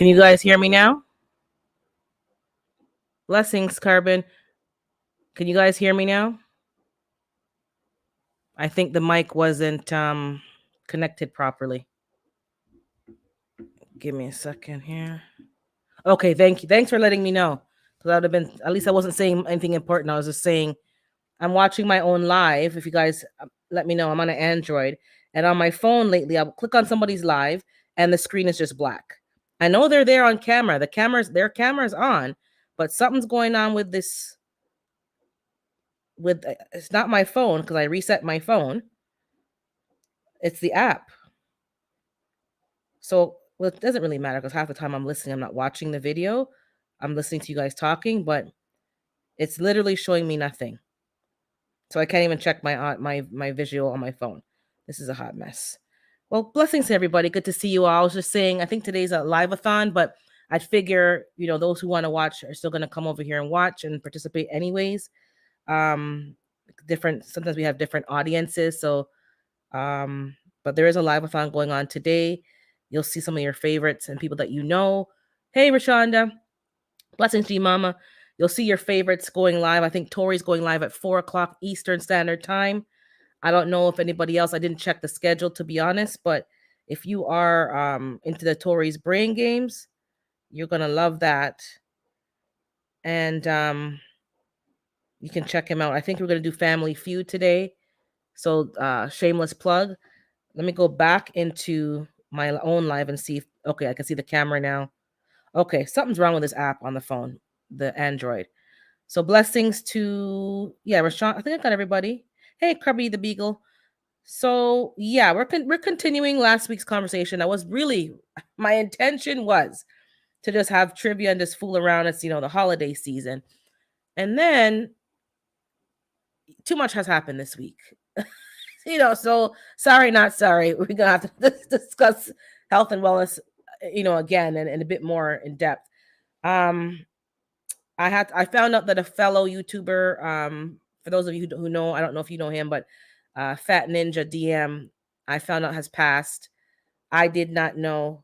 Can you guys hear me now? Blessings, Carbon. Can you guys hear me now? I think the mic wasn't connected properly. Give me a second here. Okay, thank you. Thanks for letting me know. Because I would have been, at least I wasn't saying anything important. I was just saying I'm watching my own live. If you guys let me know, I'm on an Android. And on my phone lately, I'll click on somebody's live and the screen is just black. I know they're there on camera. Their camera's on, but something's going on with this. It's not my phone because I reset my phone. It's the app. So, well, it doesn't really matter because half the time I'm listening, I'm not watching the video. I'm listening to you guys talking, but it's literally showing me nothing. So I can't even check my visual on my phone. This is a hot mess. Well, blessings to everybody. Good to see you all. I was just saying, I think today's a live-a-thon, but I'd figure, those who want to watch are still going to come over here and watch and participate anyways. Sometimes we have different audiences. So, but there is a live-a-thon going on today. You'll see some of your favorites and people that you know. Hey, Rashonda. Blessings to you, Mama. You'll see your favorites going live. I think Tori's going live at 4 o'clock Eastern Standard Time. I don't know if anybody else, I didn't check the schedule to be honest, but if you are into the Tori's brain games, you're going to love that. And you can check him out. I think we're going to do Family Feud today. So shameless plug. Let me go back into my own live and see if, okay, I can see the camera now. Okay, something's wrong with this app on the phone, the Android. So blessings to, Rashawn. I think I got everybody. Hey, Crubby the Beagle. So yeah, we're continuing last week's conversation. My intention was to just have trivia and just fool around. It's the holiday season, and then too much has happened this week. So sorry, not sorry. We're gonna have to discuss health and wellness, again and a bit more in depth. I found out that a fellow YouTuber, for those of you who know, I don't know if you know him, but Fat Ninja DM, I found out has passed. I did not know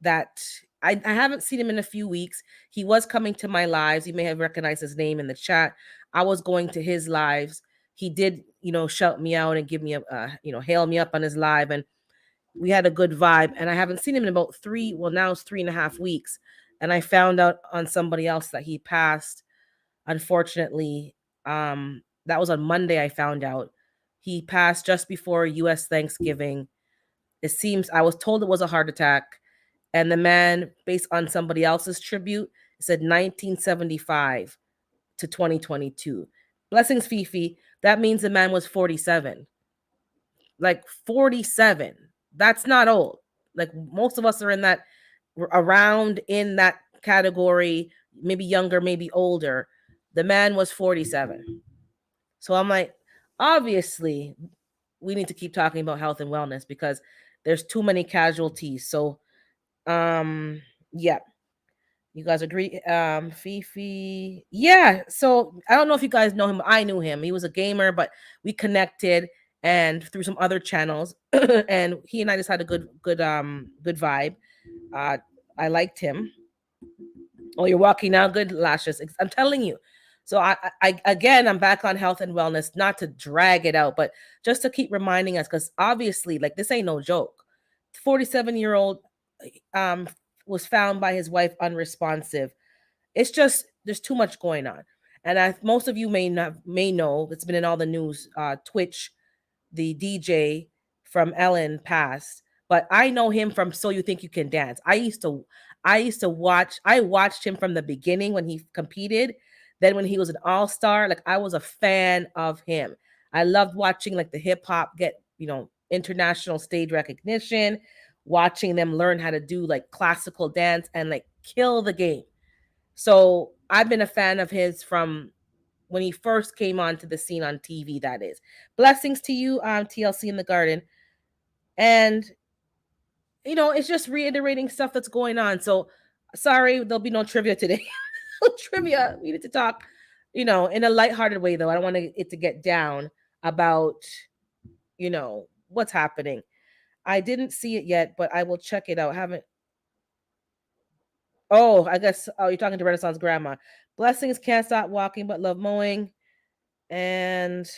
that. I haven't seen him in a few weeks. He was coming to my lives. You may have recognized his name in the chat. I was going to his lives. He did, shout me out and give me hail me up on his live. And we had a good vibe. And I haven't seen him in about now it's 3.5 weeks. And I found out on somebody else that he passed. Unfortunately, that was on Monday. I found out he passed just before U.S. Thanksgiving. It seems I was told it was a heart attack. And the man, based on somebody else's tribute, said 1975 to 2022. Blessings, Fifi. That means the man was 47. Like 47. That's not old. Like most of us are in that, around in that category, maybe younger, maybe older. The man was 47. So I'm like, obviously, we need to keep talking about health and wellness because there's too many casualties. So yeah, you guys agree? Fifi, yeah. So I don't know if you guys know him. I knew him. He was a gamer, but we connected and through some other channels, and he and I just had a good vibe. I liked him. Oh, you're walking now. Good lashes. I'm telling you. So I again, I'm back on health and wellness, not to drag it out, but just to keep reminding us, because obviously, like, this ain't no joke. 47-year-old was found by his wife unresponsive. It's just there's too much going on, and most of you may know it's been in all the news. Twitch, the DJ from Ellen passed, but I know him from So You Think You Can Dance. I used to watch. I watched him from the beginning when he competed. Then when he was an all-star, like, I was a fan of him. I loved watching like the hip hop get, international stage recognition, watching them learn how to do like classical dance and like kill the game. So I've been a fan of his from when he first came onto the scene on TV, that is. Blessings to you, TLC in the Garden. And, it's just reiterating stuff that's going on. So sorry, there'll be no trivia today. Trivia. We need to talk, in a lighthearted way, though. I don't want it to get down about, what's happening. I didn't see it yet, but I will check it out. I haven't. Oh, I guess. Oh, you're talking to Renaissance Grandma. Blessings can't stop walking, but love mowing. And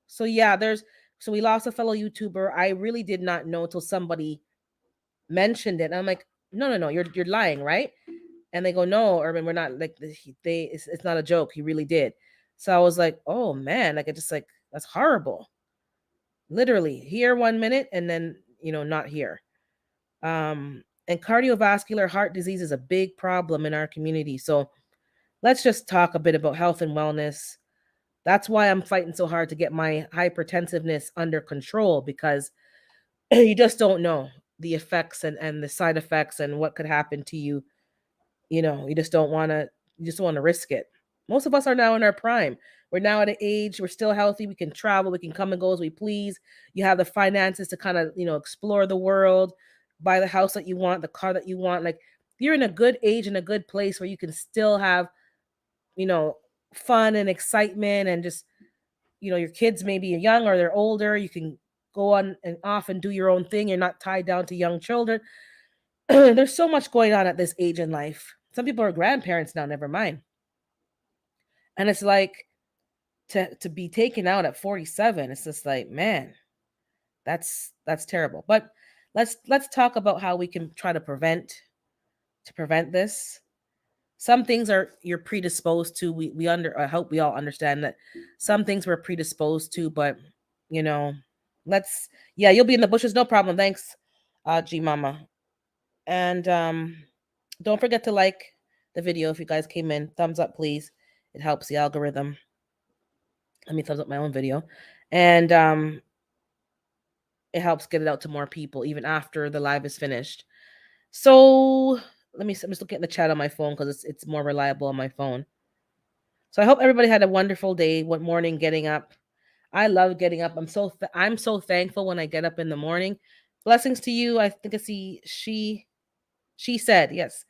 so yeah, so we lost a fellow YouTuber. I really did not know until somebody mentioned it. I'm like, no, no, no, you're lying, right? And they go, no, Urban, we're not like it's not a joke. He really did. So I was like, oh man, like it just like that's horrible. Literally here 1 minute and then not here. And cardiovascular heart disease is a big problem in our community. So let's just talk a bit about health and wellness. That's why I'm fighting so hard to get my hypertensiveness under control, because you just don't know the effects and the side effects and what could happen to you. You just don't want to risk it. Most of us are now in our prime. We're now at an age, we're still healthy, we can travel, we can come and go as we please. You have the finances to kind of, explore the world, buy the house that you want, the car that you want. Like, you're in a good age and a good place where you can still have, you know, fun and excitement, and just, your kids maybe are young or they're older. You can go on and off and do your own thing. You're not tied down to young children. There's so much going on at this age in life. Some people are grandparents now, never mind. And it's like, to be taken out at 47, it's just like, man, that's terrible. But let's talk about how we can try to prevent this. Some things are you're predisposed to. I hope we all understand that some things we're predisposed to, but you know, let's yeah, you'll be in the bushes, no problem. Thanks, G Mama. And don't forget to like the video if you guys came in. Thumbs up, please. It helps the algorithm. Let me thumbs up my own video. And it helps get it out to more people even after the live is finished. So I'm just looking at the chat on my phone because it's more reliable on my phone. So I hope everybody had a wonderful day. What morning getting up? I love getting up. I'm so thankful when I get up in the morning. Blessings to you. I think I see she said, yes.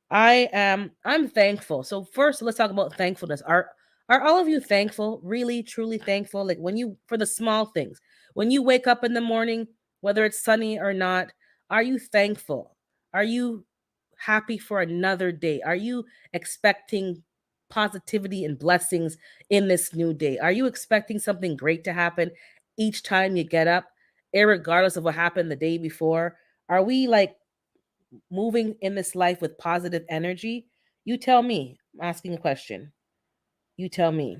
I'm thankful. So first let's talk about thankfulness. Are all of you thankful? Really truly thankful? Like when you for the small things. When you wake up in the morning, whether it's sunny or not, are you thankful? Are you happy for another day? Are you expecting positivity and blessings in this new day? Are you expecting something great to happen each time you get up, regardless of what happened the day before? Are we like moving in this life with positive energy? You tell me. I'm asking a question. You tell me.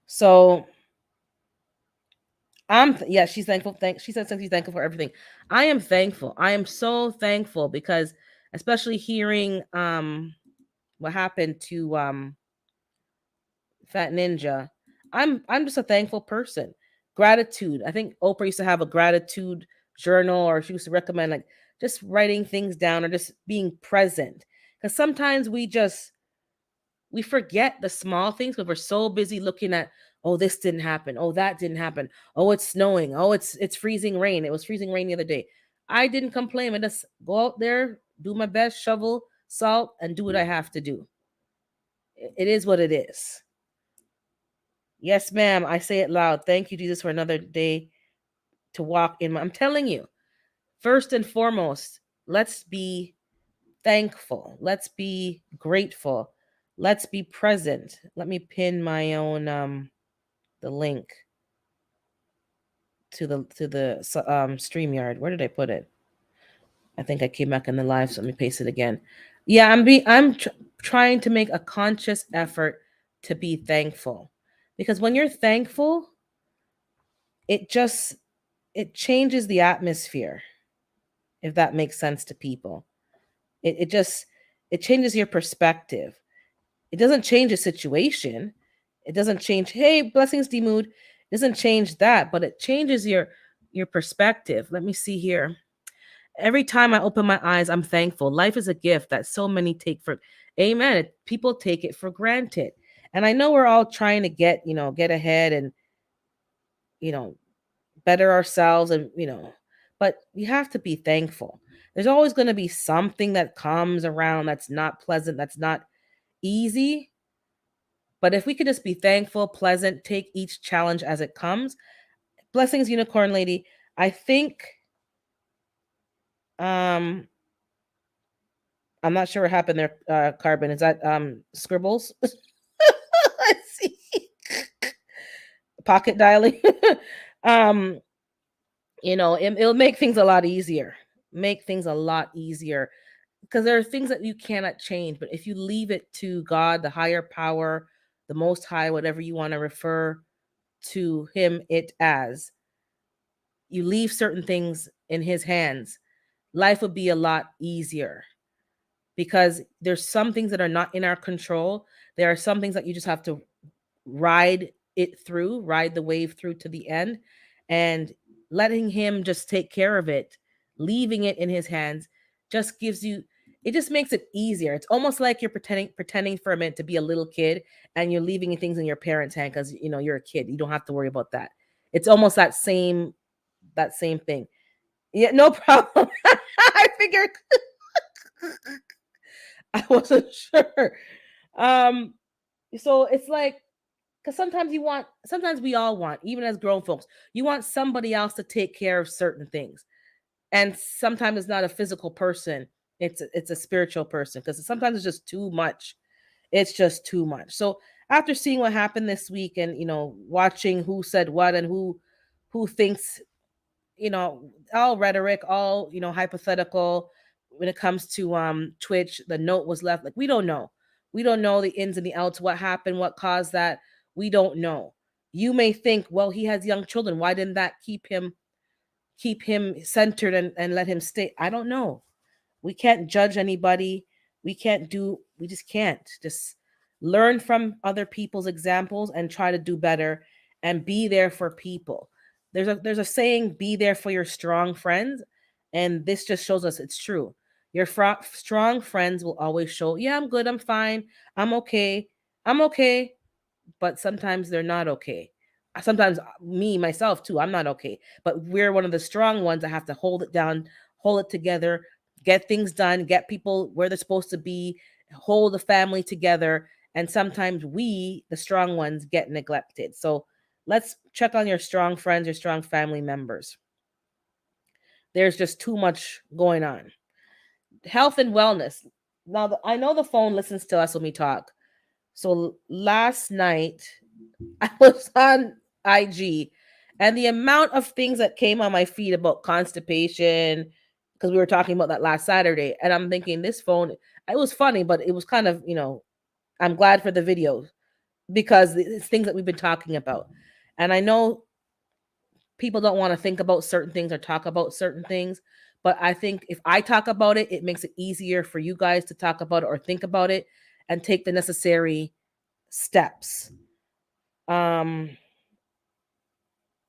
So yeah, she's thankful. She said she's thankful for everything. I am thankful. I am so thankful because especially hearing what happened to Fat Ninja, I'm just a thankful person. Gratitude. I think Oprah used to have a gratitude journal, or she used to recommend like just writing things down or just being present. Because sometimes we forget the small things because we're so busy looking at, oh, this didn't happen, oh, that didn't happen, oh, it's snowing, oh, it's freezing rain. It was freezing rain the other day. I didn't complain. I just go out there, do my best, shovel salt, and do what I have to do. It is what it is. Yes, ma'am. I say it loud. Thank you, Jesus, for another day to walk in. I'm telling you, first and foremost, let's be thankful. Let's be grateful. Let's be present. Let me pin my own the link to the StreamYard. Where did I put it? I think I came back in the live, so let me paste it again. Yeah, I'm trying to make a conscious effort to be thankful, because when you're thankful, it just it changes the atmosphere, if that makes sense to people. It just it changes your perspective. It doesn't change the situation. It doesn't change, hey, blessings, D mood. It doesn't change that, but it changes your perspective. Let me see here. Every time I open my eyes, I'm thankful. Life is a gift that so many take for amen. People take it for granted. And I know we're all trying to get ahead and, you know, better ourselves and, but we have to be thankful. There's always going to be something that comes around that's not pleasant, that's not easy. But if we could just be thankful, pleasant, take each challenge as it comes. Blessings, Unicorn Lady. I think Um, I'm not sure what happened there, Carbon. Is that scribbles? I see. Pocket dialing. um, it'll make things a lot easier. Make things a lot easier because there are things that you cannot change. But if you leave it to God, the higher power, the Most High, whatever you want to refer to Him, it as, you leave certain things in His hands, life would be a lot easier because there's some things that are not in our control. There are some things that you just have to ride the wave through to the end, and letting Him just take care of it, leaving it in His hands, just gives you, it just makes it easier. It's almost like you're pretending for a minute to be a little kid, and you're leaving things in your parents' hand because you're a kid. You don't have to worry about that. It's almost that same thing. Yeah, no problem. I figured. I wasn't sure. Um, so it's like, because sometimes we all want, even as grown folks, you want somebody else to take care of certain things. And sometimes it's not a physical person, it's a spiritual person, because sometimes it's just too much. It's just too much. So after seeing what happened this week, and watching who said what, and who thinks, all rhetoric, all hypothetical when it comes to Twitch. The note was left, like, we don't know. We don't know the ins and the outs, what happened, what caused that. We don't know. You may think, well, he has young children, why didn't that keep him centered, and let him stay? I don't know. We can't judge anybody. We just can't. Just learn from other people's examples and try to do better, and be there for people. There's a saying, be there for your strong friends, and this just shows us it's true. Your strong friends will always show, yeah, I'm good, I'm fine, I'm okay. I'm okay, but sometimes they're not okay. Sometimes me myself too, I'm not okay. But we're one of the strong ones that have to hold it down, hold it together, get things done, get people where they're supposed to be, hold the family together. And sometimes we, the strong ones, get neglected. So let's check on your strong friends, your strong family members. There's just too much going on. Health and wellness. Now, I know the phone listens to us when we talk. So last night, I was on IG, and the amount of things that came on my feed about constipation, because we were talking about that last Saturday, and I'm thinking, this phone, it was funny, but it was kind of, I'm glad for the videos, because it's things that we've been talking about. And I know people don't want to think about certain things or talk about certain things, but I think if I talk about it, it makes it easier for you guys to talk about it or think about it and take the necessary steps. Um,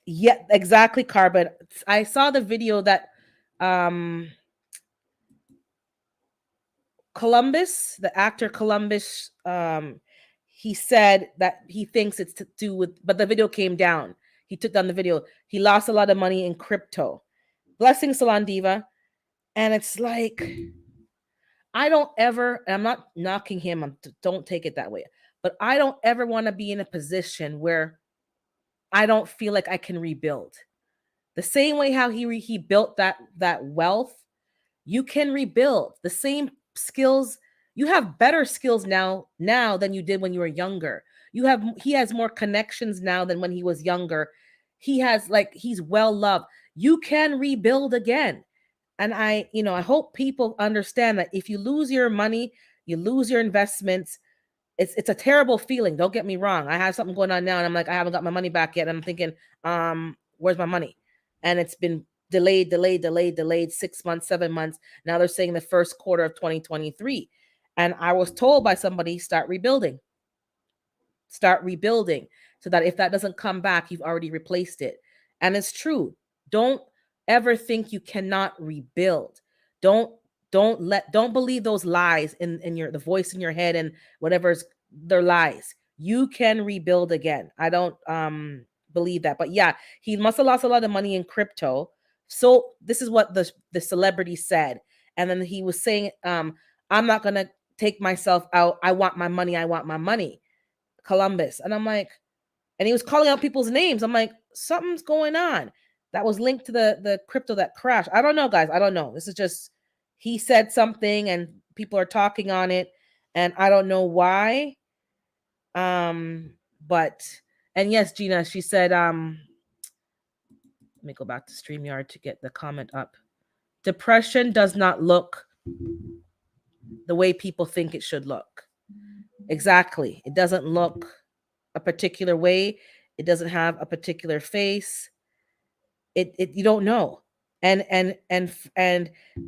Yeah, exactly, Carbon. I saw the video that um Columbus, the actor Columbus, he said that he thinks it's to do with, but the video came down. He took down the video. He lost a lot of money in crypto. Blessing Salon Diva. And it's like, I don't ever, and I'm not knocking him, don't take it that way, but I don't ever want to be in a position where I don't feel like I can rebuild. The same way how he built that wealth, you can rebuild. The same skills, you have better skills now than you did when you were younger. He has more connections now than when he was younger. He's well loved. You can rebuild again. And I hope people understand that if you lose your money, you lose your investments. It's a terrible feeling. Don't get me wrong. I have something going on now, and I'm like, I haven't got my money back yet. And I'm thinking, where's my money? And it's been delayed 6 months, 7 months. Now they're saying the first quarter of 2023. And I was told by somebody, start rebuilding, so that if that doesn't come back, you've already replaced it. And it's true. Don't ever think you cannot rebuild. Don't don't believe those lies in the voice in your head, and whatever's their lies. You can rebuild again. I don't believe that. But yeah, he must have lost a lot of money in crypto. So this is what the celebrity said. And then he was saying, I'm not gonna take myself out. I want my money. I want my money. Columbus. And I'm like, and he was calling out people's names. I'm like, something's going on. that was linked to the crypto that crashed. I don't know, guys. I don't know. This is just he said something and people are talking on it, and I don't know why. Um, but and yes, Gina, she said, let me go back to StreamYard to get the comment up. Depression does not look the way people think it should look. Exactly. It doesn't look a particular way. It doesn't have a particular face. It you don't know. And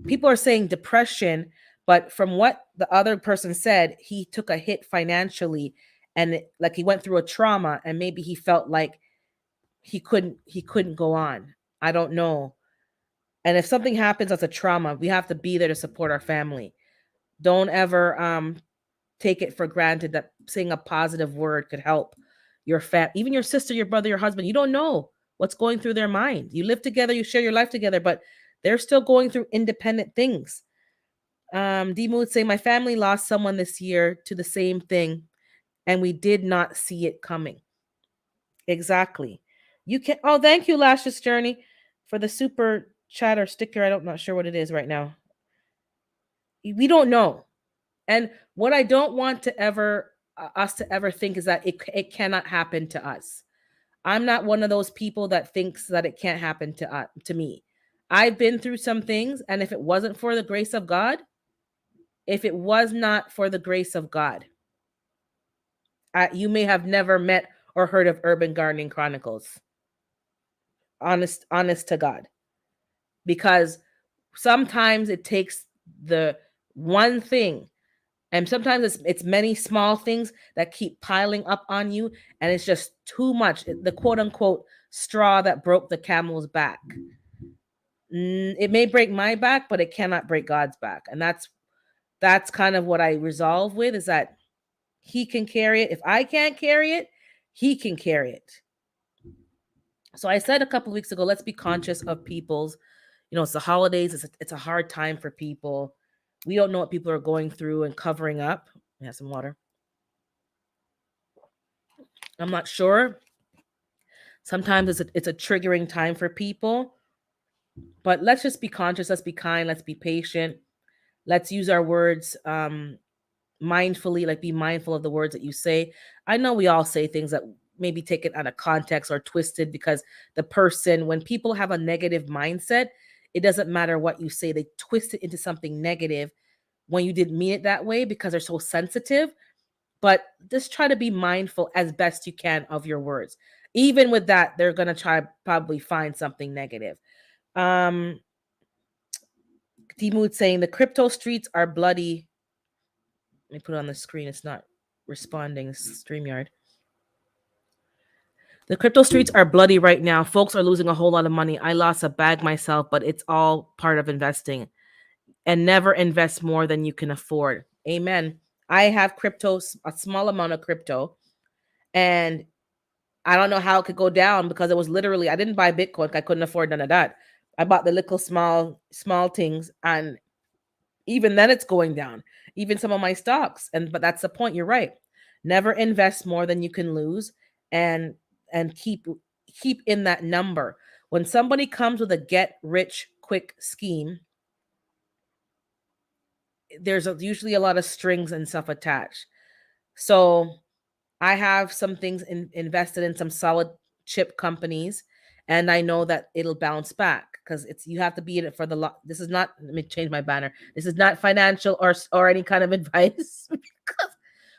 people are saying depression, but from what the other person said, he took a hit financially, and like he went through a trauma, and maybe he felt like he couldn't go on. I don't know. And if something happens as a trauma, we have to be there to support our family. Don't ever take it for granted that saying a positive word could help your even your sister, your brother, your husband. You don't know what's going through their mind. You live together, you share your life together, but they're still going through independent things. D Mood say my family lost someone this year to the same thing, and we did not see it coming. Exactly. You can. Oh, thank you, Lashes Journey, for the super chatter sticker. I'm not sure what it is right now. We don't know. And what I don't want to ever us to ever think is that it cannot happen to us. I'm not one of those people that thinks that it can't happen to me. I've been through some things, and if it wasn't for the grace of God, if it was not for the grace of God, you may have never met or heard of Urban Gardening Chronicles. Honest to God, because sometimes it takes the one thing, and sometimes it's many small things that keep piling up on you, and it's just too much. The quote unquote straw that broke the camel's back. It may break my back, but it cannot break God's back. And that's kind of what I resolve with, is that he can carry it. If I can't carry it, he can carry it. So I said a couple of weeks ago, let's be conscious of people's, it's the holidays. It's a hard time for people. We don't know what people are going through and covering up. We have some water. I'm not sure. Sometimes it's a triggering time for people, but let's just be conscious. Let's be kind. Let's be patient. Let's use our words mindfully. Like, be mindful of the words that you say. I know we all say things that maybe take it out of context or twisted, because the person, when people have a negative mindset, it doesn't matter what you say. They twist it into something negative when you didn't mean it that way, because they're so sensitive. But just try to be mindful as best you can of your words. Even with that, they're going to try probably find something negative. D-Mood saying the crypto streets are bloody. Let me put it on the screen. It's not responding. StreamYard. The crypto streets are bloody right now. Folks are losing a whole lot of money. I lost a bag myself, but it's all part of investing. And never invest more than you can afford. Amen. I have crypto, a small amount of crypto, and I don't know how it could go down, because it was literally, I didn't buy Bitcoin. I couldn't afford none of that. I bought the little small things, and even then it's going down. Even some of my stocks. But that's the point. You're right. Never invest more than you can lose, and keep in that number. When somebody comes with a get rich quick scheme, there's usually a lot of strings and stuff attached. So I have some things invested in some solid chip companies, and I know that it'll bounce back, because you have to be in it for the This is not, let me change my banner. This is not financial or any kind of advice,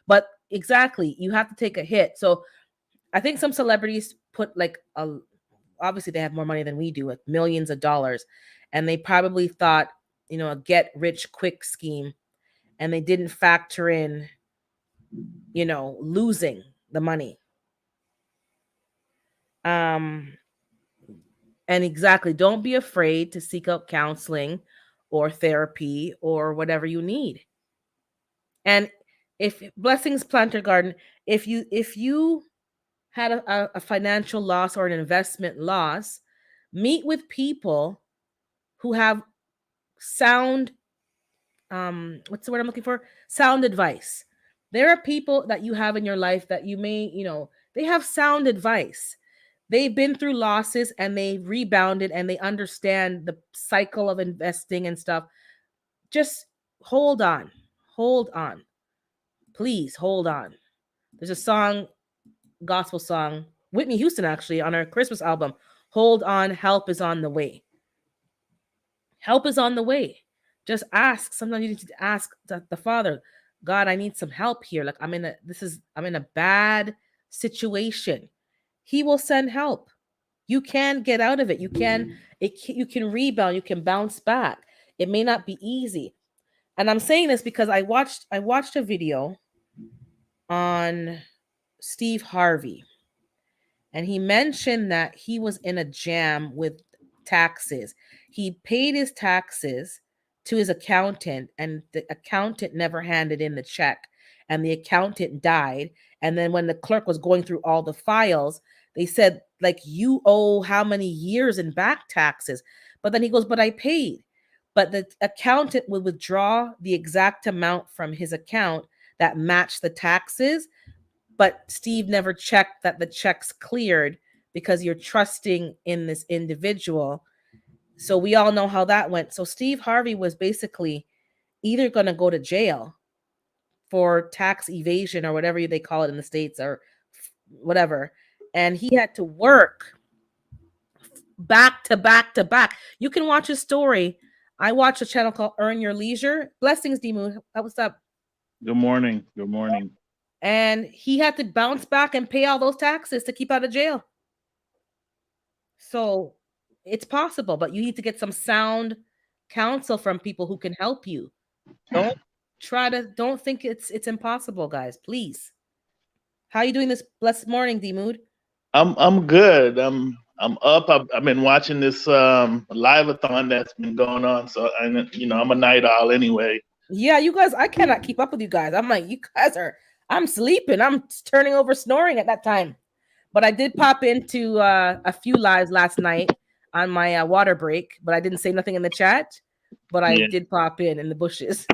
but exactly, you have to take a hit. So I think some celebrities put obviously they have more money than we do, with millions of dollars, and they probably thought, a get rich quick scheme, and they didn't factor in, losing the money. And exactly, don't be afraid to seek out counseling or therapy or whatever you need. And if Blessings Planter Garden, if you had a financial loss or an investment loss, meet with people who have sound, what's the word I'm looking for? Sound advice. There are people that you have in your life that you may, they have sound advice. they've been through losses and they rebounded and they understand the cycle of investing and stuff. Just hold on. Hold on. Please hold on. There's a song, gospel song, Whitney Houston actually on her Christmas album. Hold on, help is on the way. Help is on the way. Just ask. Sometimes you need to ask the Father, God, I need some help here. Like I'm in a bad situation. He will send help. You can get out of it. You can rebound. You can bounce back. It may not be easy. And I'm saying this because I watched a video on Steve Harvey, and he mentioned that he was in a jam with taxes. He paid his taxes to his accountant, and the accountant never handed in the check, and the accountant died. And then when the clerk was going through all the files, they said, like, you owe how many years in back taxes? But then he goes, but I paid. But the accountant would withdraw the exact amount from his account that matched the taxes, but Steve never checked that the checks cleared because you're trusting in this individual. So we all know how that went. So Steve Harvey was basically either going to go to jail for tax evasion or whatever they call it in the States or whatever. And he had to work back to back to back. You can watch his story. I watch a channel called Earn Your Leisure. Blessings, D-Moon. What's up? Good morning. Good morning. And he had to bounce back and pay all those taxes to keep out of jail. So it's possible, but you need to get some sound counsel from people who can help you. Don't think it's impossible, guys. Please. How are you doing this blessed morning, D-Mood? I'm good. I'm up. I've been watching this live-a-thon that's been going on. So I'm a night owl anyway. Yeah, you guys, I cannot keep up with you guys. I'm like, you guys I'm sleeping. I'm turning over snoring at that time. But I did pop into a few lives last night on my water break, but I didn't say nothing in the chat. But I did pop in the bushes.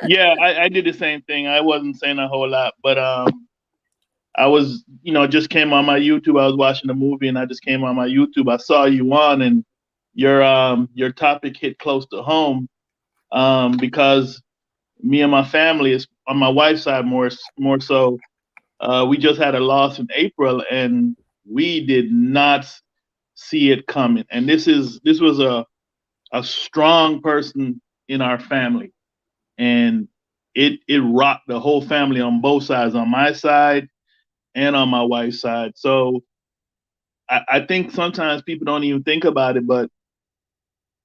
Yeah, I did the same thing. I wasn't saying a whole lot, but I was, just came on my YouTube. I was watching a movie, and I just came on my YouTube. I saw you on, and your topic hit close to home, because me and my family is on my wife's side more so. We just had a loss in April, and we did not see it coming. And this was a strong person in our family, and it rocked the whole family on both sides, on my side and on my wife's side. So I think sometimes people don't even think about it, but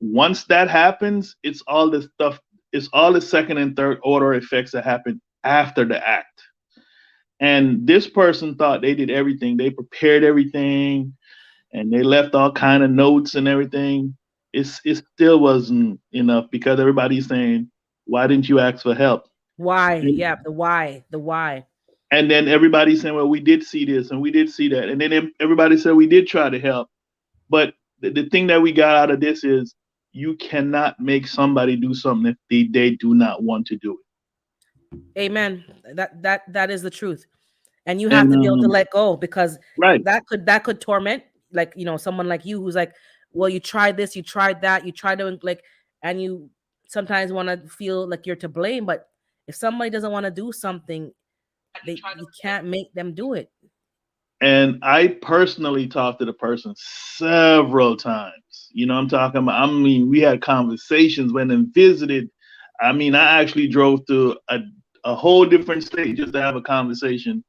once that happens, it's all this stuff. It's all the second and third order effects that happen after the act. And this person thought they did everything. They prepared everything, and they left all kind of notes and everything. It still wasn't enough because everybody's saying, "Why didn't you ask for help?" Why? Yeah, the why. And then everybody's saying, "Well, we did see this and we did see that," and then everybody said we did try to help. But the thing that we got out of this is you cannot make somebody do something if they do not want to do it. Amen. That is the truth. And you have to be able to let go, because right. that could torment, like, someone like you who's like, well, you tried this, you tried that, you tried to, like, and you sometimes want to feel like you're to blame. But if somebody doesn't want to do something, you can't make them do it. And I personally talked to the person several times. I'm talking about, we had conversations, went and visited. I actually drove to a whole different state just to have a conversation.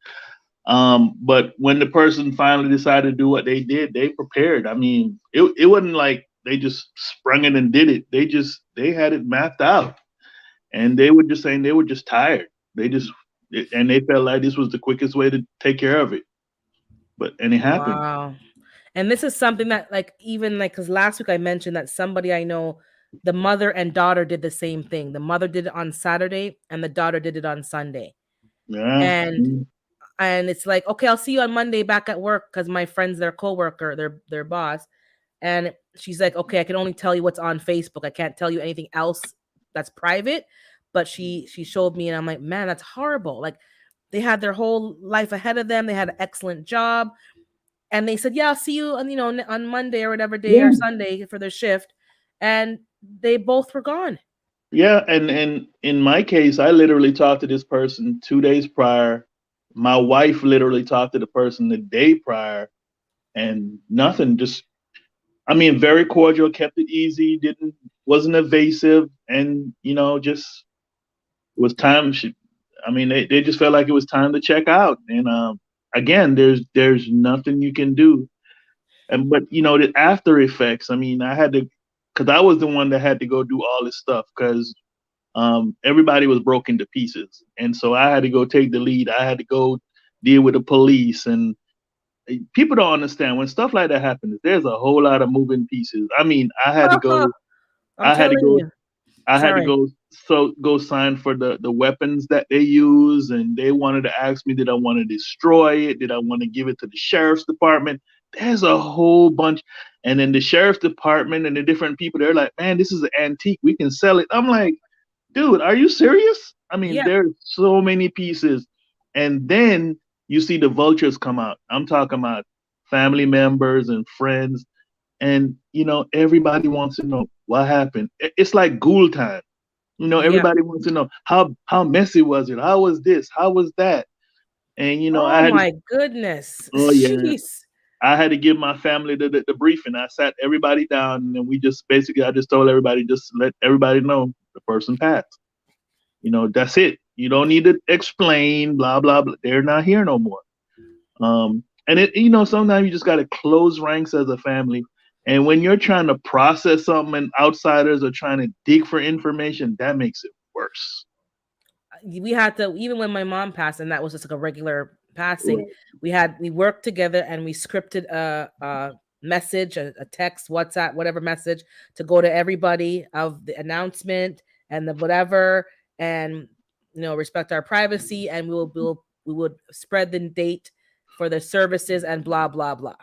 But when the person finally decided to do what they did, they prepared. It wasn't like they just sprung it and did it. They had it mapped out, and they were just saying they were just tired. And they felt like this was the quickest way to take care of it. And it happened. Wow. And this is something that, like, even like, because last week I mentioned that somebody I know, the mother and daughter did the same thing. The mother did it on Saturday and the daughter did it on Sunday. Yeah. And it's like, okay, I'll see you on Monday back at work, because my friend's their coworker, their boss. And she's like, okay, I can only tell you what's on Facebook. I can't tell you anything else that's private. But she showed me, and I'm like, man, that's horrible. Like, they had their whole life ahead of them. They had an excellent job. and they said, "Yeah, I'll see you on on Monday or whatever day or Yeah. Sunday for their shift," and they both were gone. Yeah, and in my case, I literally talked to this person 2 days prior. My wife literally talked to the person the day prior, and nothing. Just, I mean, very cordial, kept it easy, wasn't evasive, and just it was time. I mean, they just felt like it was time to check out. And again, there's nothing you can do. And but the after effects. I mean, I had to, because I was the one that had to go do all this stuff because everybody was broken to pieces, and so I had to go take the lead. I had to go deal with the police, and people don't understand when stuff like that happens. There's a whole lot of moving pieces. I mean, I had to go. I'm I had to telling go you. I had to Sorry. go sign for the weapons that they use, and they wanted to ask me, did I want to destroy it? Did I want to give it to the sheriff's department? There's a whole bunch, and then the sheriff's department and the different people, they're like, man, this is an antique. We can sell it. I'm like, dude, are you serious? I mean, Yeah. there's so many pieces, and then you see the vultures come out. I'm talking about family members and friends, and everybody wants to know what happened. It's like ghoul time. Yeah. Everybody wants to know how messy was it? How was this? How was that? And I Oh had to, my goodness. oh yeah, Jeez. I had to give my family the briefing. I sat everybody down, and we just basically, I just told everybody, just let everybody know the person passed. That's it. You don't need to explain, blah blah blah. They're not here no more. And sometimes you just got to close ranks as a family. And when you're trying to process something and outsiders are trying to dig for information, that makes it worse. We had to, even when my mom passed, and that was just like a regular passing, Right. we worked together and we scripted a message, a text, WhatsApp, whatever message, to go to everybody of the announcement and the whatever, and respect our privacy, and we would spread the date for the services and blah blah blah.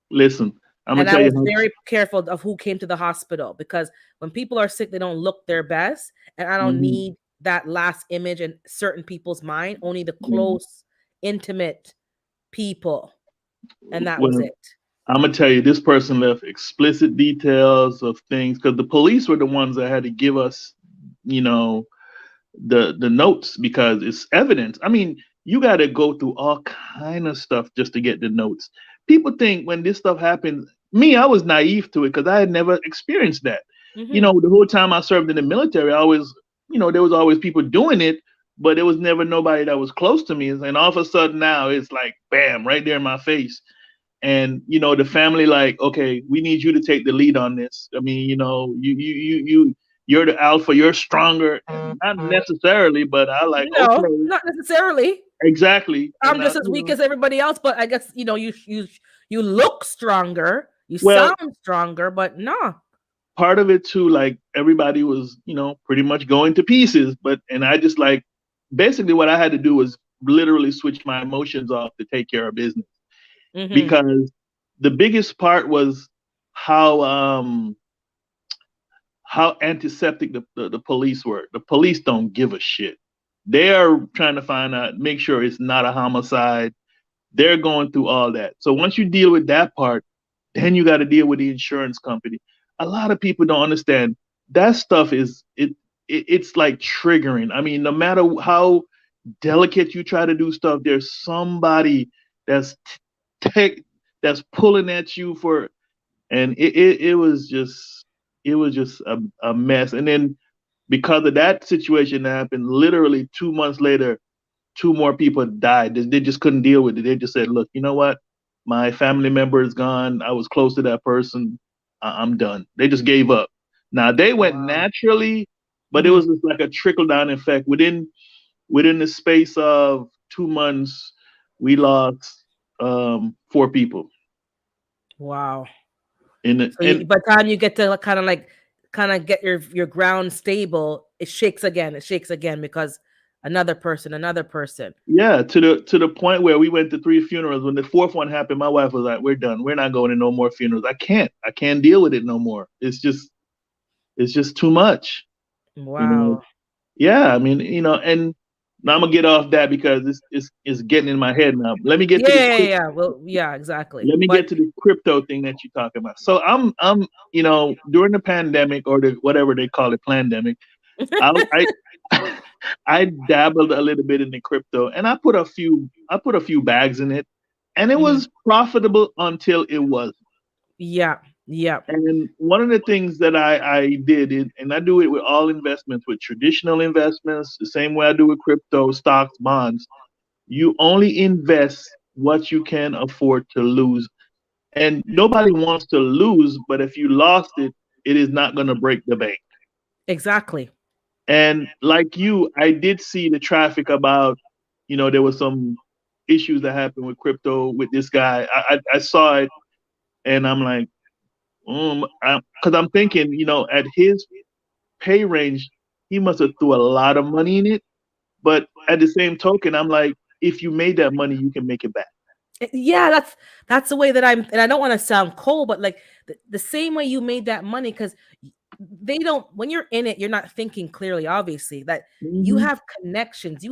Listen, I'm gonna And I tell you was how. very careful of who came to the hospital, because when people are sick, they don't look their best. And I don't Mhm, need that last image in certain people's mind, only the mhm. close, intimate people. And that was Well, it. I'm gonna tell you, this person left explicit details of things because the police were the ones that had to give us, you know, the notes because it's evidence. I mean, you got to go through all kind of stuff just to get the notes. People think when this stuff happens, me, I was naive to it because I had never experienced that. Hmm. The whole time I served in the military, I always, there was always people doing it, but there was never nobody that was close to me. And all of a sudden now it's like, bam, right there in my face. And the family like, okay, we need you to take the lead on this. I mean, you're the alpha, you're stronger. Not necessarily, but I like, No, okay, not necessarily. exactly. I'm And just as weak as everybody else, but I guess you look stronger, you well, sound stronger, but no. part of it too, like everybody was, pretty much going to pieces. And I just like, basically what I had to do was literally switch my emotions off to take care of business Hmm. because the biggest part was how um how antiseptic the police were. The police don't give a shit. They are trying to find out, make sure it's not a homicide. They're going through all that. So once you deal with that part, then you got to deal with the insurance company. A lot of people don't understand that stuff it's like triggering. I mean, no matter how delicate you try to do stuff, there's somebody that's tech that's pulling at you for, and it was just a mess. And then because of that situation that happened, literally 2 months later, two more people died. They just couldn't deal with it. They just said, "Look, you know what? My family member is gone. I was close to that person. I'm done." They just gave up. Now they went Wow. naturally, but it Hmm. was just like a trickle down effect. Within the space of 2 months, we lost four people. Wow. In So and by the time you get to kind of get your ground stable, it shakes again. It shakes again because another person. Yeah, to the point where we went to three funerals. When the fourth one happened, my wife was like, "We're done. We're not going to no more funerals. I can't deal with it no more. It's just too much." You know. Wow. Yeah, I mean, and Now I'm gonna get off that because it's getting in my head now. Let me get Yeah, to this yeah, quick. yeah. Well, yeah, exactly. Let me But get to the crypto thing that you're talking about. So I'm during the pandemic or the whatever they call it, pandemic. I I dabbled a little bit in the crypto, and I put a few bags in it, and it Mhm. was profitable until it was. Yeah, yeah. And one of the things that I did, and I do it with all investments, with traditional investments, the same way I do with crypto, stocks, bonds. You only invest what you can afford to lose. And nobody wants to lose, but if you lost it, it is not going to break the bank. Exactly. And like you, I did see the traffic about, there was some issues that happened with crypto with this guy. I saw it and I'm like, because I'm thinking, at his pay range, he must have threw a lot of money in it. But at the same token, I'm like, if you made that money, you can make it back. Yeah, that's the way that I'm, and I don't want to sound cold, but like the same way you made that money, because they don't, when you're in it, you're not thinking clearly, obviously, that you Hmm. have connections,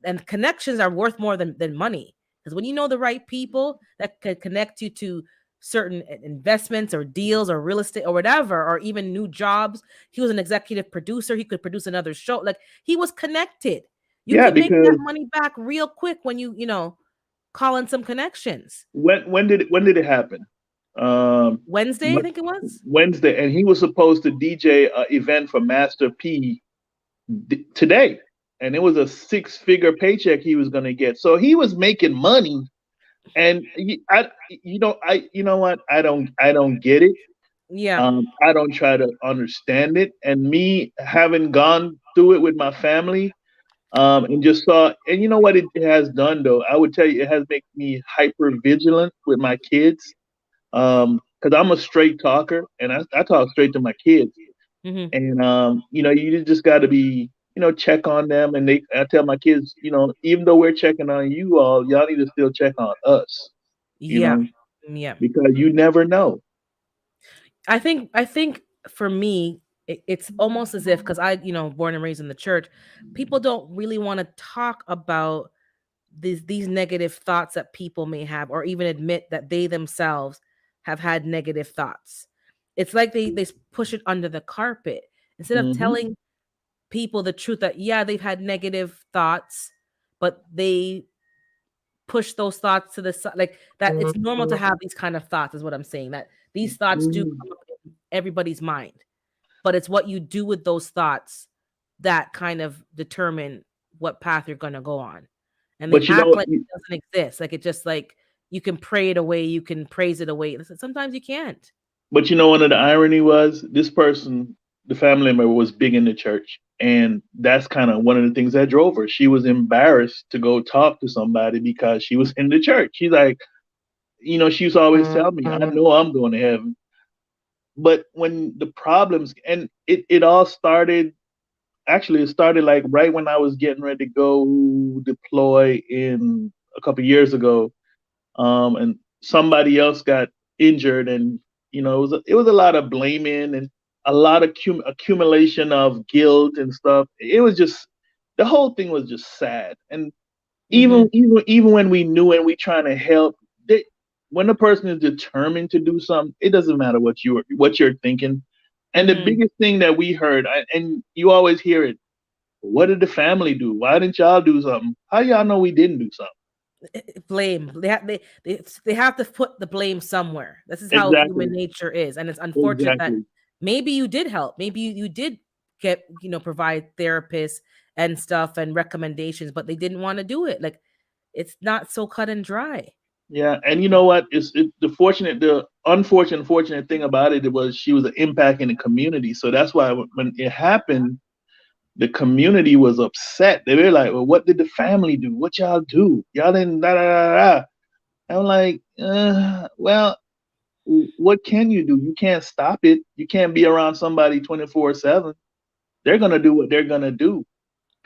and connections are worth more than money. Because when you know the right people that could connect you to certain investments or deals or real estate or whatever, or even new jobs. He was an executive producer, he could produce another show. Like, he was connected. You Yeah, can make that because money back real quick when call in some connections. when did it happen? Wednesday, I think it was. Wednesday, and he was supposed to DJ a event for Master P today, and it was a six-figure paycheck he was going to get. So he was making money, and you know what? I don't get it. Yeah. I don't try to understand it, and me having gone through it with my family, and just saw, and you know what it has done though. I would tell you, it has made me hyper vigilant with my kids, because I'm a straight talker and I talk straight to my kids. Hmm. And you just got to be, check on them. And I tell my kids, even though we're checking on you all, y'all need to still check on us, you Yeah. know, Yeah. because you never know. I think for me, it's almost as if, because born and raised in the church, people don't really want to talk about these negative thoughts that people may have, or even admit that they themselves have had negative thoughts. It's like they push it under the carpet instead of Hmm. telling people the truth, that yeah, they've had negative thoughts, but they push those thoughts to the side, like that. It's normal to have these kind of thoughts, is what I'm saying, that these thoughts do Hmm. come up in everybody's mind, but it's what you do with those thoughts that kind of determine what path you're going to go on. And they But act like it doesn't exist, like it just, like, you can pray it away, you can praise it away. Sometimes you can't. one of the irony was this person, the family member, was big in the church, and that's kind of one of the things that drove her. She was embarrassed to go talk to somebody because she was in the church. She's like, she used to always tell me, I know I'm going to heaven. But when the problems, and it all started, actually, it started like right when I was getting ready to go deploy in a couple years ago. And somebody else got injured, and it was a lot of blaming and a lot of accumulation of guilt and stuff. It was just, the whole thing was just sad. And Hmm. even when we knew and we trying to help, they, when a person is determined to do something, it doesn't matter what you're thinking. And the Hmm. biggest thing that we heard, and you always hear it, what did the family do? Why didn't y'all do something? How y'all know we didn't do something? Blame, they have to put the blame somewhere. This is how human Exactly. nature is, and it's unfortunate that Exactly. maybe you did help, maybe you did get, provide therapists and stuff and recommendations, but they didn't want to do it. Like, it's not so cut and dry. Yeah, and you know what? The unfortunate, fortunate thing about it was she was an impact in the community. So that's why when it happened, the community was upset. They were like, "Well, what did the family do? What y'all do? Y'all didn't da da da da." I'm like, well, what can you do? You can't stop it. You can't be around somebody 24/7. They're gonna do what they're gonna do.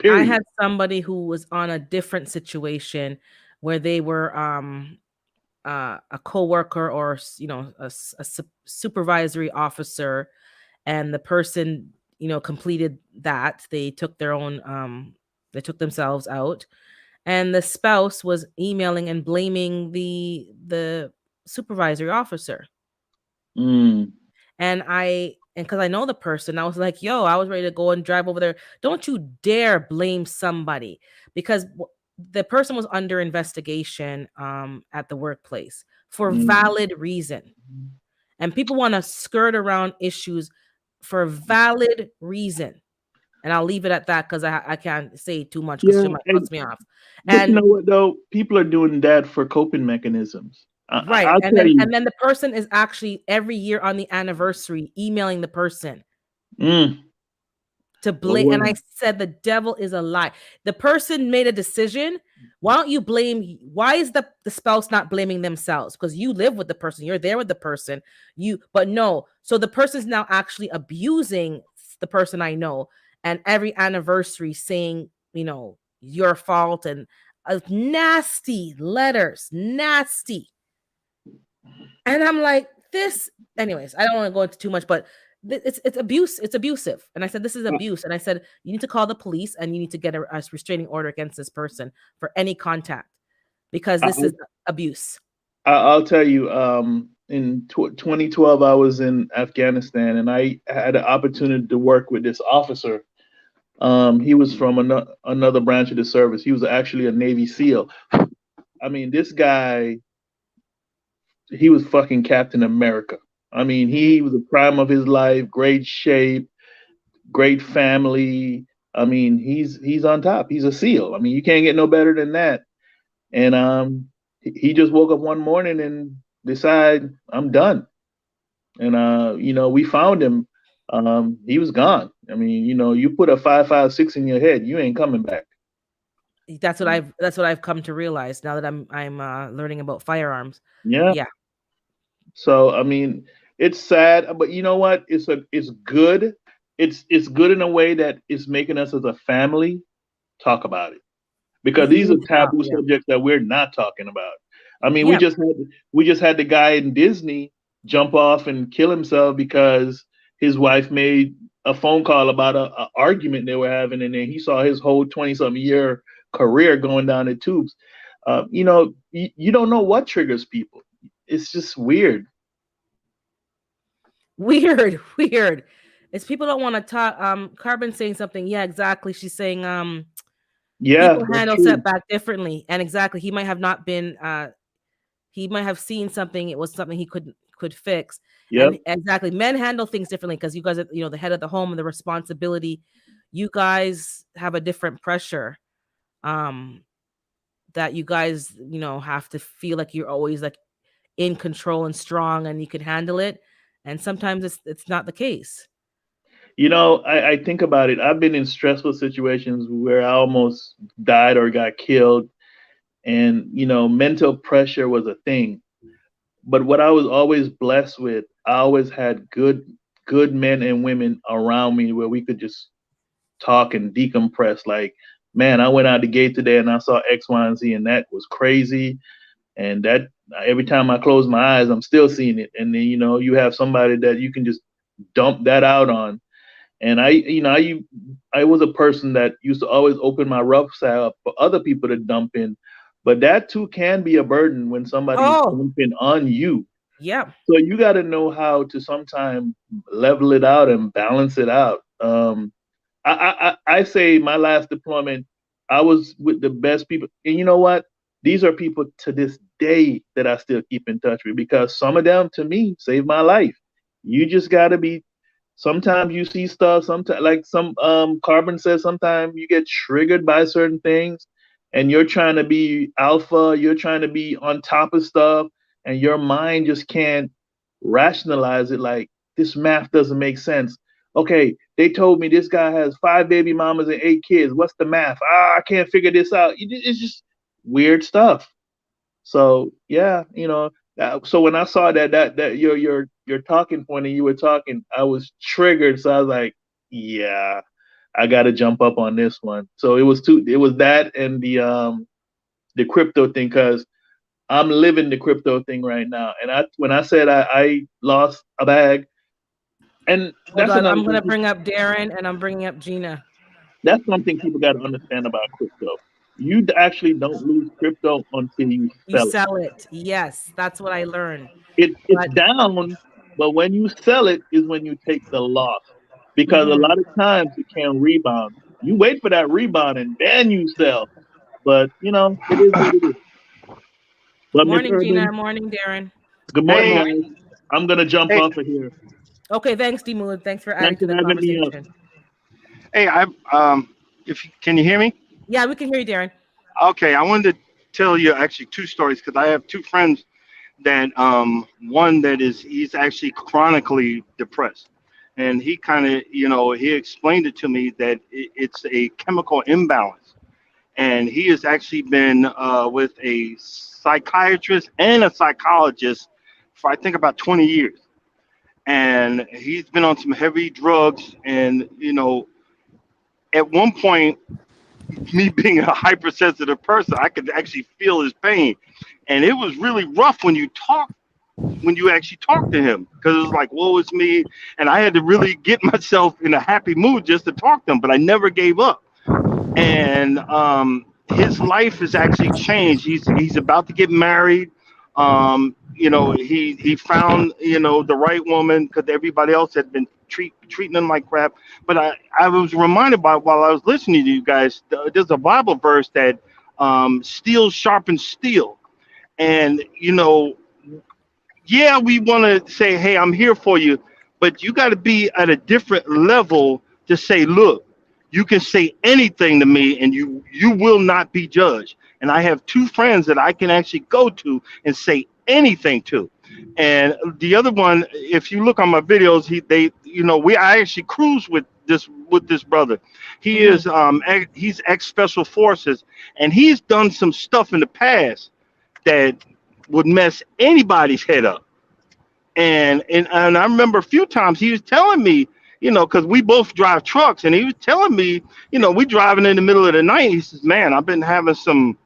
I Period. had somebody who was on a different situation where they were a coworker, or a supervisory officer, and the person completed that. They took their own They took themselves out, and the spouse was emailing and blaming the supervisory officer. Mm. And because I know the person, I was like, yo, I was ready to go and drive over there. Don't you dare blame somebody, because the person was under investigation at the workplace for valid reason. And people want to skirt around issues for valid reason. And I'll leave it at that because I can't say too much because Yeah, she might cuss me off. but you know And what though? People are doing that for coping mechanisms. right. I'll tell you. And then the person is actually every year on the anniversary emailing the person Mm, to well, blame. And I said the devil is a lie. The person made a decision. Why don't you blame? Why is the spouse not blaming themselves? Because you live with the person, you're there with the person. But no. So the person's now actually abusing the person I know, and every anniversary saying, your fault, and nasty letters, nasty. And I'm like, this. Anyways, I don't want to go into too much, but it's abuse. It's abusive. And I said, this is abuse. And I said, you need to call the police and you need to get a restraining order against this person for any contact, because this is abuse. I'll tell you. In 2012, I was in Afghanistan, and I had an opportunity to work with this officer. He was from another branch of the service. He was actually a Navy SEAL. I mean, this guy, he was fucking Captain America. I mean, he was the prime of his life, great shape, great family. I mean, he's on top. He's a SEAL. I mean, you can't get no better than that. And he just woke up one morning and decided, I'm done. And we found him. He was gone. I mean, you put a 5.56 in your head, you ain't coming back. That's what I've come to realize now that I'm learning about firearms. Yeah. Yeah. So I mean, it's sad, but you know what? It's good. It's good in a way that it's making us as a family talk about it, because We these are need to talk, taboo yeah. subjects that we're not talking about. I mean, Yeah. we just had the guy in Disney jump off and kill himself because his wife made a phone call about a argument they were having, and then he saw his whole 20-something year career going down the tubes. You don't know what triggers people. It's just weird. Weird. It's people don't want to talk. Carbon saying something. Yeah, exactly. She's saying Yeah, people that's handle true. setback differently, and exactly, he might have not been. He might have seen something. It was something he could fix. Yep. And exactly, men handle things differently because you guys are, the head of the home and the responsibility. You guys have a different pressure. That you guys, have to feel like you're always like in control and strong and you can handle it. And sometimes it's not the case. I think about it. I've been in stressful situations where I almost died or got killed, and mental pressure was a thing. But what I was always blessed with, I always had good men and women around me where we could just talk and decompress. Like, man, I went out the gate today and I saw X, Y, and Z, and that was crazy. And that every time I close my eyes, I'm still seeing it. And then you have somebody that you can just dump that out on. And I was a person that used to always open my rough side up for other people to dump in, but that too can be a burden when somebody's dumping on you. Yeah. So you got to know how to sometimes level it out and balance it out. I say my last deployment, I was with the best people, and you know what? These are people to this day that I still keep in touch with, because some of them to me saved my life. You just got to be. Sometimes you see stuff. Sometimes, like some Carbon says, sometimes you get triggered by certain things, and you're trying to be alpha. You're trying to be on top of stuff, and your mind just can't rationalize it. Like, this math doesn't make sense. Okay, they told me this guy has 5 baby mamas and 8 kids. What's the math? I can't figure this out. It's just weird stuff. So yeah, so when I saw that your talking point and you were talking, I was triggered. So I was like, yeah, I got to jump up on this one. So it was that and the crypto thing, because I'm living the crypto thing right now. And when I said I lost a bag, and Hold that's on, another I'm gonna thing. bring up Darren and I'm bringing up Gina. That's something people got to understand about crypto. You actually don't lose crypto until you You sell it. sell it. Yes, that's what I learned. It's But down, but when you sell it is when you take the loss because a mhm. lot of times it can rebound. You wait for that rebound and then you sell. But it is what it is. But Miss Morning, Gina. Urban, Morning, Darren. good morning, Hey, guys. I'm gonna jump hey, off of here. Okay, thanks, Mood. Thanks for adding Thanks to for the having me up. conversation. hey! If can you hear me? Yeah, we can hear you, Darren. Okay, I wanted to tell you actually two stories because I have two friends that one that he's actually chronically depressed, and he kind of he explained it to me that it's a chemical imbalance, and he has actually been with a psychiatrist and a psychologist for I think about 20 years, and he's been on some heavy drugs, and at one point, me being a hypersensitive person, I could actually feel his pain, and it was really rough when you actually talk to him because it was like, "Woe is me," and I had to really get myself in a happy mood just to talk to him. But I never gave up, and his life has actually changed. He's about to get married. He found the right woman because everybody else had been treating him like crap. But I was reminded by while I was listening to you guys, there's a Bible verse that steel sharpens steel, and yeah, we want to say, hey, I'm here for you, but you got to be at a different level to say, look, you can say anything to me and you will not be judged. And I have two friends that I can actually go to and say anything to. And the other one, if you look on my videos, I actually cruise with this brother. He Hmm. is he's ex special forces, and he's done some stuff in the past that would mess anybody's head up. And I remember a few times he was telling me, because we both drive trucks, and he was telling me, we driving in the middle of the night. He says, "Man, I've been having some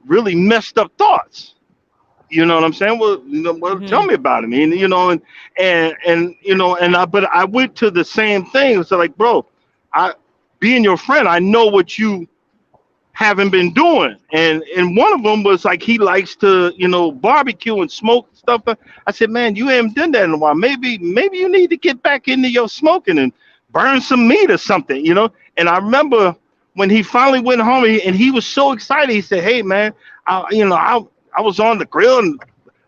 really messed up thoughts." You know what I'm saying? Well, tell Hmm. me about it. I mean, but I went to the same thing. So like, bro, I being your friend, I know what you haven't been doing. And one of them was like he likes to barbecue and smoke stuff. I said, man, you haven't done that in a while. Maybe you need to get back into your smoking and burn some meat or something. And I remember when he finally went home and he was so excited. He said, hey man, I was on the grill and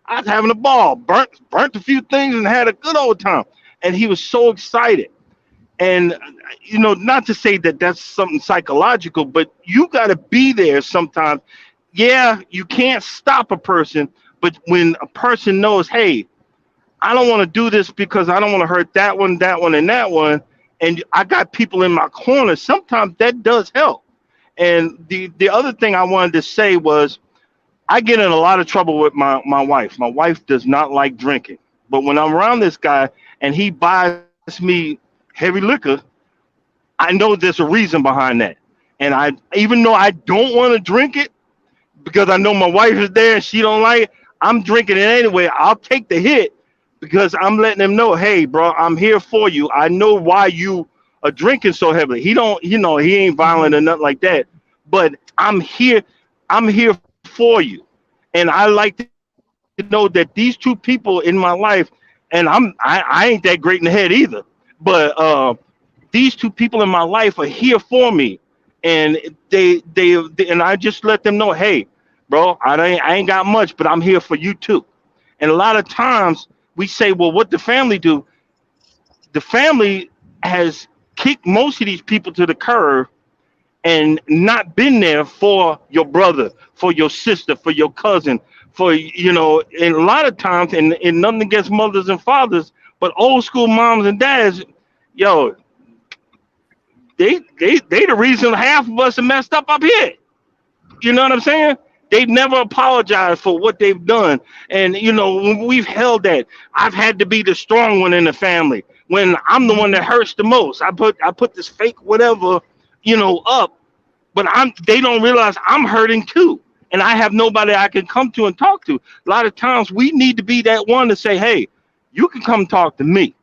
I was having a ball, burnt a few things and had a good old time. And he was so excited. And not to say that that's something psychological, but you got to be there sometimes. Yeah, you can't stop a person, but when a person knows, hey, I don't want to do this because I don't want to hurt that one, and that one, and I got people in my corner, sometimes that does help. And the other thing I wanted to say was I get in a lot of trouble with my wife. My wife does not like drinking, but when I'm around this guy and he buys me heavy liquor, I know there's a reason behind that. And I, even though I don't want to drink it because I know my wife is there and she don't like it, I'm drinking it anyway. I'll take the hit because I'm letting them know, hey, bro, I'm here for you. I know why you are drinking so heavily. He don't, he ain't violent Hmm. or nothing like that. But I'm here. I'm here for you. And I like to know that these two people in my life, and I ain't that great in the head either. But these two people in my life are here for me, and and I just let them know, hey, bro, I ain't got much, but I'm here for you too. And a lot of times we say, well, what the family do? The family has kicked most of these people to the curb and not been there for your brother, for your sister, for your cousin, and a lot of times, and nothing against mothers and fathers, but old school moms and dads, yo, they the reason half of us are messed up here. You know what I'm saying? They've never apologized for what they've done. And when we've held that, I've had to be the strong one in the family. When I'm the one Hmm. that hurts the most. I put this fake whatever, up, but they don't realize I'm hurting too. And I have nobody I can come to and talk to. A lot of times we need to be that one to say, hey, you can come talk to me.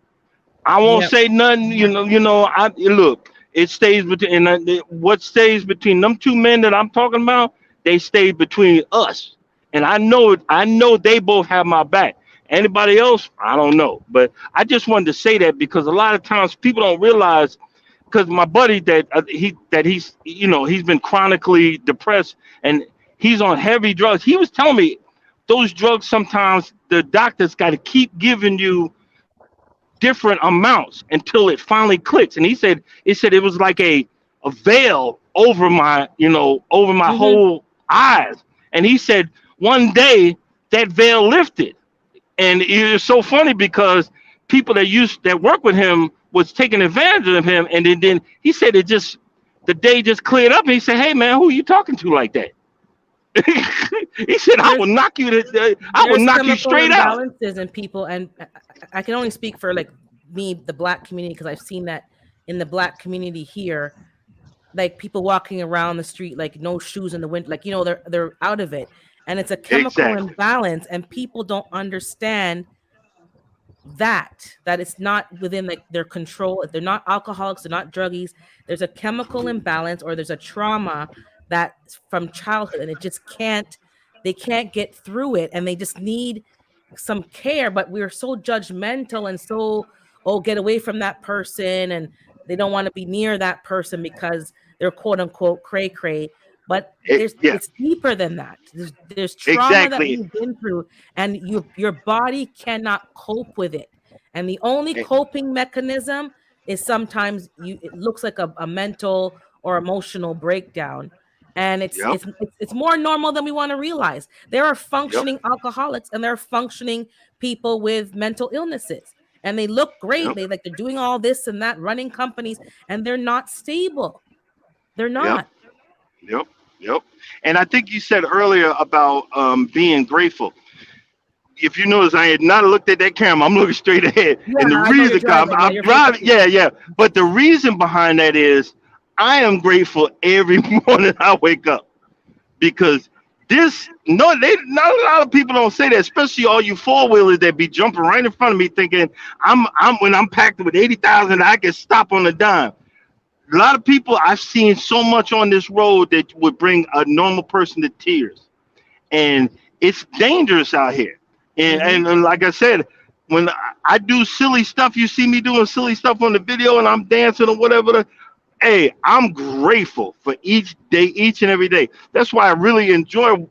I won't Yep. say nothing, I look. It stays between, and what stays between them two men that I'm talking about, they stay between us. And I know they both have my back. Anybody else, I don't know. But I just wanted to say that because a lot of times people don't realize, because my buddy he's been chronically depressed and he's on heavy drugs. He was telling me those drugs, sometimes the doctors got to keep giving you different amounts until it finally clicks. And he said it was like a veil over my whole eyes. And he said one day that veil lifted. And it was so funny because people that work with him was taking advantage of him. And then he said the day just cleared up. And he said, "Hey man, who are you talking to like that?" He said, "I will knock you straight out." And people, and I can only speak for like me, the Black community, because I've seen that in the Black community here, like people walking around the street like no shoes in the winter, like they're out of it, and it's a chemical imbalance, and people don't understand that it's not within like their control. They're not alcoholics, they're not druggies. There's a chemical imbalance or there's a trauma that's from childhood, and they can't get through it, and they just need some care. But we're so judgmental and so, get away from that person, and they don't want to be near that person because they're quote unquote cray cray. But it's deeper than that. There's trauma that we've been through, and your body cannot cope with it. And the only coping mechanism is sometimes it looks like a mental or emotional breakdown. And it's more normal than we want to realize. There are functioning alcoholics and there are functioning people with mental illnesses. And they look great. They're doing all this and that, running companies, and they're not stable. They're not. Yep. And I think you said earlier about being grateful. If you notice, I had not looked at that camera. I'm looking straight ahead. Yeah, and the reason I'm driving, yeah. But the reason behind that is I am grateful every morning I wake up, because not a lot of people don't say that, especially all you four-wheelers that be jumping right in front of me thinking when I'm packed with 80,000, I can stop on a dime. A lot of people, I've seen so much on this road that would bring a normal person to tears. And it's dangerous out here. And like I said, when I do silly stuff, you see me doing silly stuff on the video and I'm dancing or whatever, hey, I'm grateful for each day, each and every day. That's why I really enjoy,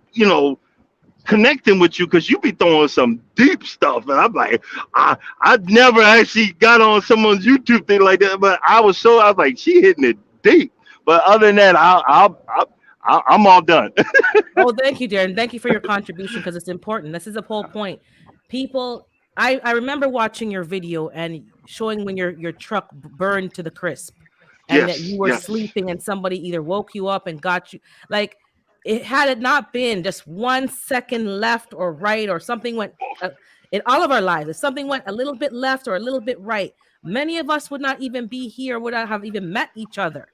connecting with you, because you be throwing some deep stuff. And I'm like, I never actually got on someone's YouTube thing like that, but I was like, she hitting it deep. But other than that, I'm all done. Oh, thank you, Darren. Thank you for your contribution, because it's important. This is the whole point. People, I remember watching your video and showing when your truck burned to the crisp, and that you were sleeping and somebody either woke you up and got you. Like, had it not been just 1 second left or right, or something went in all of our lives, if something went a little bit left or a little bit right, many of us would not even be here, would not have even met each other.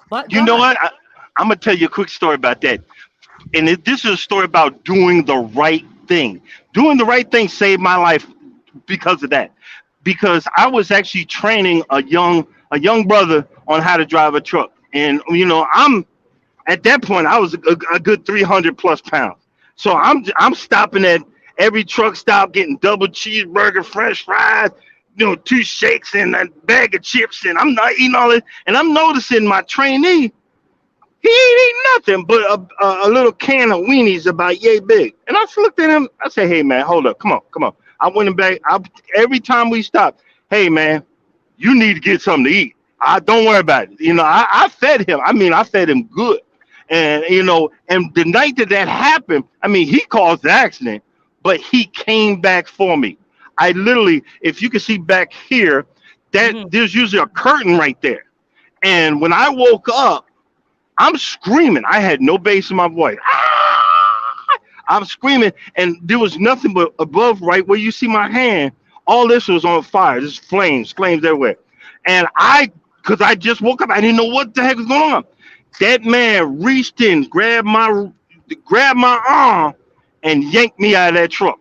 But you know what? I'm going to tell you a quick story about that. And this is a story about doing the right thing. Doing the right thing saved my life because of that. Because I was actually training a young brother on how to drive a truck. And, at that point, I was a good 300 plus pounds. So I'm stopping at every truck stop, getting double cheeseburger, French fries, 2 shakes and a bag of chips. And I'm not eating all this. And I'm noticing my trainee, he ain't eating nothing but a little can of weenies about yay big. And I just looked at him. I said, "Hey, man, hold up. Come on. I went back. Every time we stopped, hey, man, you need to get something to eat. Don't worry about it. I fed him. I fed him good. And, and the night that happened, he caused the accident, but he came back for me. I literally, if you can see back here, there's usually a curtain right there. And when I woke up, I'm screaming. I had no bass in my voice. I'm screaming, and there was nothing but above, right where you see my hand, all this was on fire. Just flames everywhere. And because I just woke up, I didn't know what the heck was going on. That man reached in, grabbed my arm, and yanked me out of that truck,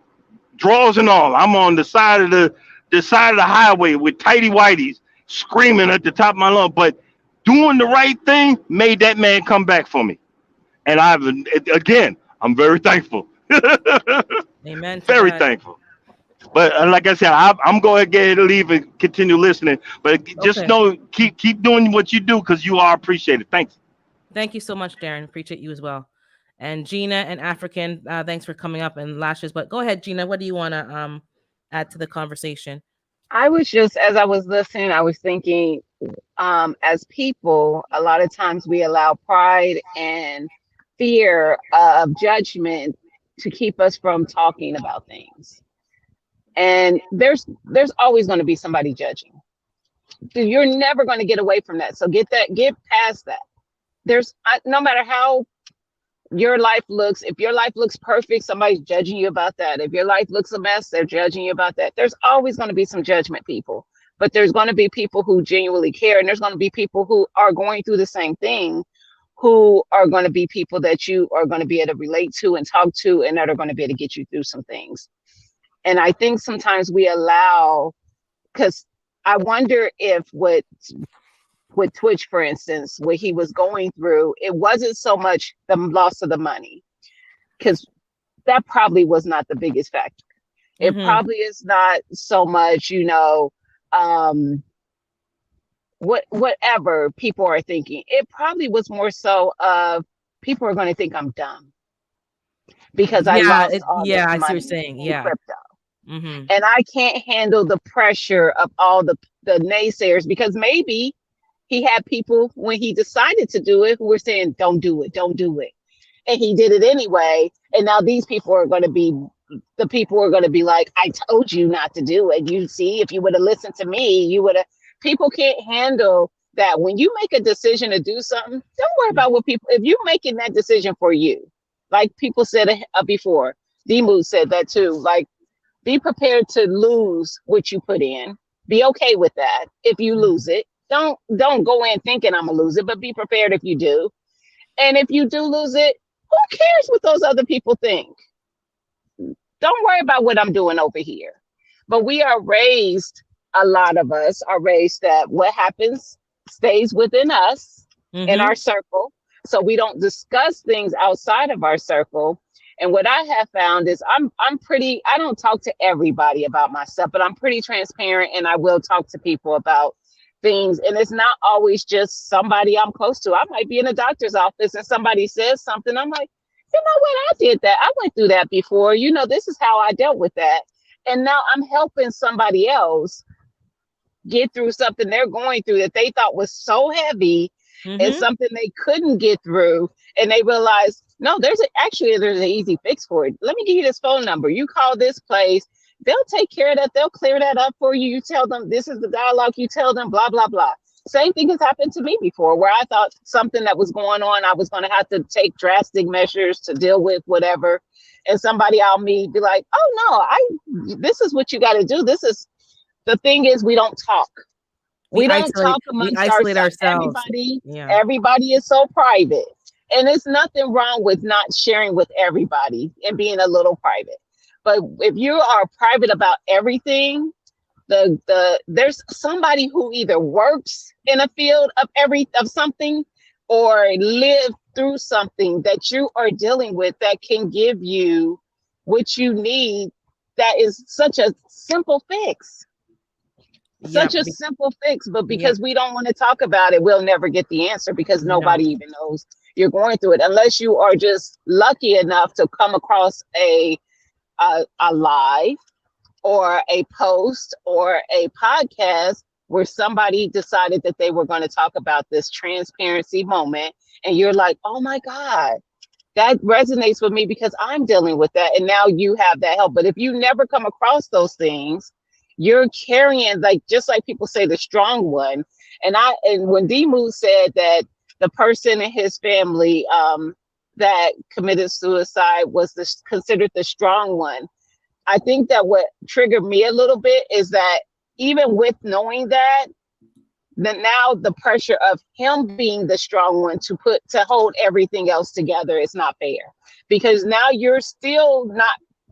drawers and all. I'm on the side of the highway with tighty whities, screaming at the top of my lungs. But doing the right thing made that man come back for me. And I'm very thankful. Amen to Very that. thankful. But like I said, I'm going to get to leave and continue listening. But just Okay. know, keep doing what you do because you are appreciated. Thanks. Thank you so much, Darren. Appreciate you as well. And Gina and African, thanks for coming up, and Lashes. But go ahead, Gina. What do you want to add to the conversation? I was just, as I was listening, I was thinking, as people, a lot of times we allow pride and fear of judgment to keep us from talking about things. And there's always going to be somebody judging. You're never going to get away from that. So get past that. No matter how your life looks, if your life looks perfect, somebody's judging you about that. If your life looks a mess, they're judging you about that. There's always going to be some judgment people, but there's going to be people who genuinely care, and there's going to be people who are going through the same thing, who are going to be people that you are going to be able to relate to and talk to, and that are going to be able to get you through some things. And I think sometimes we allow, because I wonder if with Twitch, for instance, what he was going through, it wasn't so much the loss of the money, because that probably was not the biggest factor. It probably is not so much, whatever people are thinking. It probably was more so of people are going to think I'm dumb because I lost all this I see what money you're saying. in Yeah. crypto. And I can't handle the pressure of all the naysayers, because maybe he had people when he decided to do it who were saying, don't do it. And he did it anyway. And now these people are going to be like, I told you not to do it. You see, if you would have listened to me, you would have. People can't handle that. When you make a decision to do something, don't worry about what people, if you're making that decision for you, like people said before, D-Mood said that too, like, be prepared to lose what you put in. Be okay with that if you lose it. Don't go in thinking I'm gonna lose it, but be prepared if you do. And if you do lose it, who cares what those other people think? Don't worry about what I'm doing over here. But we are raised, a lot of us are raised that what happens stays within us, in our circle. So we don't discuss things outside of our circle. And what I have found is I don't talk to everybody about myself, but I'm pretty transparent, and I will talk to people about things. And it's not always just somebody I'm close to. I might be in a doctor's office and somebody says something. I'm like, you know what? I did that. I went through that before. This is how I dealt with that. And now I'm helping somebody else get through something they're going through that they thought was so heavy and something they couldn't get through. And they realize, no, there's an easy fix for it. Let me give you this phone number. You call this place. They'll take care of that. They'll clear that up for you. You tell them this is the dialogue. You tell them blah, blah, blah. Same thing has happened to me before, where I thought something that was going on, I was going to have to take drastic measures to deal with whatever. And somebody I'll meet be like, oh no, this is what you got to do. The thing is, we don't talk. We don't talk amongst ourselves. Everybody is so private. And there's nothing wrong with not sharing with everybody and being a little private. But if you are private about everything, there's somebody who either works in a field of something or lived through something that you are dealing with that can give you what you need. That is such a simple fix. Simple fix, but because we don't want to talk about it, we'll never get the answer, because nobody even knows you're going through it, unless you are just lucky enough to come across a live or a post or a podcast where somebody decided that they were going to talk about this transparency moment, and you're like, oh my God, that resonates with me because I'm dealing with that, and now you have that help. But if you never come across those things, you're carrying, just like people say, the strong one. And when D-Mood said that the person in his family that committed suicide was considered the strong one, I think that what triggered me a little bit is that even with knowing that now the pressure of him being the strong one to hold everything else together is not fair, because now you're still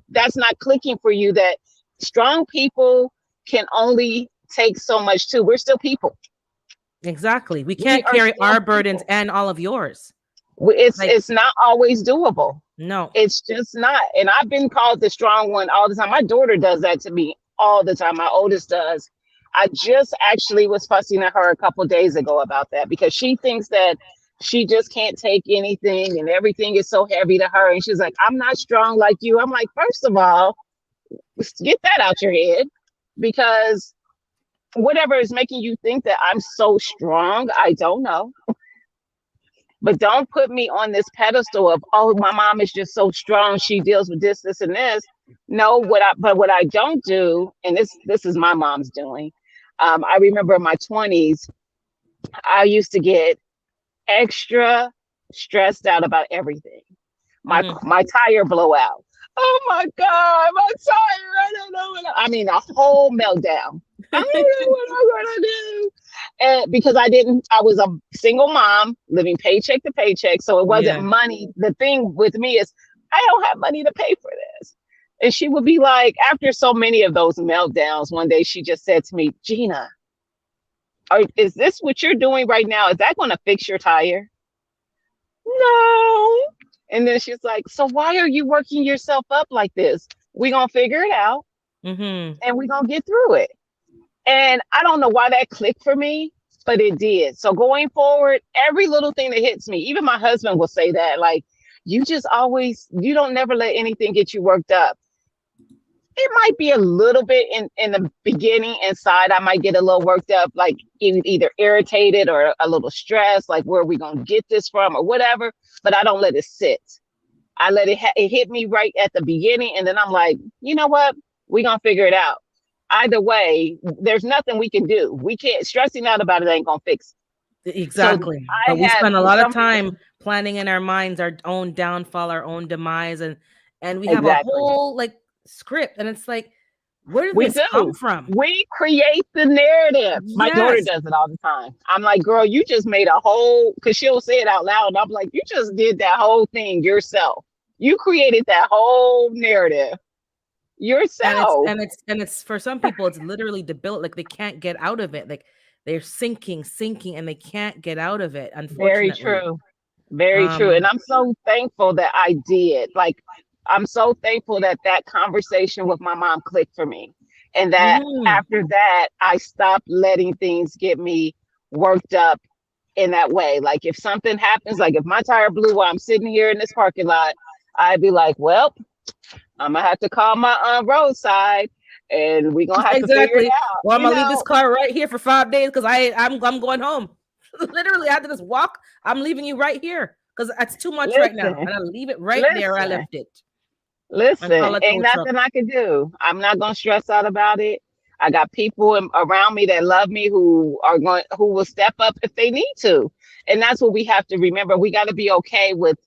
that's not clicking for you, that strong people can only take so much too. We're still people. Exactly. We We can't are carry still our burdens people. and all of yours. It's Like, it's not always doable. no. It's just not. And I've been called the strong one all the time. My daughter does that to me all the time. My oldest does. I just actually was fussing at her a couple days ago about that because she thinks that she just can't take anything and everything is so heavy to her. And she's like, I'm not strong like you. I'm like, first of all, get that out your head because whatever is making you think that I'm so strong, I don't know. But don't put me on this pedestal of, oh, my mom is just so strong. She deals with this, this, and this. No, what I don't do, and this is my mom's doing. I remember in my 20s, I used to get extra stressed out about everything. My tire blow out. Oh my God, my tire! I don't know I mean, a whole meltdown. I don't know what I'm gonna do. And because I was a single mom living paycheck to paycheck, so it wasn't money. The thing with me is I don't have money to pay for this. And she would be like, after so many of those meltdowns, one day she just said to me, Gina, is this what you're doing right now? Is that going to fix your tire? No. And then she's like, so why are you working yourself up like this? We're going to figure it out and we're going to get through it. And I don't know why that clicked for me, but it did. So going forward, every little thing that hits me, even my husband will say that, like, you don't never let anything get you worked up. It might be a little bit in the beginning inside. I might get a little worked up, like either irritated or a little stressed, like where are we going to get this from or whatever. But I don't let it sit. I let it hit me right at the beginning. And then I'm like, you know what? We're going to figure it out. Either way, there's nothing we can do. We can't, stressing out about it ain't going to fix it. Exactly. So but we spend a lot of time planning in our minds our own downfall, our own demise, and we have a whole like script, and it's like, where did this come from? We create the narrative. My daughter does it all the time. I'm like, girl, you just made a whole, because she'll say it out loud. And I'm like, you just did that whole thing yourself. You created that whole narrative yourself. And it's for some people, it's literally debilitating. Like they can't get out of it. Like they're sinking, and they can't get out of it. Unfortunately. Very true. And I'm so thankful that I did. Like, I'm so thankful that conversation with my mom clicked for me. And that after that, I stopped letting things get me worked up in that way. Like if something happens, like if my tire blew while I'm sitting here in this parking lot, I'd be like, well, I'm gonna have to call my roadside and we're gonna have to figure it out. Well, I'm gonna leave this car right here for 5 days because I'm going home. Literally, I had to just walk. I'm leaving you right here because it's too much right now. And I leave it right there. I left it. Listen, ain't nothing I can do. I'm not gonna stress out about it. I got people around me that love me who will step up if they need to. And that's what we have to remember. We got to be okay with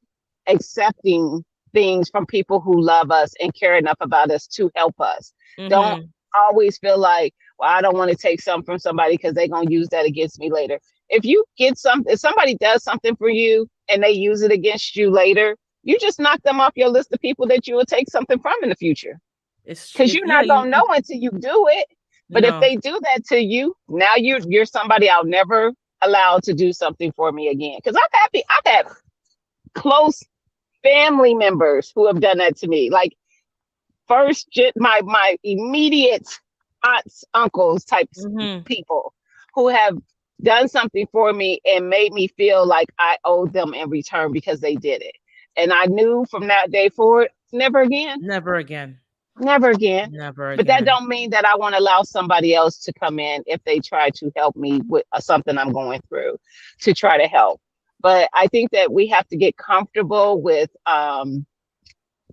accepting things from people who love us and care enough about us to help us. Don't always feel like, well, I don't want to take something from somebody because they're going to use that against me later. If somebody does something for you and they use it against you later, you just knock them off your list of people that you will take something from in the future. Because you're not going to know until you do it. But if they do that to you, now you're somebody I'll never allow to do something for me again. Because I've had close family members who have done that to me. Like first, my immediate aunts, uncles type people who have done something for me and made me feel like I owed them in return because they did it. And I knew from that day forward, never again. But that don't mean that I want to allow somebody else to come in if they try to help me with something I'm going through to try to help. But I think that we have to get comfortable with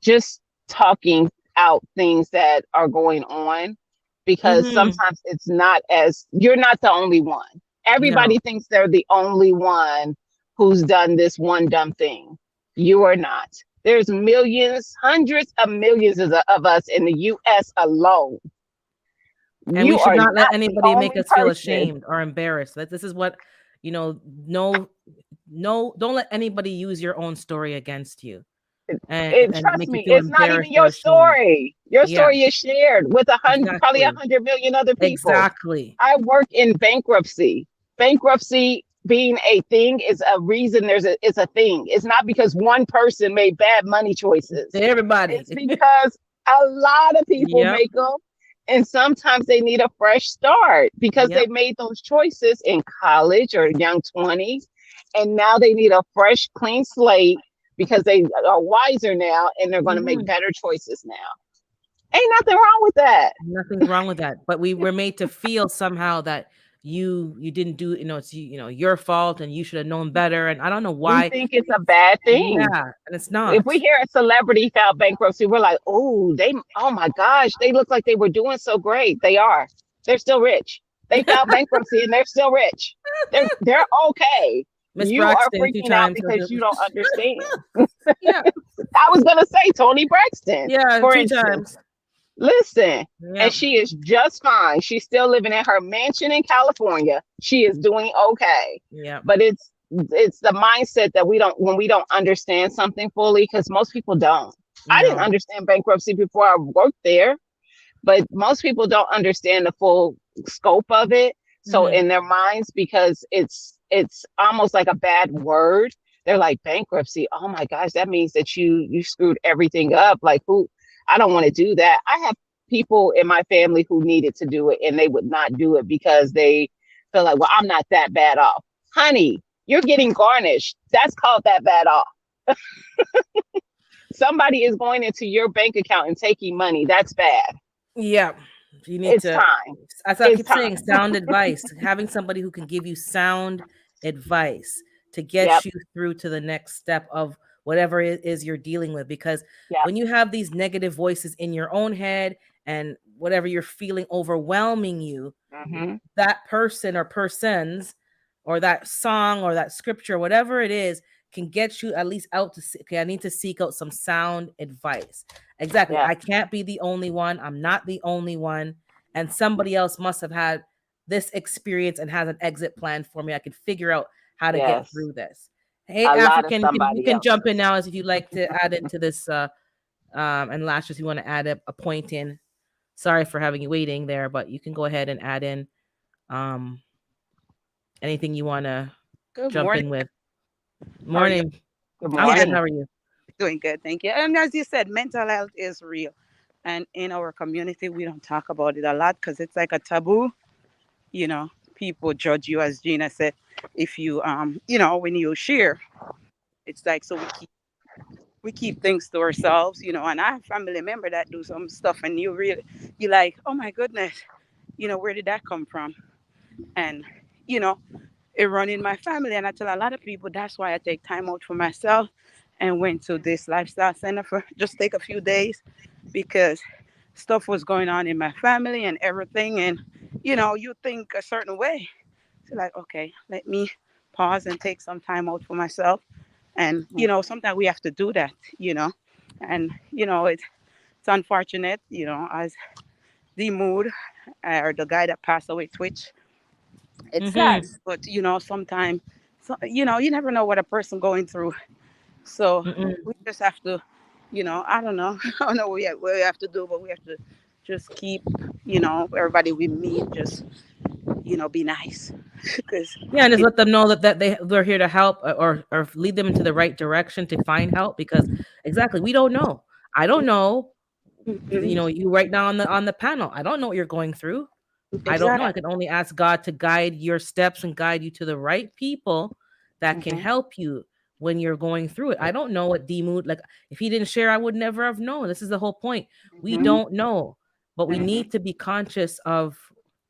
just talking out things that are going on, because sometimes it's you're not the only one. Everybody thinks they're the only one who's done this one dumb thing. You are not. There's millions, hundreds of millions of us in the U.S. alone. And we should not let anybody make us feel ashamed or embarrassed. This is what, don't let anybody use your own story against you. And trust me, it's not even your story. Your story is shared with probably 100 million other people. Exactly. I work in bankruptcy. bankruptcy being a thing is a reason it's a thing. It's not because one person made bad money choices. Everybody. It's because a lot of people Yep. make them, and sometimes they need a fresh start because Yep. they made those choices in college or young 20s, and now they need a fresh, clean slate because they are wiser now and they're going to make better choices now. Ain't nothing wrong with that. Nothing's wrong with that. But we were made to feel somehow that you didn't do, it's your fault and you should have known better. And I don't know We why. think it's a bad thing. Yeah, and it's not. If we hear a celebrity filed bankruptcy, we're like, oh my gosh, they look like they were doing so great. They are. They're still rich. They filed bankruptcy and they're still rich. They're okay. Miss You Braxton, are 2 freaking out times. because you don't understand. Yeah, I was gonna say Toni Braxton. yeah, for 2 instance. times. Listen, Yeah. and she is just fine. She's still living in her mansion in California. She is doing okay. Yeah. But it's the mindset that when we don't understand something fully, because most people don't. I didn't No. understand bankruptcy before I worked there, but most people don't understand the full scope of it. So Mhm. in their minds, because it's almost like a bad word, they're like, bankruptcy. Oh my gosh, that means that you screwed everything up. Like, who? I don't want to do that. I have people in my family who needed to do it and they would not do it because they feel like, well, I'm not that bad off. Honey, you're getting garnished. That's called that bad off. Somebody is going into your bank account and taking money. That's bad. Yeah. You need It's to, time. as I It's keep saying, time. sound advice. Having somebody who can give you sound advice to get Yep. you through to the next step of whatever it is you're dealing with. Because Yep. when you have these negative voices in your own head and whatever you're feeling overwhelming you, Mhm. that person or persons or that song or that scripture, whatever it is, can get you at least out to see, okay, I need to seek out some sound advice. Exactly. Yeah. I can't be the only one. I'm not the only one. And somebody else must have had this experience and has an exit plan for me. I could figure out how to get Yes. through this. Hey, A lot of African, you somebody can else. jump in now as if you'd like to add into this. And Lashes, you want to add a point in. Sorry for having you waiting there, but you can go ahead and add in anything you want to Good jump morning. in with. How are you? Morning. Good I'm good. morning. How are you? Doing good, thank you. And as you said, mental health is real. And in our community, we don't talk about it a lot because it's like a taboo. You know, people judge you, as Gina said, if you, when you share. It's like, so we keep things to ourselves, and I have family member that do some stuff and you like, oh my goodness, where did that come from? And, it run in my family. And I tell a lot of people that's why I take time out for myself and went to this lifestyle center for just take a few days because stuff was going on in my family and everything. And, you think a certain way. So like, okay, let me pause and take some time out for myself. And, sometimes we have to do that, and, it's unfortunate, as the mood or the guy that passed away, Twitch, it's sad, but, sometimes, you never know what a person going through. So we just have to, I don't know. I don't know what we have to do, but we have to just keep, everybody we meet, just, be nice. Because Yeah, and just let them know that they're here to help or lead them into the right direction to find help. Because exactly, we don't know. I don't know. You right now on the panel. I don't know what you're going through. I don't know. I can only ask God to guide your steps and guide you to the right people that can help you when you're going through it. I don't know what D Mood, like if he didn't share, I would never have known. This is the whole point. We don't know, but we need to be conscious of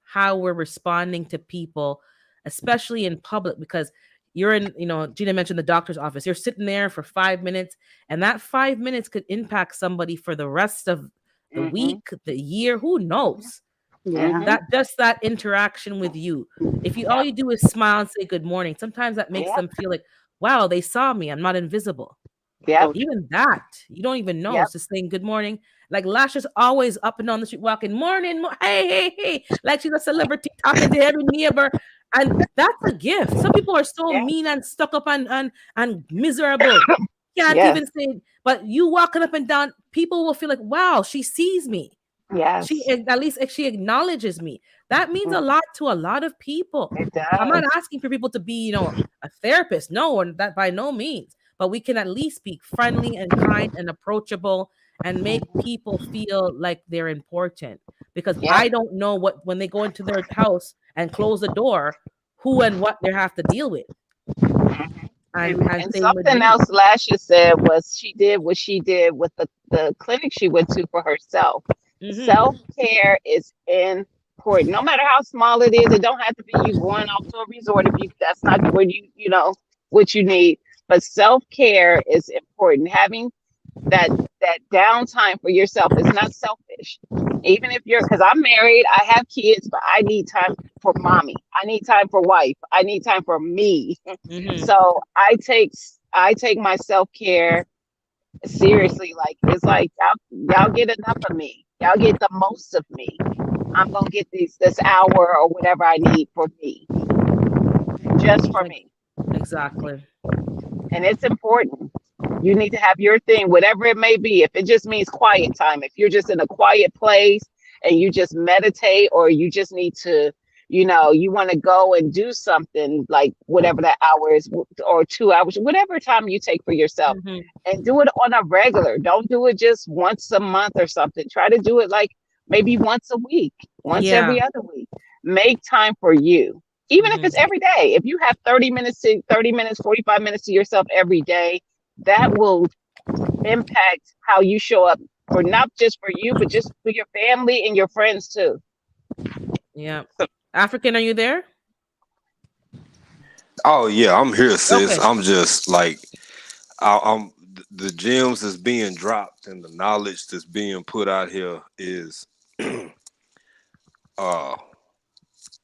how we're responding to people, especially in public, because you're in, Gina mentioned the doctor's office. You're sitting there for 5 minutes, and that 5 minutes could impact somebody for the rest of the week, the year, who knows? Yeah. That interaction with you. If all you do is smile and say good morning, sometimes that makes them feel like, wow, they saw me. I'm not invisible. Yeah. Even that, you don't even know. It's just saying good morning. Like Lasha's always up and down the street walking, morning, hey, like she's a celebrity talking to every neighbor. And that's a gift. Some people are so mean and stuck up and miserable. Can't even say, but you walking up and down, people will feel like, wow, she sees me. Yes, At least if she acknowledges me. That means a lot to a lot of people. it I'm not does. asking for people to be, a therapist. No, and that by no means. But we can at least be friendly and kind and approachable and make people feel like they're important. Because Yep. I don't know what when they go into their house and close the door, who and what they have to deal with. And And same with something me. else Lasha said was she did what she did with the clinic she went to for herself. Mhm. Self-care is important. No matter how small it is, it don't have to be you going off to a resort if you that's not what you know what you need. But self-care is important. Having that downtime for yourself is not selfish. Even if you're because I'm married, I have kids, but I need time for mommy. I need time for wife. I need time for me. Mhm. So I take my self-care seriously. Like it's like y'all get enough of me. Y'all get the most of me. I'm gonna get this hour or whatever I need for me. Just for me. Exactly. And it's important. You need to have your thing, whatever it may be. If it just means quiet time, if you're just in a quiet place and you just meditate, or you just need to, you want to go and do something like whatever that hour is, or 2 hours, whatever time you take for yourself, Mhm. and do it on a regular. Don't do it just once a month or something. Try to do it like maybe once a week, once Yeah. every other week. Make time for you. Even if Mhm. it's every day, if you have 30 minutes, 45 minutes to yourself every day, that will impact how you show up for not just for you, but just for your family and your friends too. Yeah. African, are you there? Oh yeah, I'm here, sis. Okay. I'm just like I'm the gems that's being dropped and the knowledge that's being put out here is I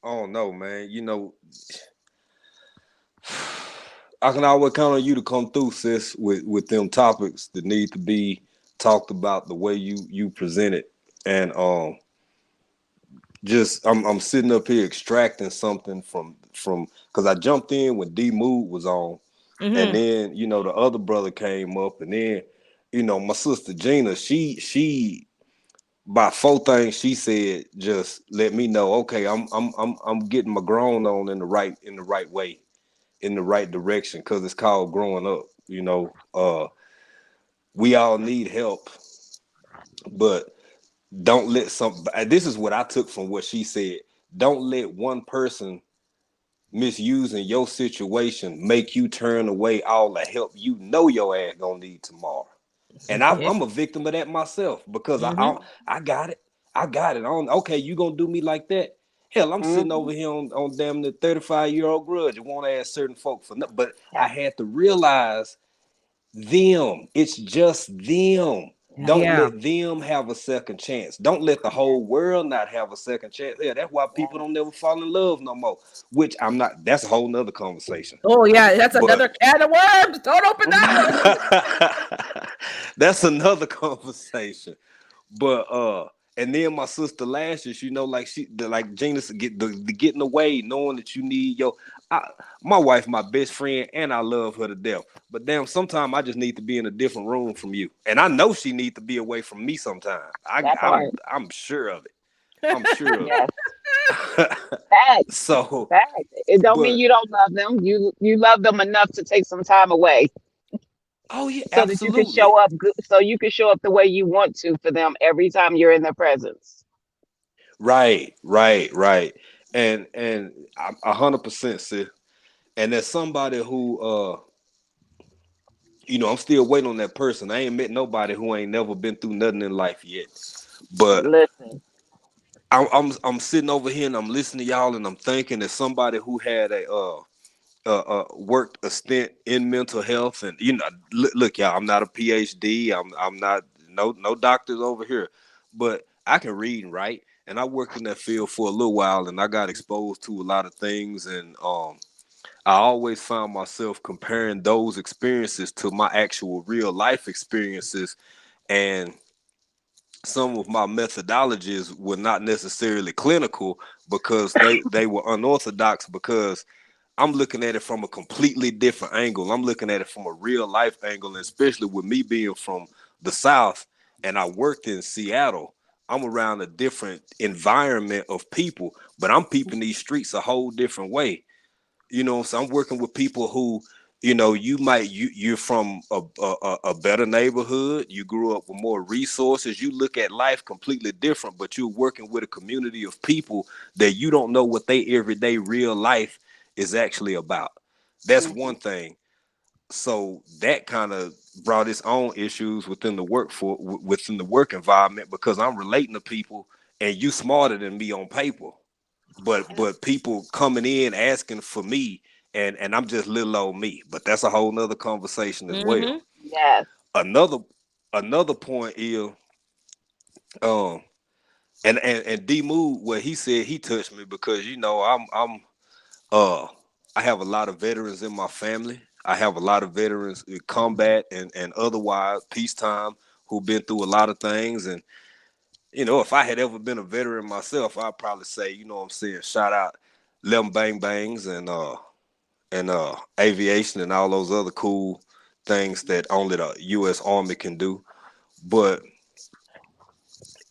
don't know, man. I can always count on you to come through, sis, with them topics that need to be talked about the way you present it. And just I'm sitting up here extracting something from because I jumped in when D Mood was on. And Mhm. then, the other brother came up, and then, my sister Gina, she by four things she said just let me know, okay, I'm getting my grown on in the right way, in the right direction, because it's called growing up. We all need help, but don't let this is what I took from what she said. Don't let one person misusing your situation make you turn away all the help your ass gonna need tomorrow. And Yeah. I'm a victim of that myself because Mhm. I got it. I got it. Okay, you gonna do me like that? Hell, I'm sitting Mhm. over here on damn the 35-year-old grudge and won't ask certain folk for nothing. But Yeah. I had to realize them. It's just them. Don't Yeah. let them have a second chance. Don't let the whole world not have a second chance. Yeah, that's why people don't never fall in love no more. Which I'm not. That's a whole nother conversation. Oh yeah, that's But another can of worms. Don't open that one. that's another conversation. But and then my sister Lashes, like like Gina said, the getting away, knowing that you need my wife, my best friend, and I love her to death. But damn, sometimes I just need to be in a different room from you, and I know she needs to be away from me sometimes. That part. I'm sure of it. I'm sure of Yes. it. Facts. So, Facts. It don't mean but you don't love them. You love them enough to take some time away oh yeah, so that you can absolutely. show up good, so you can show up the way you want to for them every time you're in their presence. Right. And I'm 100% sis. And there's somebody who I'm still waiting on that person. I ain't met nobody who ain't never been through nothing in life yet. But Listen. I'm sitting over here and I'm listening to y'all and I'm thinking that somebody who had worked a stint in mental health, and look y'all, I'm not a PhD. I'm not no doctors over here, but I can read and write, and I worked in that field for a little while, and I got exposed to a lot of things, and I always found myself comparing those experiences to my actual real life experiences, and some of my methodologies were not necessarily clinical because they were unorthodox, because I'm looking at it from a completely different angle. I'm looking at it from a real life angle, and especially with me being from the South and I worked in Seattle, I'm around a different environment of people, but I'm peeping these streets a whole different way. You know, so I'm working with people who, you know, you're from a better neighborhood. You grew up with more resources. You look at life completely different, but you're working with a community of people that you don't know what they everyday real life is actually about. That's one thing. So that kind of brought its own issues within the within the work environment, because I'm relating to people and you smarter than me on paper, but people coming in asking for me, and I'm just little old me. But that's a whole nother conversation as well. Yes. Another point is and D Mood, where he said he touched me because, you know, I have a lot of veterans in my family. I have a lot of veterans in combat and otherwise peacetime who've been through a lot of things. And, you know, if I had ever been a veteran myself, I'd probably say, you know what I'm saying, shout out Lem Bang Bangs and aviation and all those other cool things that only the U.S. Army can do. But,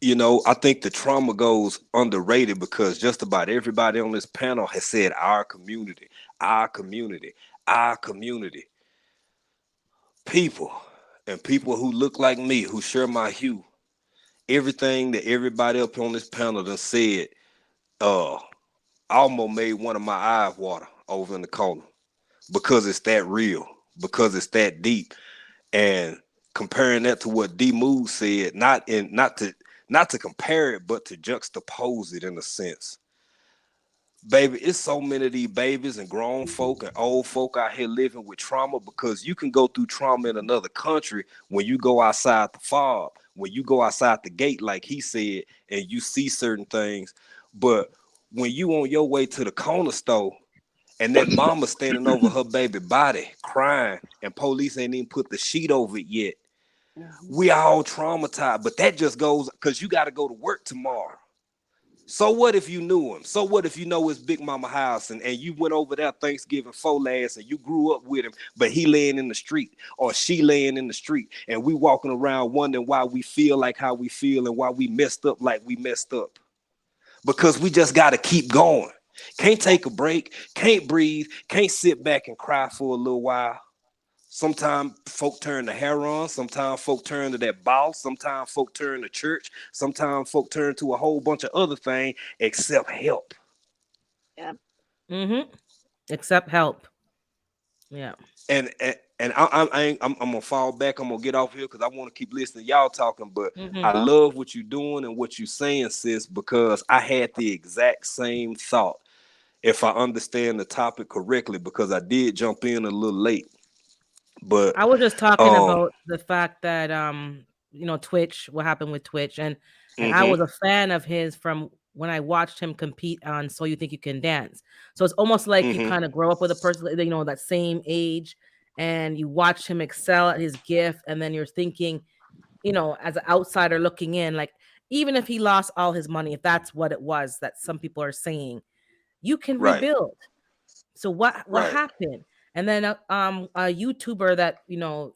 you know, I think the trauma goes underrated because just about everybody on this panel has said our community, our community, our community. People, and people who look like me, who share my hue, everything that everybody up on this panel done said, almost made one of my eyes water over in the corner, because it's that real, because it's that deep. And comparing that to what D Mood said, not to compare it, but to juxtapose it in a sense. Baby, it's so many of these babies and grown folk and old folk out here living with trauma, because you can go through trauma in another country when you go outside the fob, when you go outside the gate, like he said, and you see certain things. But when you on your way to the corner store and that mama standing over her baby body crying and police ain't even put the sheet over it yet, we all traumatized. But that just goes because you got to go to work tomorrow. So what if you knew him? So what if you know his big mama house and you went over there Thanksgiving 4 last and you grew up with him, but he laying in the street or she laying in the street, and we walking around wondering why we feel like how we feel and why we messed up like we messed up. Because we just got to keep going. Can't take a break, can't breathe, can't sit back and cry for a little while. Sometimes folk turn to heroin, sometimes folk turn to that boss, sometimes folk turn to church, sometimes folk turn to a whole bunch of other things except help. Yeah. Except help. Yeah. And I'm gonna fall back. I'm gonna get off here because I want to keep listening to y'all talking. But I love what you're doing and what you're saying, sis, because I had the exact same thought, if I understand the topic correctly, because I did jump in a little late. But I was just talking about the fact that you know, Twitch, what happened with Twitch, and I was a fan of his from when I watched him compete on So You Think You Can Dance. So it's almost like you kind of grow up with a person, you know, that same age, and you watch him excel at his gift, and then you're thinking, you know, as an outsider looking in, like, even if he lost all his money, if that's what it was that some people are saying, you can rebuild. So what happened? And then a YouTuber that, you know,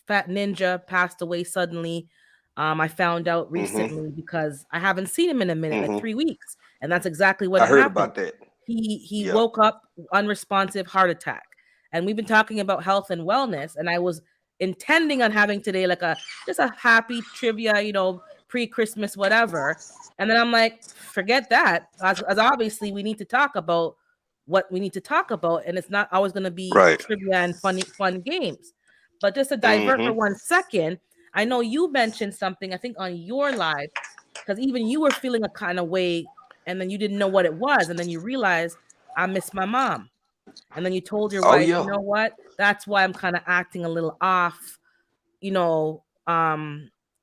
Fat Ninja passed away suddenly. I found out recently because I haven't seen him in a minute, like 3 weeks, and that's exactly what happened. I heard about that. He woke up unresponsive, heart attack, and we've been talking about health and wellness, and I was intending on having today like just a happy trivia, you know, pre-Christmas whatever, and then I'm like, forget that, as obviously we need to talk about what we need to talk about, and it's not always going to be trivia and fun games. But just to divert for 1 second, I know you mentioned something, I think on your live, because even you were feeling a kind of way, and then you didn't know what it was, and then you realized, I miss my mom, and then you told your wife, you know what, that's why I'm kind of acting a little off, you know.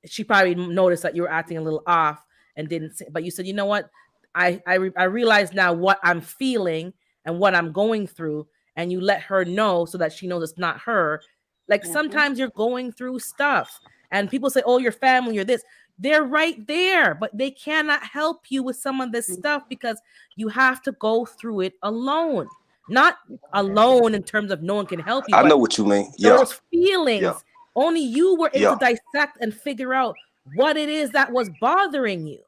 She probably noticed that you were acting a little off and didn't say, but you said, you know what, I realize now what I'm feeling and what I'm going through, and you let her know so that she knows it's not her. Like sometimes you're going through stuff and people say, oh, your family, you're this. They're right there, but they cannot help you with some of this stuff because you have to go through it alone. Not alone in terms of no one can help you. I know what you mean. Those feelings, only you were able to dissect and figure out what it is that was bothering you.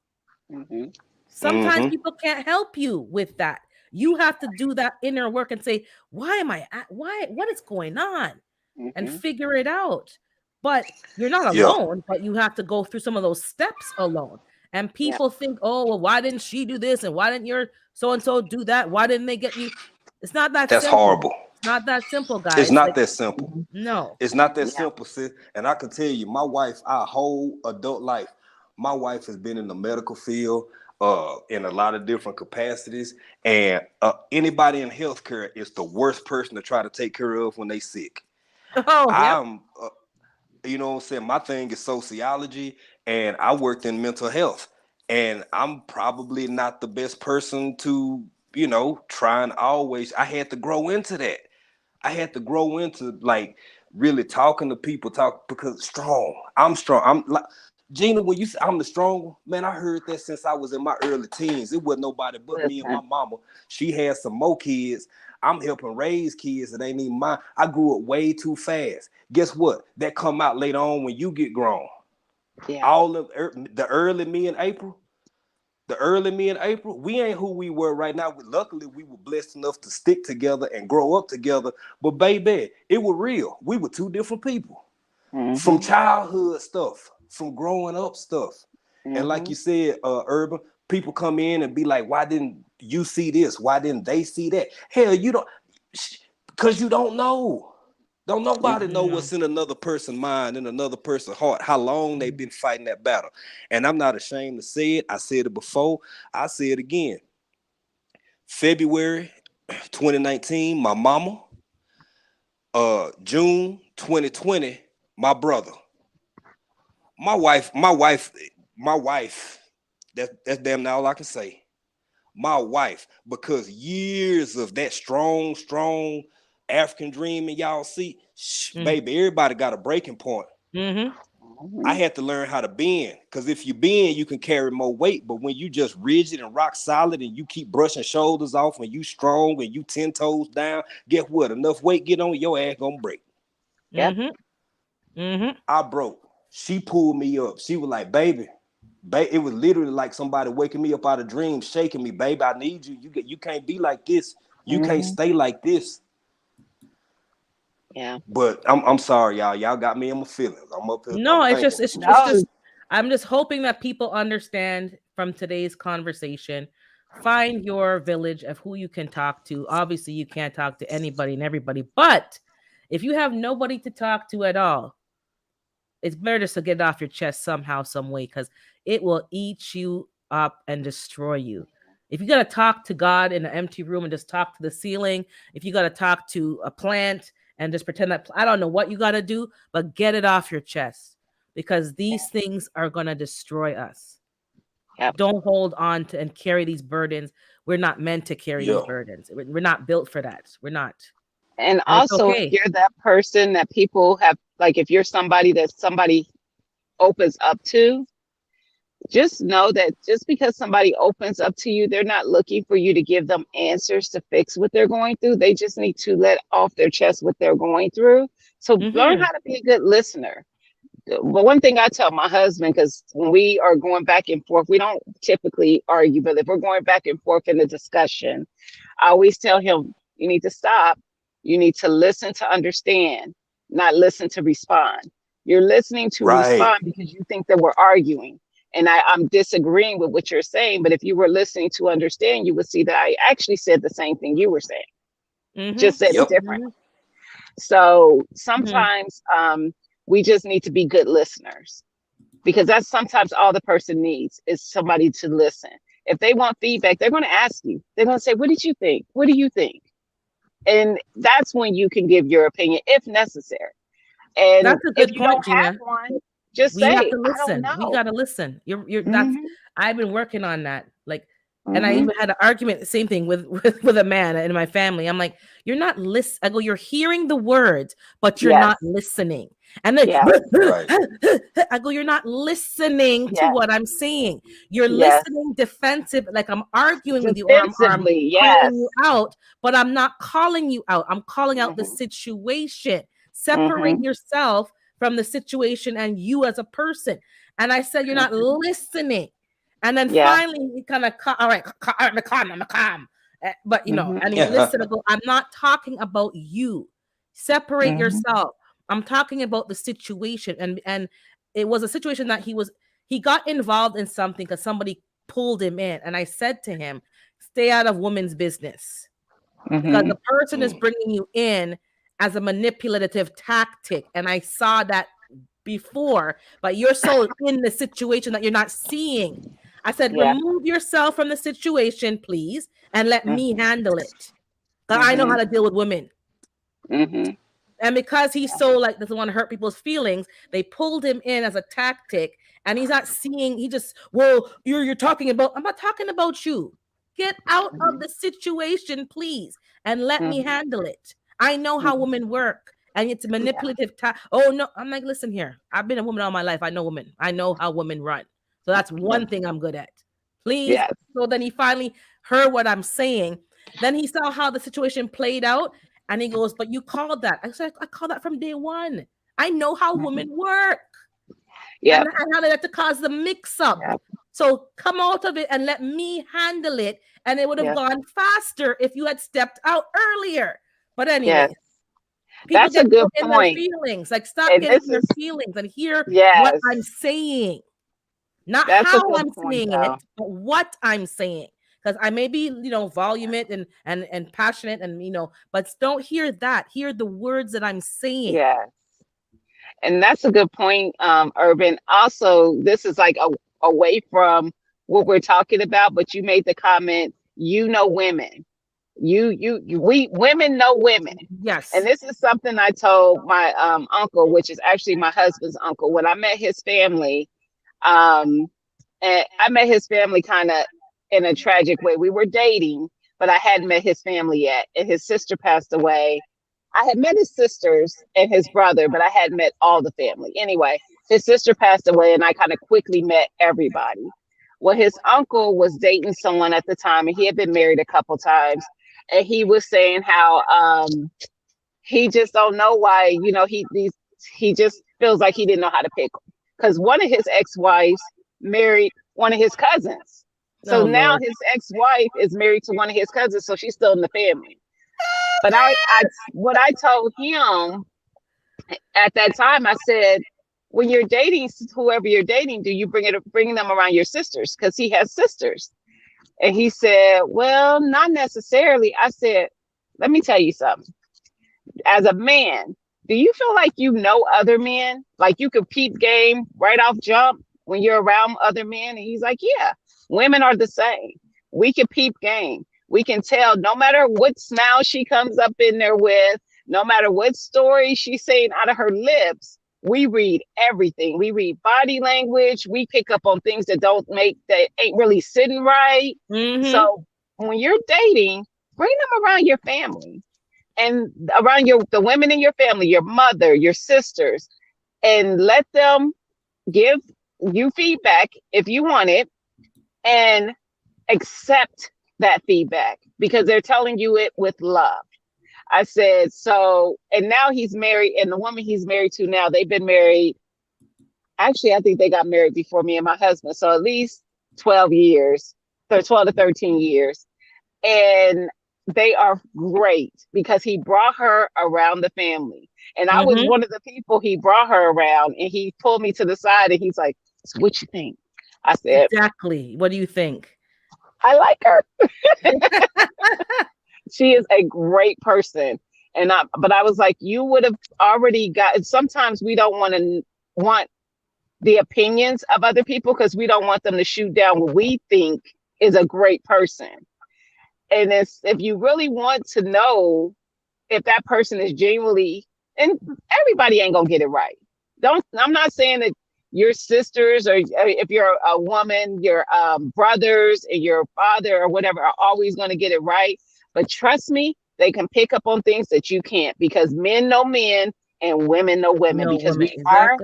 Mhm. Sometimes Mhm. people can't help you with that. You have to do that inner work and say, why am I at, what is going on? And Mhm. figure it out. But you're not Yeah. alone, but you have to go through some of those steps alone. And Yep. people think, oh, well, why didn't she do this? And why didn't your so-and-so do that? Why didn't they get you? It's not that That's simple. horrible. It's not that simple, It's guys. not Like, that simple. Mhm. no. It's not that Yeah. simple, sis. And I can tell you, my wife, our whole adult life, my wife has been in the medical field in a lot of different capacities. And anybody in healthcare is the worst person to try to take care of when they sick. Oh, yeah. I'm, you know what I'm saying? My thing is sociology, and I worked in mental health. And I'm probably not the best person to, you know, try and always, I had to grow into that. I had to grow into like really talking to people, because strong. I'm strong. I'm like Gina, when you say I'm the strong one, man, I heard that since I was in my early teens. It wasn't nobody but me and my Listen. mama. She had some more kids. I'm helping raise kids that ain't even mine. I grew up way too fast. Guess what? That come out later on when you get grown. Yeah. All of the early me in April. The early me in April, we ain't who we were right now. Luckily, we were blessed enough to stick together and grow up together. But baby, it was real. We were two different people. From Mhm. childhood stuff, from growing up stuff. And like you Mhm. said, Urban, people come in and be like, why didn't you see this? Why didn't they see that? Hell, you don't, because you don't know. Don't nobody know No. what's in another person's mind, in another person's heart, how long they've been fighting that battle. And I'm not ashamed to say it. I said it before. I say it again. February 2019, my mama. June 2020, my brother. My wife. That's damn near all I can say. My wife, because years of that strong African dream in y'all see, baby, everybody got a breaking point. Mm-hmm. I Mhm. had to learn how to bend, because if you bend, you can carry more weight. But when you just rigid and rock solid and you keep brushing shoulders off and you strong and you 10 toes down, guess what? Enough weight get on your ass gonna break. Yep. Mm-hmm. Mm-hmm. I broke. She pulled me up. She was like, baby, it was literally like somebody waking me up out of dreams, shaking me, baby. I need you. You can't be like this. You can't Mhm. stay like this. Yeah. But I'm sorry, y'all. Y'all got me in my feelings. I'm up here. I'm No, it's thinking. just No. I'm just hoping that people understand from today's conversation. Find your village of who you can talk to. Obviously, you can't talk to anybody and everybody, but if you have nobody to talk to at all, it's better just to get it off your chest somehow, some way, because it will eat you up and destroy you. If you got to talk to God in an empty room and just talk to the ceiling, if you got to talk to a plant and just pretend that, I don't know what you got to do, but get it off your chest, because these things are going to destroy us. Yep. Don't hold on to and carry these burdens. We're not meant to carry these Yeah. burdens. We're not built for that. We're not. And And it's also, if okay. you're that person that people have, like, if you're somebody that somebody opens up to, just know that just because somebody opens up to you, they're not looking for you to give them answers to fix what they're going through. They just need to let off their chest what they're going through. So learn Mm-hmm. how to be a good listener. But one thing I tell my husband, because when we are going back and forth, we don't typically argue, but if we're going back and forth in a discussion, I always tell him, you need to stop. You need to listen to understand, not listen to respond. You're listening to Right. respond because you think that we're arguing. And I'm disagreeing with what you're saying. But if you were listening to understand, you would see that I actually said the same thing you were saying, Mm-hmm. just said it Yep. differently. So Mm-hmm. sometimes we just need to be good listeners, because that's sometimes all the person needs is somebody to listen. If they want feedback, they're going to ask you. They're going to say, what did you think? What do you think? And that's when you can give your opinion if necessary. And That's a if good you don't point, have Gina. one, just We have say, to I don't listen. We know. gotta listen. You're that's Mm-hmm. I've been working on that. Like, and I Mm-hmm. even had an argument, the same thing with a man in my family. I'm like, you're not listen. I go, you're hearing the words, but you're not Yes. listening. And then Yeah. Right. I go, you're not listening to Yes. what I'm saying. You're Yes. listening defensive, like I'm arguing with you, or I'm Defensively. calling Yes. you out, but I'm not calling you out. I'm calling out the Mm-hmm. situation. Mm-hmm. Separate yourself from the situation and you as a person. And I said, you're not listening. And then Yeah. finally he kind of, all right, I'm calm. But you know, Mhm. and he Yeah. listened. I go, I'm not talking about you. Separate Mhm. yourself. I'm talking about the situation. And it was a situation that he got involved in something because somebody pulled him in. And I said to him, stay out of women's business. Because Mhm. the person is bringing you in as a manipulative tactic. And I saw that before, but you're so in the situation that you're not seeing. I said, Yeah. remove yourself from the situation, please, and let me handle it. Because I know how Mhm. to deal with women. Mhm. And because he's so like doesn't want to hurt people's feelings, they pulled him in as a tactic, and he's not seeing. He just, well, you're talking about. I'm not talking about you. Get out of the situation, please, and let me Mhm. handle it. I know how women work, and it's a manipulative. Oh no, I'm like, listen here. I've been a woman all my life. I know women. I know how women run. So that's one thing I'm good at. Please. Yes. So then he finally heard what I'm saying. Then he saw how the situation played out. And he goes, but you called that. I said, I called that from day one. I know how women work. Yep. And how they like to cause the mix up. Yep. So come out of it and let me handle it. And it would have Yes. gone faster if you had stepped out earlier. But anyway, Yes. people That's a get good in their point. feelings. Like, stop And getting this in your is feelings and hear what yes. I'm saying. Not That's a how good I'm point, saying though. it, but what I'm saying. Because I may be, volume it and passionate and but don't hear that. Hear the words that I'm saying. Yes. And that's a good point, Urban. Also, this is like away from what we're talking about, but you made the comment, women. We women know women. Yes. And this is something I told my uncle, which is actually my husband's uncle. When I met his family, and I met his family kind of in a tragic way. We were dating, but I hadn't met his family yet. And his sister passed away. I had met his sisters and his brother, but I hadn't met all the family. Anyway, his sister passed away, and I kind of quickly met everybody. Well, his uncle was dating someone at the time, and he had been married a couple times. And he was saying how he just don't know why, he just feels like he didn't know how to pick because one of his ex-wives married one of his cousins. So Oh, now Lord. his ex-wife is married to one of his cousins, so she's still in the family. But what I told him at that time, I said, when you're dating whoever you're dating, do you bring them around your sisters? Because he has sisters. And he said, well, not necessarily. I said, let me tell you something. As a man, do you feel like you know other men? Like you could peep game right off jump when you're around other men? And he's like, yeah, women are the same. We can peep game. We can tell no matter what smile she comes up in there with, no matter what story she's saying out of her lips, we read everything. We read body language. We pick up on things that ain't really sitting right. Mhm. So when you're dating, bring them around your family and around the women in your family, your mother, your sisters, and let them give you feedback if you want it, and accept that feedback because they're telling you it with love. I said, so, and now he's married, and the woman he's married to now, they've been married. Actually, I think they got married before me and my husband. So at least 12 years, 12 to 13 years. And they are great because he brought her around the family. And I was one of the people he brought her around, and he pulled me to the side and he's like, so what you think? I said, exactly. What do you think? I like her. She is a great person. But I was like, you would have already got, sometimes we don't want the opinions of other people because we don't want them to shoot down what we think is a great person. And if you really want to know if that person is genuinely, and everybody ain't gonna get it right. I'm not saying that your sisters or if you're a woman, your brothers and your father or whatever are always gonna get it right. But trust me, they can pick up on things that you can't because men know men and women know women because we are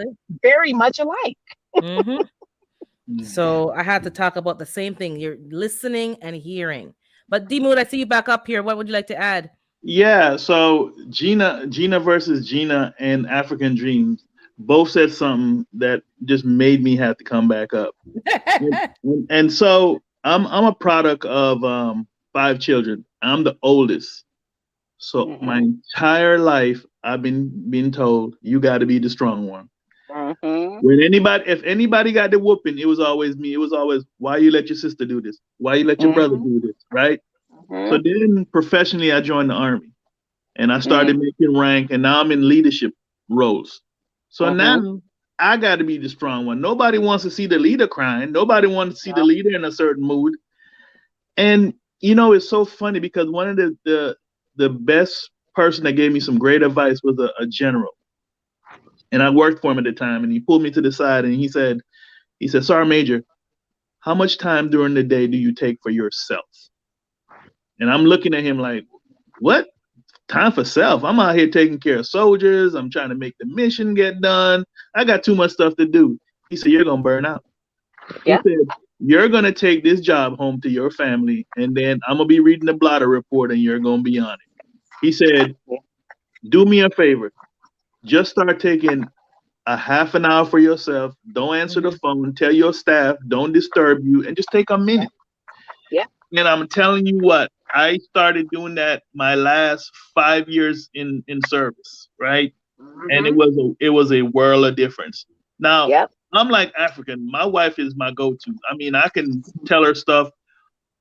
very much alike. Mm-hmm. So I had to talk about the same thing. You're listening and hearing. But D-Mood, I see you back up here. What would you like to add? Yeah, so Gina versus Gina and African Dreams. both said something that just made me have to come back up. And so I'm a product of 5 children. I'm the oldest. So my entire life I've been told you got to be the strong one. When if anybody got the whooping, it was always me. It was always, why you let your sister do this? Why you let your brother do this? Right? So then professionally I joined the Army and I started making rank, and now I'm in leadership roles. So now I got to be the strong one. Nobody wants to see the leader crying. Nobody wants to see the leader in a certain mood. And you know, it's so funny because one of the best person that gave me some great advice was a general. And I worked for him at the time, and he pulled me to the side and he said, Sergeant Major, how much time during the day do you take for yourself? And I'm looking at him like, what? Time for self? I'm out here taking care of soldiers. I'm trying to make the mission get done. I got too much stuff to do. He said, you're going to burn out. Yeah. He said, you're going to take this job home to your family, and then I'm going to be reading the blotter report, and you're going to be on it. He said, do me a favor. Just start taking a half an hour for yourself. Don't answer the phone. Tell your staff, don't disturb you, and just take a minute. Yeah. And I'm telling you what, I started doing that my last 5 years in service, right? And it was a world of difference. Now, I'm like African. My wife is my go-to. I mean, I can tell her stuff,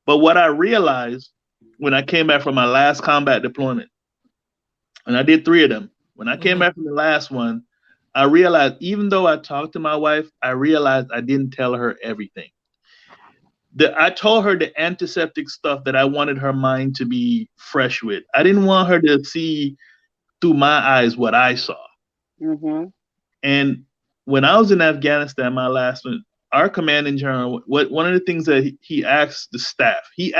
but what I realized when I came back from my last combat deployment, and I did 3 of them, when I came back from the last one, I realized even though I talked to my wife, I realized I didn't tell her everything. I told her the antiseptic stuff that I wanted her mind to be fresh with. I didn't want her to see through my eyes what I saw. And when I was in Afghanistan, my last one, our commanding general, one of the things that he asked the staff, he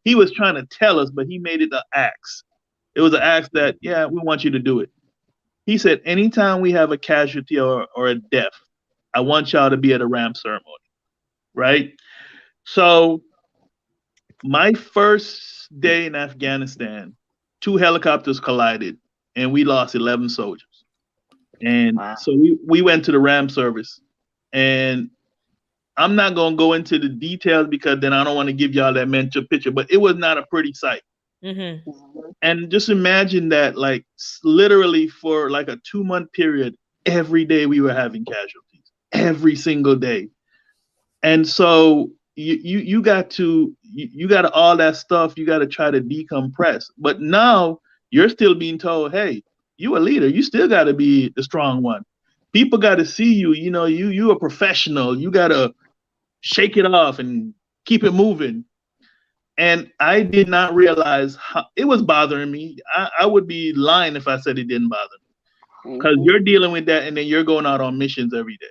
was trying to tell us, but he made it an ask. It was an ask that, yeah, we want you to do it. He said, anytime we have a casualty or a death, I want y'all to be at a ramp ceremony, right? So my first day in Afghanistan, 2 helicopters collided and we lost 11 soldiers. And so we went to the RAM service, and I'm not going to go into the details because then I don't want to give y'all that mental picture, but it was not a pretty sight. And just imagine that, like, literally for like a 2-month period, every day we were having casualties, every single day. And so you got to all that stuff, you got to try to decompress. But now you're still being told, hey, you a leader, you still got to be the strong one. People got to see you, you know, you a professional, you got to shake it off and keep it moving. And I did not realize how it was bothering me. I would be lying if I said it didn't bother me, because you're dealing with that and then you're going out on missions every day.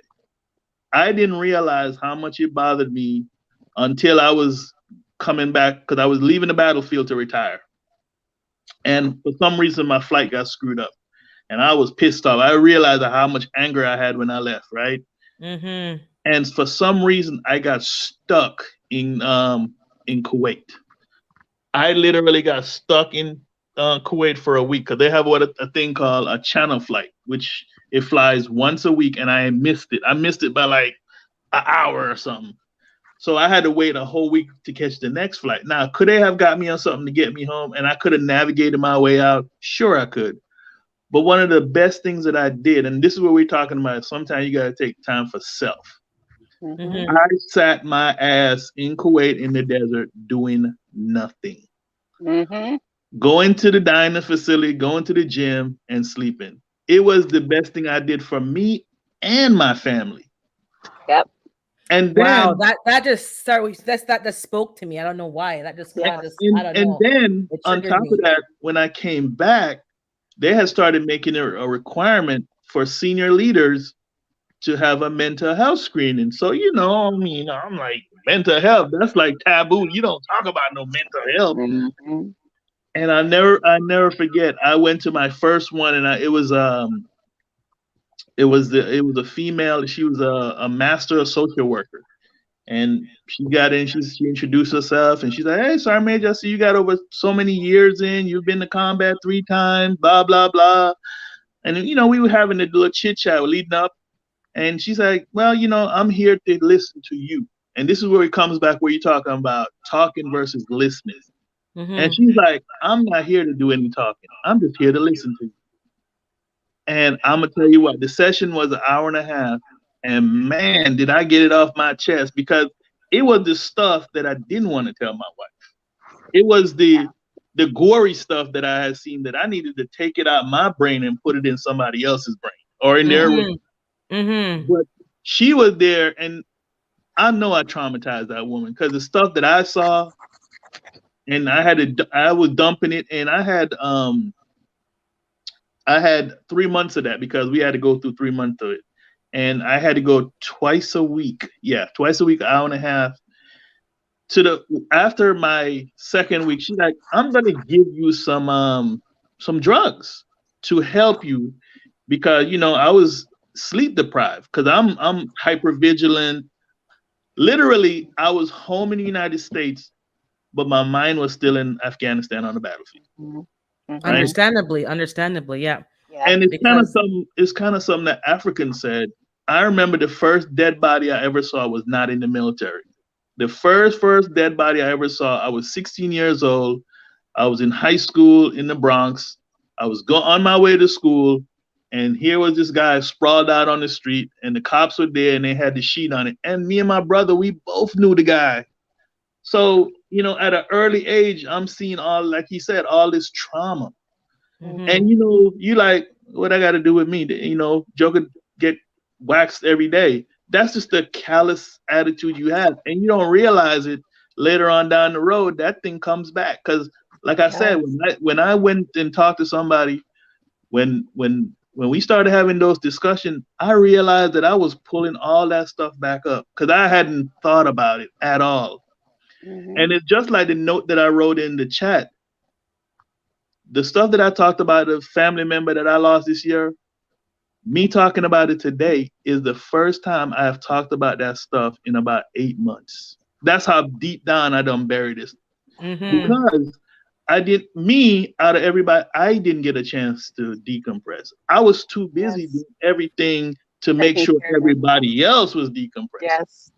I didn't realize how much it bothered me until I was coming back, because I was leaving the battlefield to retire. And for some reason, my flight got screwed up and I was pissed off. I realized how much anger I had when I left, right? And for some reason, I got stuck in Kuwait. I literally got stuck in Kuwait for a week because they have a thing called a channel flight, which it flies once a week, and I missed it. I missed it by like an hour or something. So I had to wait a whole week to catch the next flight. Now, could they have got me on something to get me home and I could have navigated my way out? Sure, I could. But one of the best things that I did, and this is what we're talking about, sometimes you got to take time for self. I sat my ass in Kuwait in the desert doing nothing. Going to the dining facility, going to the gym, and sleeping. It was the best thing I did for me and my family. Yep. And then, wow, that just that spoke to me. I don't know why. That just, I don't know. And then on top of that, when I came back, they had started making a requirement for senior leaders to have a mental health screening. So, you know, I mean, I'm like, mental health, that's like taboo. You don't talk about no mental health. And I never forget, I went to my first one, and it was a female. She was a master social worker. And she got in, she introduced herself, and she's like, hey, Sergeant Major, I see you got over so many years in, you've been to combat 3 times, blah, blah, blah. And we were having a little chit chat leading up, and she's like, "Well, I'm here to listen to you." And this is where it comes back where you're talking about talking versus listening. And she's like, "I'm not here to do any talking. I'm just here to listen to you." And I'm gonna tell you what, the session was an hour and a half, and man, did I get it off my chest, because it was the stuff that I didn't want to tell my wife. It was the gory stuff that I had seen that I needed to take it out of my brain and put it in somebody else's brain or in their. But she was there, and I know I traumatized that woman, because the stuff that I saw, and I was dumping it, and I had 3 months of that, because we had to go through 3 months of it. And I had to go twice a week. Yeah, twice a week, hour and a half. After my second week, she's like, "I'm gonna give you some drugs to help you," because I was sleep deprived, because I'm hyper vigilant. Literally, I was home in the United States, but my mind was still in Afghanistan on the battlefield. Mm-hmm. Understandably, yeah. And it's kind of something that Africans said. I remember the first dead body I ever saw was not in the military. The first dead body I ever saw, I was 16 years old. I was in high school in the Bronx. I was on my way to school, and here was this guy sprawled out on the street, and the cops were there, and they had the sheet on it. And me and my brother, we both knew the guy. So, at an early age, I'm seeing all, like he said, all this trauma. And, you like, what I got to do with me? Joker get waxed every day. That's just the callous attitude you have. And you don't realize it later on down the road, that thing comes back. Because, like I said, when I went and talked to somebody, when we started having those discussions, I realized that I was pulling all that stuff back up, because I hadn't thought about it at all. And it's just like the note that I wrote in the chat. The stuff that I talked about, the family member that I lost this year, me talking about it today is the first time I have talked about that stuff in about 8 months. That's how deep down I done buried this. Because out of everybody, I didn't get a chance to decompress. I was too busy doing everything to make sure everybody else was decompressed. Yes.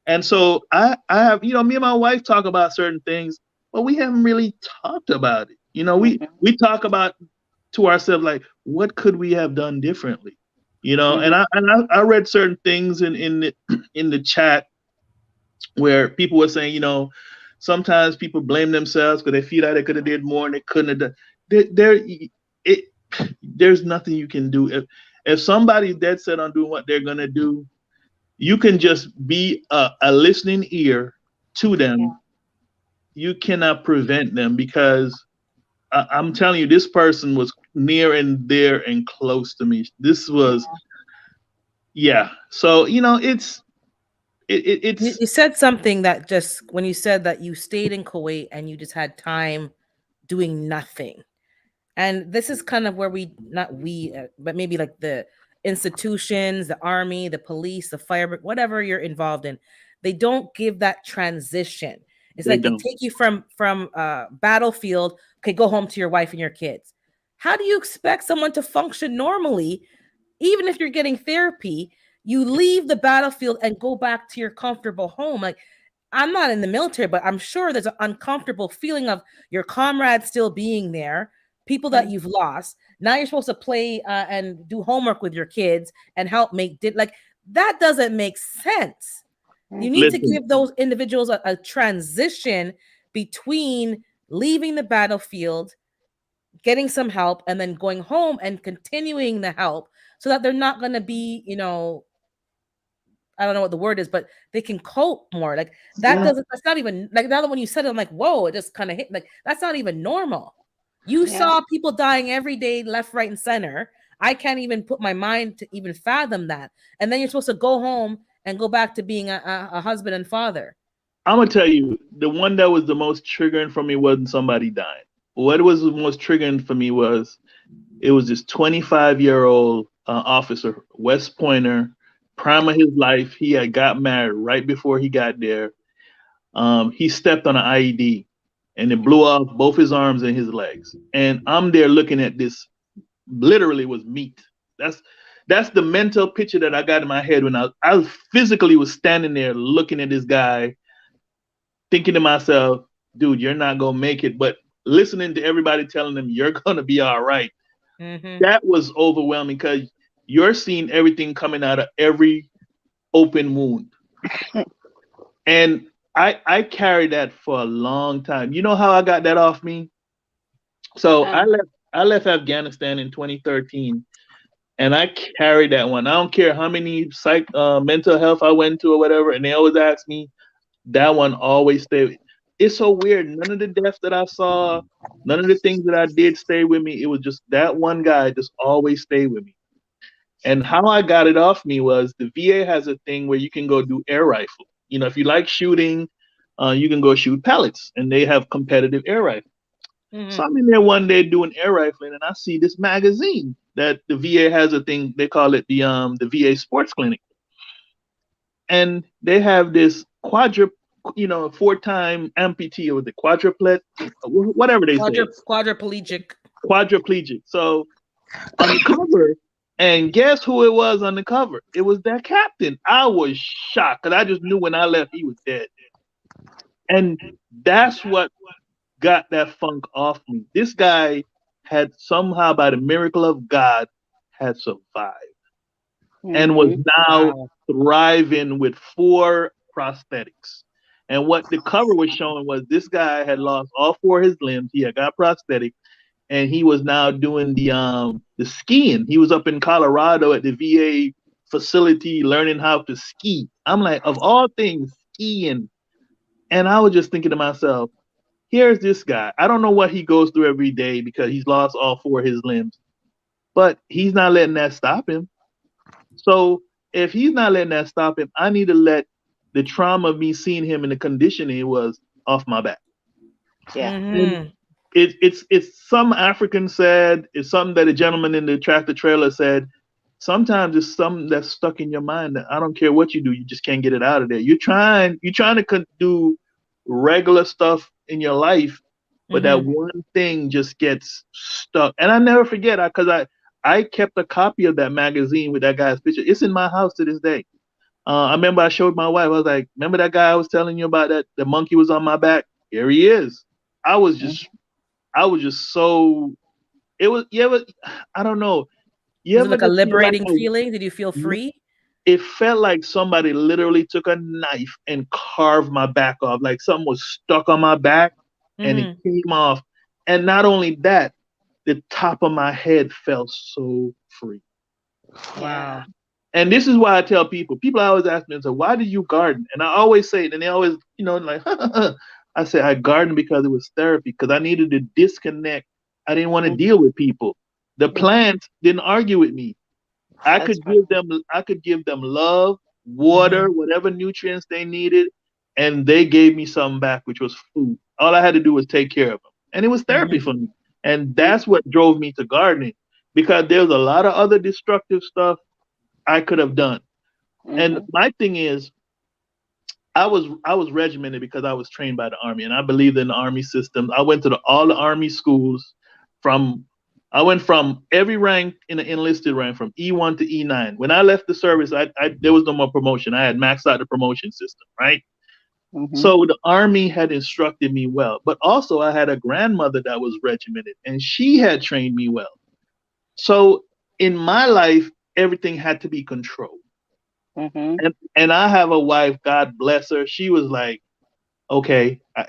And so I have, me and my wife talk about certain things, but we haven't really talked about it. We talk about to ourselves, like, what could we have done differently? And I read certain things in the chat where people were saying, sometimes people blame themselves because they feel like they could have did more and they couldn't have done. There's nothing you can do. If somebody's dead set on doing what they're gonna do, you can just be a listening ear to them. Yeah. You cannot prevent them, because I'm telling you, this person was near and dear and close to me. This was, So, it's. You said something that just, when you said that you stayed in Kuwait and you just had time doing nothing. And this is kind of where but maybe like the institutions, the army, the police, the fire, whatever you're involved in, they don't give that transition. It's like they take you from battlefield, okay, go home to your wife and your kids. How do you expect someone to function normally, even if you're getting therapy? You leave the battlefield and go back to your comfortable home. Like, I'm not in the military, but I'm sure there's an uncomfortable feeling of your comrades still being there, people that you've lost. Now you're supposed to play and do homework with your kids and help that doesn't make sense. You need to give those individuals a transition between leaving the battlefield, getting some help, and then going home and continuing the help, so that they're not going to be, I don't know what the word is, but they can cope more. Like that that's not even, like, now that when you said it, I'm like, whoa, it just kind of hit, like, that's not even normal. You saw people dying every day, left, right, and center. I can't even put my mind to even fathom that. And then you're supposed to go home and go back to being a husband and father. I'm going to tell you, the one that was the most triggering for me wasn't somebody dying. What was the most triggering for me was, it was this 25-year-old officer, West Pointer, prime of his life. He had got married right before he got there. He stepped on an IED and it blew off both his arms and his legs. And I'm there looking at this literally was meat. That's the mental picture that I got in my head when I physically was standing there looking at this guy, thinking to myself, dude, you're not gonna make it. But listening to everybody telling them you're gonna be all right, that was overwhelming because you're seeing everything coming out of every open wound. And I carried that for a long time. You know how I got that off me? So I left Afghanistan in 2013, and I carried that one. I don't care how many mental health I went to or whatever, and they always ask me, that one always stayed. It's so weird. None of the deaths that I saw, none of the things that I did stay with me. It was just that one guy just always stayed with me. And how I got it off me was the VA has a thing where you can go do air rifle. You know, if you like shooting, you can go shoot pellets, and they have competitive air rifle. So I'm in there one day doing air rifling, and I see this magazine that the VA has a thing. They call it the VA Sports Clinic, and they have this 4-time amputee or the quadruplet, whatever they say, quadriplegic. So on the cover, and guess who it was on the cover? It was that captain. I was shocked because I just knew when I left he was dead, and that's what got that funk off me. This guy had somehow, by the miracle of God, had survived and was now thriving with 4 prosthetics. And what the cover was showing was this guy had lost all 4 of his limbs. He had got prosthetic, and he was now doing the skiing. He was up in Colorado at the VA facility learning how to ski. I'm like, of all things, skiing. And I was just thinking to myself, here's this guy. I don't know what he goes through every day because he's lost all 4 of his limbs, but he's not letting that stop him. So if he's not letting that stop him, I need to let the trauma of me seeing him in the condition he was off my back. Yeah. It's some African said, it's something that a gentleman in the tractor trailer said. Sometimes it's something that's stuck in your mind that I don't care what you do, you just can't get it out of there. You're trying to do regular stuff in your life, but that one thing just gets stuck. And I never forget, because I kept a copy of that magazine with that guy's picture. It's in my house to this day. I remember I showed my wife. I was like, remember that guy I was telling you about, that the monkey was on my back? Here he is. I was just so, it was, I don't know. Was it like a liberating feeling? Did you feel free? It felt like somebody literally took a knife and carved my back off. Like something was stuck on my back and it came off. And not only that, the top of my head felt so free. Wow. And this is why I tell people always ask me, so why do you garden? And I always say it, and they always, like, I say I garden because it was therapy, because I needed to disconnect. I didn't want to deal with people. The plants didn't argue with me. I could give them love, water, whatever nutrients they needed, and they gave me something back, which was food. All I had to do was take care of them, and it was therapy for me. And that's what drove me to gardening, because there's a lot of other destructive stuff I could have done. And my thing is, I was regimented because I was trained by the Army, and I believed in the Army system. I went to all the Army schools. I went from every rank in the enlisted rank, from E1 to E9. When I left the service, there was no more promotion. I had maxed out the promotion system, right? So the Army had instructed me well, but also I had a grandmother that was regimented, and she had trained me well. So in my life, everything had to be controlled. And I have a wife, God bless her. She was like, okay, all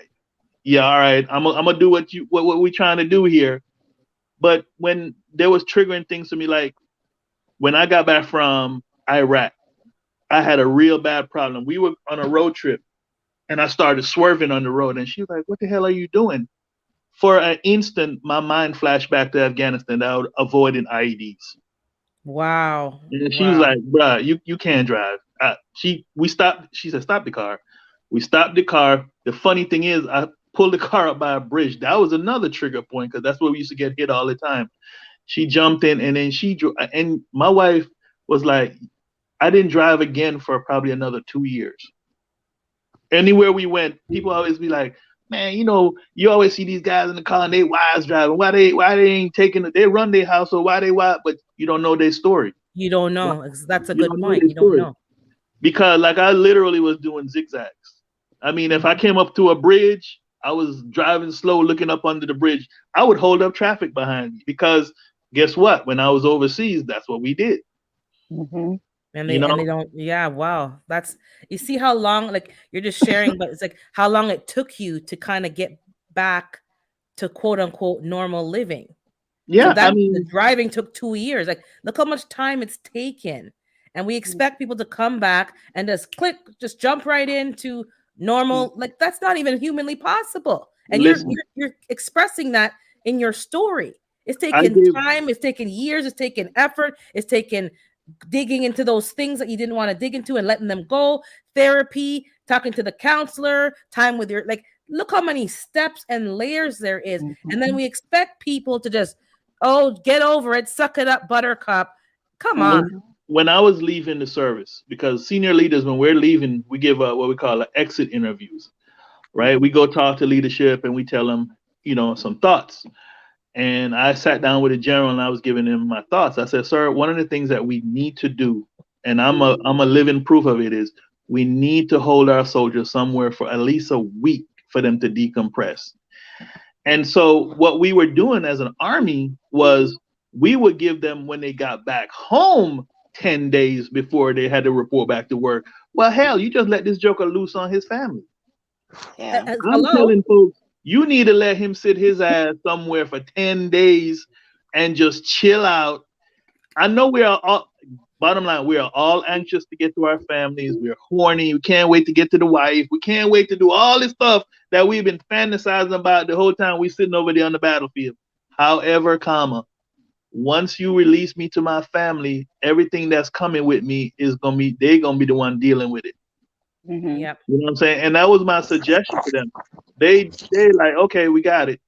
right, I'm gonna do what we're trying to do here. But when there was triggering things to me, like when I got back from Iraq, I had a real bad problem. We were on a road trip, and I started swerving on the road, and she was like, what the hell are you doing? For an instant, my mind flashed back to Afghanistan. I was avoiding IEDs. Wow. And she was like, bruh, you can't drive. We stopped. She said, stop the car. We stopped the car. The funny thing is, I pulled the car up by a bridge. That was another trigger point, because that's where we used to get hit all the time. She jumped in, and then she drove. And my wife was like, I didn't drive again for probably another 2 years. Anywhere we went, people always be like, man, you always see these guys in the car and they wives driving. Why they ain't taking it? They run their house, so why they why? But you don't know their story. You don't know. That's a You good don't know point. their You don't story. know. Because like I literally was doing zigzags. I mean, if I came up to a bridge, I was driving slow, looking up under the bridge. I would hold up traffic behind me because guess what? When I was overseas, that's what we did. Mhm. And You they know, don't, yeah, wow. That's, you see how long, like, you're just sharing, but it's like how long it took you to kind of get back to quote unquote normal living. So yeah. I that the mean, driving took 2 years. Like, look how much time it's taken. And we expect people to come back and just jump right into normal. Like, that's not even humanly possible. And listen, you're expressing that in your story. It's I taken gave time, it's taken years, it's taken effort, it's taken digging into those things that you didn't want to dig into and letting them go, therapy, talking to the counselor, time with your, like, look how many steps and layers there is. And then we expect people to just, oh, get over it, suck it up, buttercup. Come on. when I was leaving the service, because senior leaders, when we're leaving, we give what we call exit interviews, right? We go talk to leadership and we tell them, some thoughts. And I sat down with a general and I was giving him my thoughts. I said, sir, one of the things that we need to do, and I'm a living proof of it, is we need to hold our soldiers somewhere for at least a week for them to decompress. And so what we were doing as an army was we would give them, when they got back home, 10 days before they had to report back to work. Well, hell, you just let this joker loose on his family. Yeah. I'm Hello. telling folks, you need to let him sit his ass somewhere for 10 days and just chill out. I know we are all, bottom line, we are all anxious to get to our families. We're horny. We can't wait to get to the wife. We can't wait to do all this stuff that we've been fantasizing about the whole time we sitting over there on the battlefield. However, once you release me to my family, everything that's coming with me is they're gonna be the one dealing with it. Mhm. Yep. You know what I'm saying? And that was my suggestion to them. They like, okay, we got it.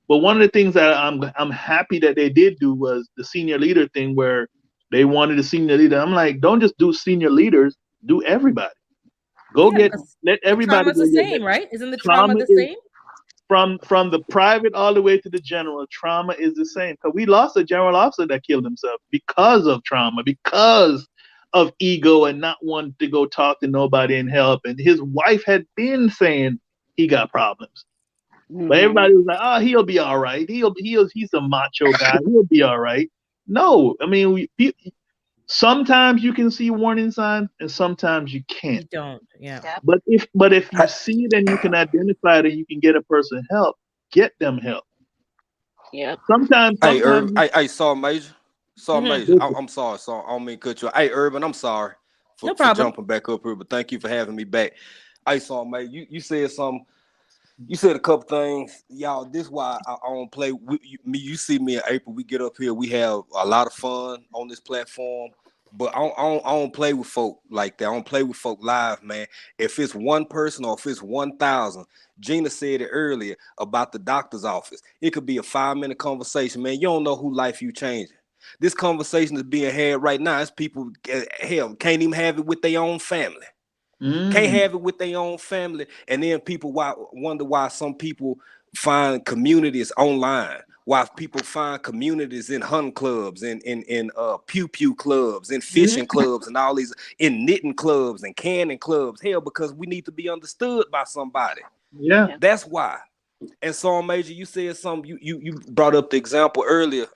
But one of the things that I'm happy that they did do was the senior leader thing, where they wanted a senior leader. I'm like, don't just do senior leaders, do everybody. Yeah, Let the everybody trauma's go the get same, right? Isn't the trauma trauma the is same? from the private all the way to the general. Trauma is the same, because we lost a general officer that killed himself because of trauma, because of ego and not wanting to go talk to nobody and help. And his wife had been saying he got problems. But everybody was like, "Oh, he'll be all right. He's a macho guy. He'll be all right." No, I mean, sometimes you can see warning signs, and sometimes you can't. You don't. Yeah. Yep. But if you see it and you can identify it and you can get a person help, get them help. Yep. Sometimes, Hey, sometimes. Urban. Hey, Saw Major. Saw Mhm. Major. I'm sorry. So I don't mean to cut you. Hey, Urban. I'm sorry No for problem. jumping back up here, but thank you for having me back. Hey, Saw Major. You said something. You said a couple things, y'all. This why I don't play. You see me in April. We get up here. We have a lot of fun on this platform. But I don't play with folk like that. I don't play with folk live, man. If it's one person or if it's 1,000, Gina said it earlier about the doctor's office. It could be a 5-minute conversation, man. You don't know who life you changing. This conversation is being had right now. It's people, hell, can't even have it with their own family. Can't have it with their own family. And then people wonder why some people find communities online, why people find communities in hunting clubs, in pew pew clubs, in fishing clubs, and all these, in knitting clubs and canning clubs. Hell, because we need to be understood by somebody. Yeah. That's why. And so, Major, you said something. You brought up the example earlier.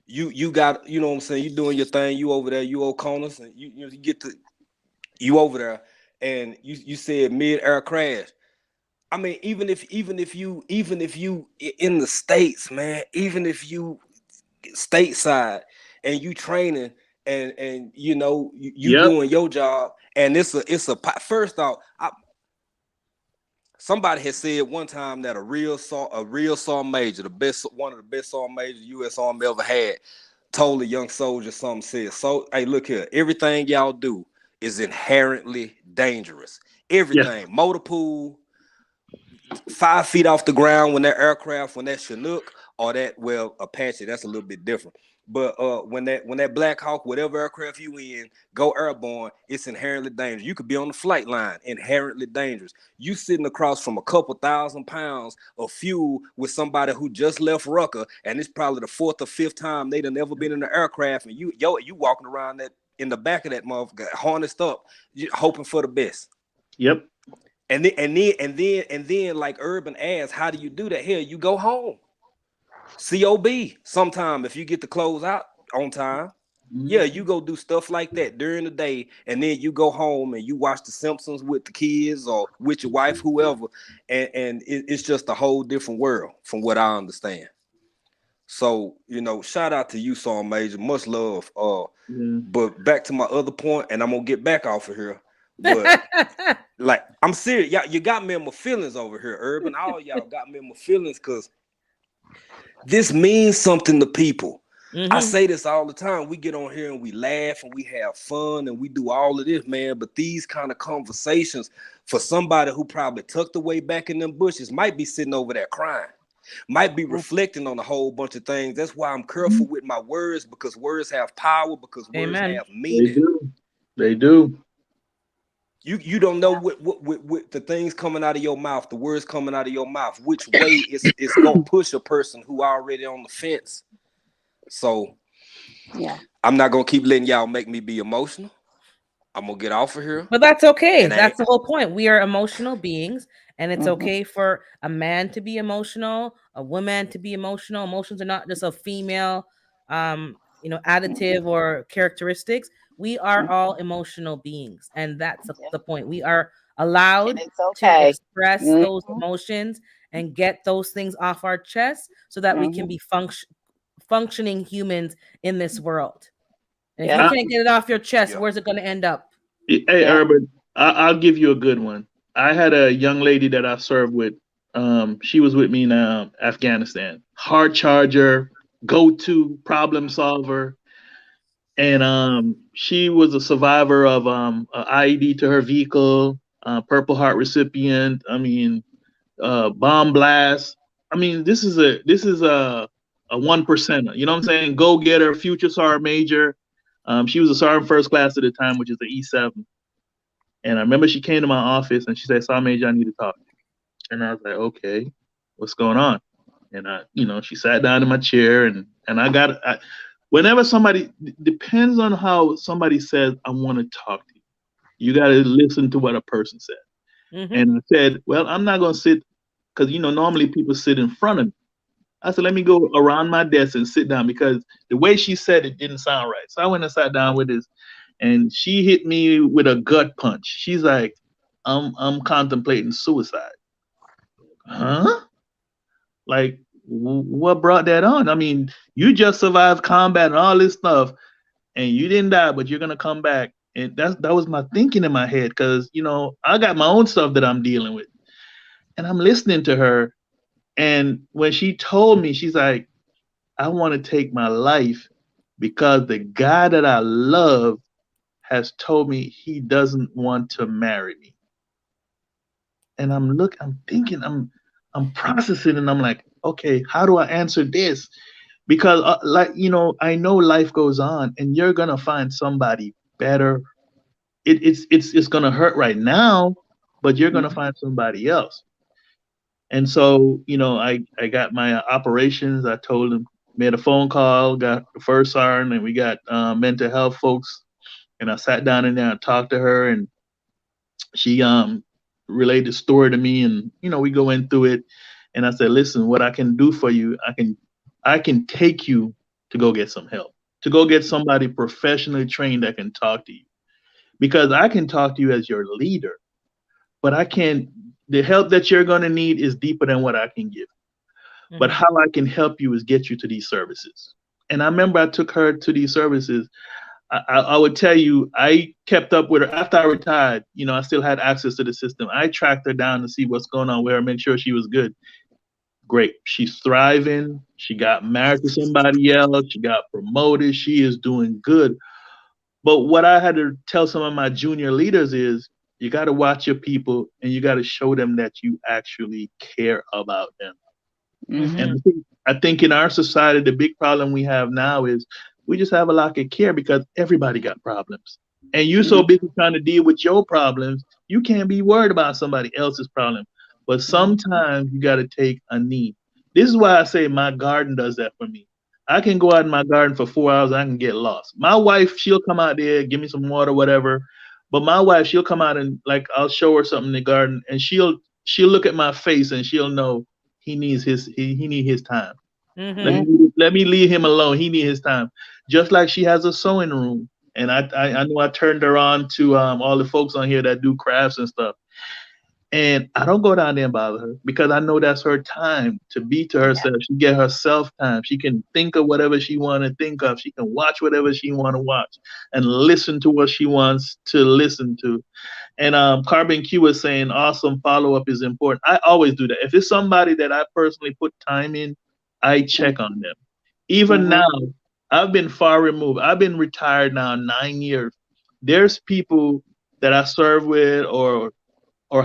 You got, you know what I'm saying, you doing your thing, you over there, you O'Connors, and you get to, you over there, and you said mid-air crash. I mean, even if you in the States, man, even if you stateside and you training and you know you Yep. doing your job, and it's a first off, somebody had said one time that a real sergeant major, one of the best sergeant majors U.S. Army ever had, told a young soldier something, said, "So, hey, look here, everything y'all do is inherently dangerous. Everything, motor pool, 5 feet off the ground when that aircraft, when that Chinook, or that, well, Apache, that's a little bit different. But when that Black Hawk, whatever aircraft you in, go airborne, it's inherently dangerous. You could be on the flight line, inherently dangerous. You sitting across from a couple 1,000 pounds of fuel with somebody who just left Rucker, and it's probably the 4th or 5th time they done ever been in the aircraft, and you walking around that in the back of that motherfucker, harnessed up, hoping for the best. Yep. And then, like Urban asked, how do you do that? Hell, you go home. COB sometime if you get the clothes out on time. Yeah, you go do stuff like that during the day, and then you go home and you watch The Simpsons with the kids or with your wife, whoever, and it's just a whole different world from what I understand. So, shout out to you, Song Major. Much love. But back to my other point, and I'm gonna get back off of here. But like, I'm serious. Y'all, you got me in my feelings over here, Urban. All y'all got me in my feelings because this means something to people. I say this all the time. We get on here and we laugh and we have fun and we do all of this, man. But these kind of conversations for somebody who probably tucked away back in them bushes might be sitting over there crying, might be reflecting on a whole bunch of things. That's why I'm careful with my words, because words have power, because words have meaning. They do. You don't know what the things coming out of your mouth, the words coming out of your mouth, which way it's gonna push a person who already on the fence. So yeah, I'm not gonna keep letting y'all make me be emotional. I'm gonna get off of here. But that's okay. That's the whole point. We are emotional beings, and it's okay for a man to be emotional, a woman to be emotional. Emotions are not just a female additive or characteristics. We are all emotional beings, and that's the point. We are allowed to express those emotions and get those things off our chest so that we can be functioning humans in this world. And if you can't get it off your chest, where's it going to end up? Hey, Urban, I'll give you a good one. I had a young lady that I served with. She was with me in Afghanistan. Hard charger, go-to problem solver. And she was a survivor of an IED to her vehicle, Purple Heart recipient. I mean, bomb blast. I mean, this is a 1%er. You know what I'm saying? Go getter, future sergeant major. She was a sergeant first class at the time, which is the E7. And I remember she came to my office and she said, "Sergeant Major, I need to talk." And I was like, "Okay, what's going on?" And she sat down in my chair and whenever somebody, depends on how somebody says, "I want to talk to you." You got to listen to what a person said. And I said, "Well, I'm not going to sit," because, normally people sit in front of me. I said, "Let me go around my desk and sit down," because the way she said it didn't sound right. So I went and sat down with this, and she hit me with a gut punch. She's like, I'm contemplating suicide." Huh? Like, what brought that on? I mean, you just survived combat and all this stuff, and you didn't die, but you're gonna come back. And that was my thinking in my head, because I got my own stuff that I'm dealing with, and I'm listening to her. And when she told me, she's like, "I want to take my life because the guy that I love has told me he doesn't want to marry me." And I'm thinking, I'm processing, and I'm like, okay, how do I answer this? Because I know life goes on, and you're gonna find somebody better. It's gonna hurt right now, but you're gonna find somebody else. And so, I got my operations. I told him, made a phone call, got the first sergeant, and we got mental health folks. And I sat down in there and talked to her, and she relayed the story to me, and we go in through it. And I said, "Listen, what I can do for you, I can take you to go get some help, to go get somebody professionally trained that can talk to you, because I can talk to you as your leader, but I can't. The help that you're going to need is deeper than what I can give. But how I can help you is get you to these services." And I remember I took her to these services. I would tell you, I kept up with her after I retired. I still had access to the system. I tracked her down to see what's going on with her, make sure she was good. Great. She's thriving. She got married to somebody else. She got promoted. She is doing good. But what I had to tell some of my junior leaders is, you got to watch your people, and you got to show them that you actually care about them. Mhm. And I think in our society, the big problem we have now is we just have a lack of care because everybody got problems. And you so busy trying to deal with your problems, you can't be worried about somebody else's problem. But sometimes you got to take a knee. This is why I say my garden does that for me. I can go out in my garden for 4 hours, I can get lost. My wife, she'll come out there, give me some water, whatever. But my wife, she'll come out and like I'll show her something in the garden, and she'll look at my face and she'll know he need his time. Let me leave him alone. He need his time. Just like she has a sewing room, and I know I turned her on to all the folks on here that do crafts and stuff. And I don't go down there and bother her because I know that's her time to be to herself. She get herself time. She can think of whatever she want to think of. She can watch whatever she want to watch and listen to what she wants to listen to. And Carbon Q was saying awesome follow up is important. I always do that. If it's somebody that I personally put time in, I check on them. Even now, I've been far removed. I've been retired now 9 years. There's people that I serve with or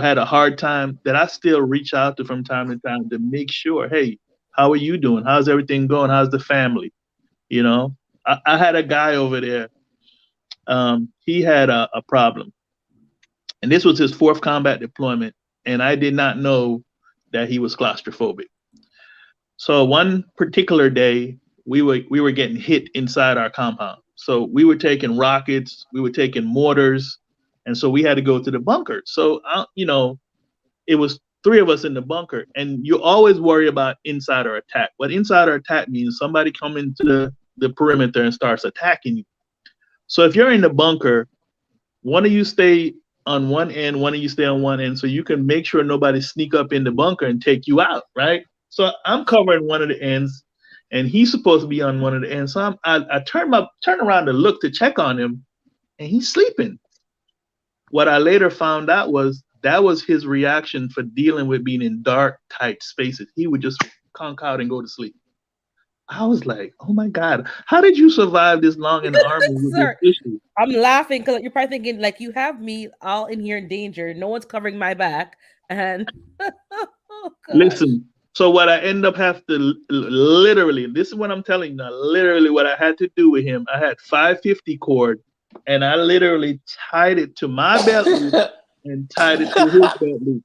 had a hard time that I still reach out to from time to time to make sure, hey, how are you doing? How's everything going? How's the family? You know, I had a guy over there. He had a problem, and this was his fourth combat deployment, and I did not know that he was claustrophobic. So one particular day, we were getting hit inside our compound. So we were taking rockets, we were taking mortars, and so we had to go to the bunker. So it was three of us in the bunker, and you always worry about insider attack. What insider attack means, somebody come into the perimeter and starts attacking you. So if you're in the bunker, one of you stay on one end, one of you stay on one end, so you can make sure nobody sneak up in the bunker and take you out, right? So I'm covering one of the ends, and he's supposed to be on one of the ends. So I turn around to look to check on him, and he's sleeping. What I later found out was that was his reaction for dealing with being in dark, tight spaces. He would just conk out and go to sleep. I was like, oh my God, how did you survive this long in the army with this issue? I'm laughing because you're probably thinking, like, you have me all in here in danger. No one's covering my back. And listen, so what I end up have to literally, this is what I'm telling you now, literally what I had to do with him, I had 550 cord, and I literally tied it to my belt loop and tied it to his belt loop.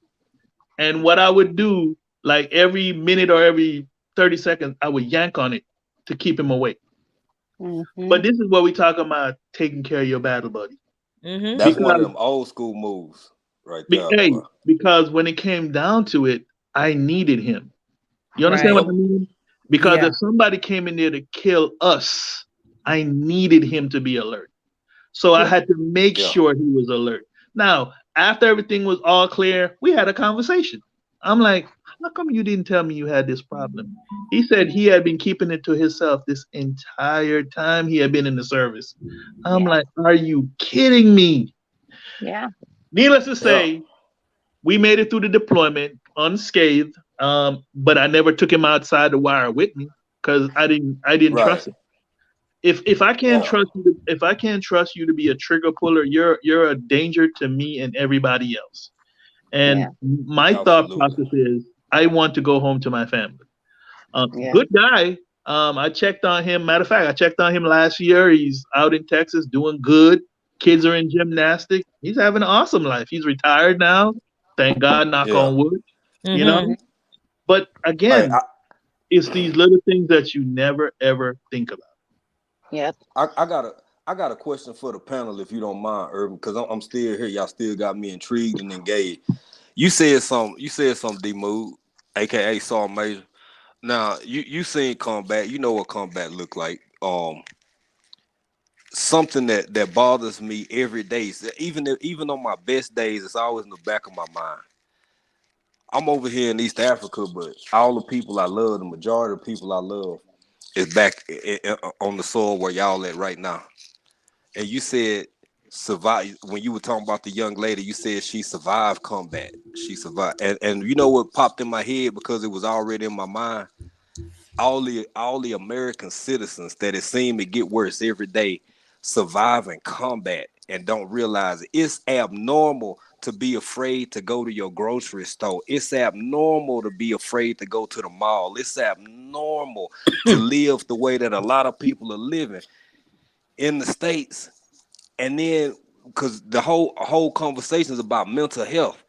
And what I would do, like every minute or every 30 seconds, I would yank on it to keep him awake. But this is what we talk about, taking care of your battle buddy. That's one of them old school moves right there. Because when it came down to it, I needed him. You understand what I mean? Because if somebody came in there to kill us, I needed him to be alert. So I had to make sure he was alert. Now, after everything was all clear, we had a conversation. I'm like, how come you didn't tell me you had this problem? He said he had been keeping it to himself this entire time he had been in the service. I'm like, are you kidding me? Yeah. Needless to say, we made it through the deployment unscathed, but I never took him outside the wire with me because I didn't trust him. If I can't trust you to be a trigger puller, you're a danger to me and everybody else. And my thought process is, I want to go home to my family. Good guy. I checked on him. Matter of fact, I checked on him last year. He's out in Texas doing good. Kids are in gymnastics. He's having an awesome life. He's retired now. Thank God, knock on wood. You know? But again, it's these little things that you never ever think about. Yeah. I got a question for the panel, if you don't mind, Urban, because I'm still here. Y'all still got me intrigued and engaged. You said something, D-Mood, aka Saw Major. Now, you seen combat, you know what combat look like. Something that bothers me every day. So even on my best days, it's always in the back of my mind. I'm over here in East Africa, but all the people I love, the majority of the people I love, is back on the soil where y'all at right now. And you said survive. When you were talking about the young lady, you said she survived combat. She survived, and you know what popped in my head because it was already in my mind. All the American citizens that it seemed to get worse every day, surviving combat and don't realize it. It's abnormal to be afraid to go to your grocery store. It's abnormal to be afraid to go to the mall. It's abnormal to live the way that a lot of people are living in the States. And then, because the whole conversation is about mental health.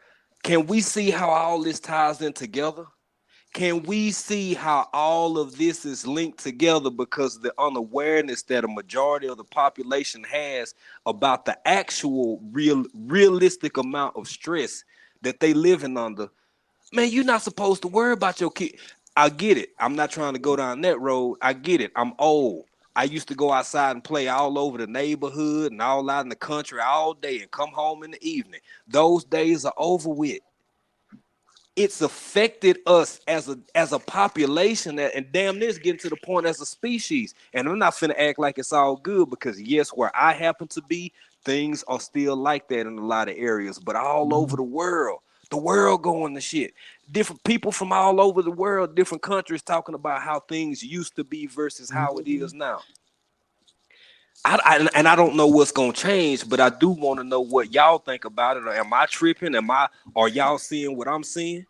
Can we see how all this ties in together? Can we see how all of this is linked together because of the unawareness that a majority of the population has about the actual realistic amount of stress that they living under? Man, you're not supposed to worry about your kid. I get it. I'm not trying to go down that road. I get it. I'm old. I used to go outside and play all over the neighborhood and all out in the country all day and come home in the evening. Those days are over with. It's affected us as a population and damn near it's getting to the point as a species. And I'm not finna act like it's all good because yes, where I happen to be, things are still like that in a lot of areas, but all over the world going to shit. Different people from all over the world, different countries talking about how things used to be versus how it is now. I don't know what's gonna change, but I do want to know what y'all think about it. Or am I tripping? Are y'all seeing what I'm seeing?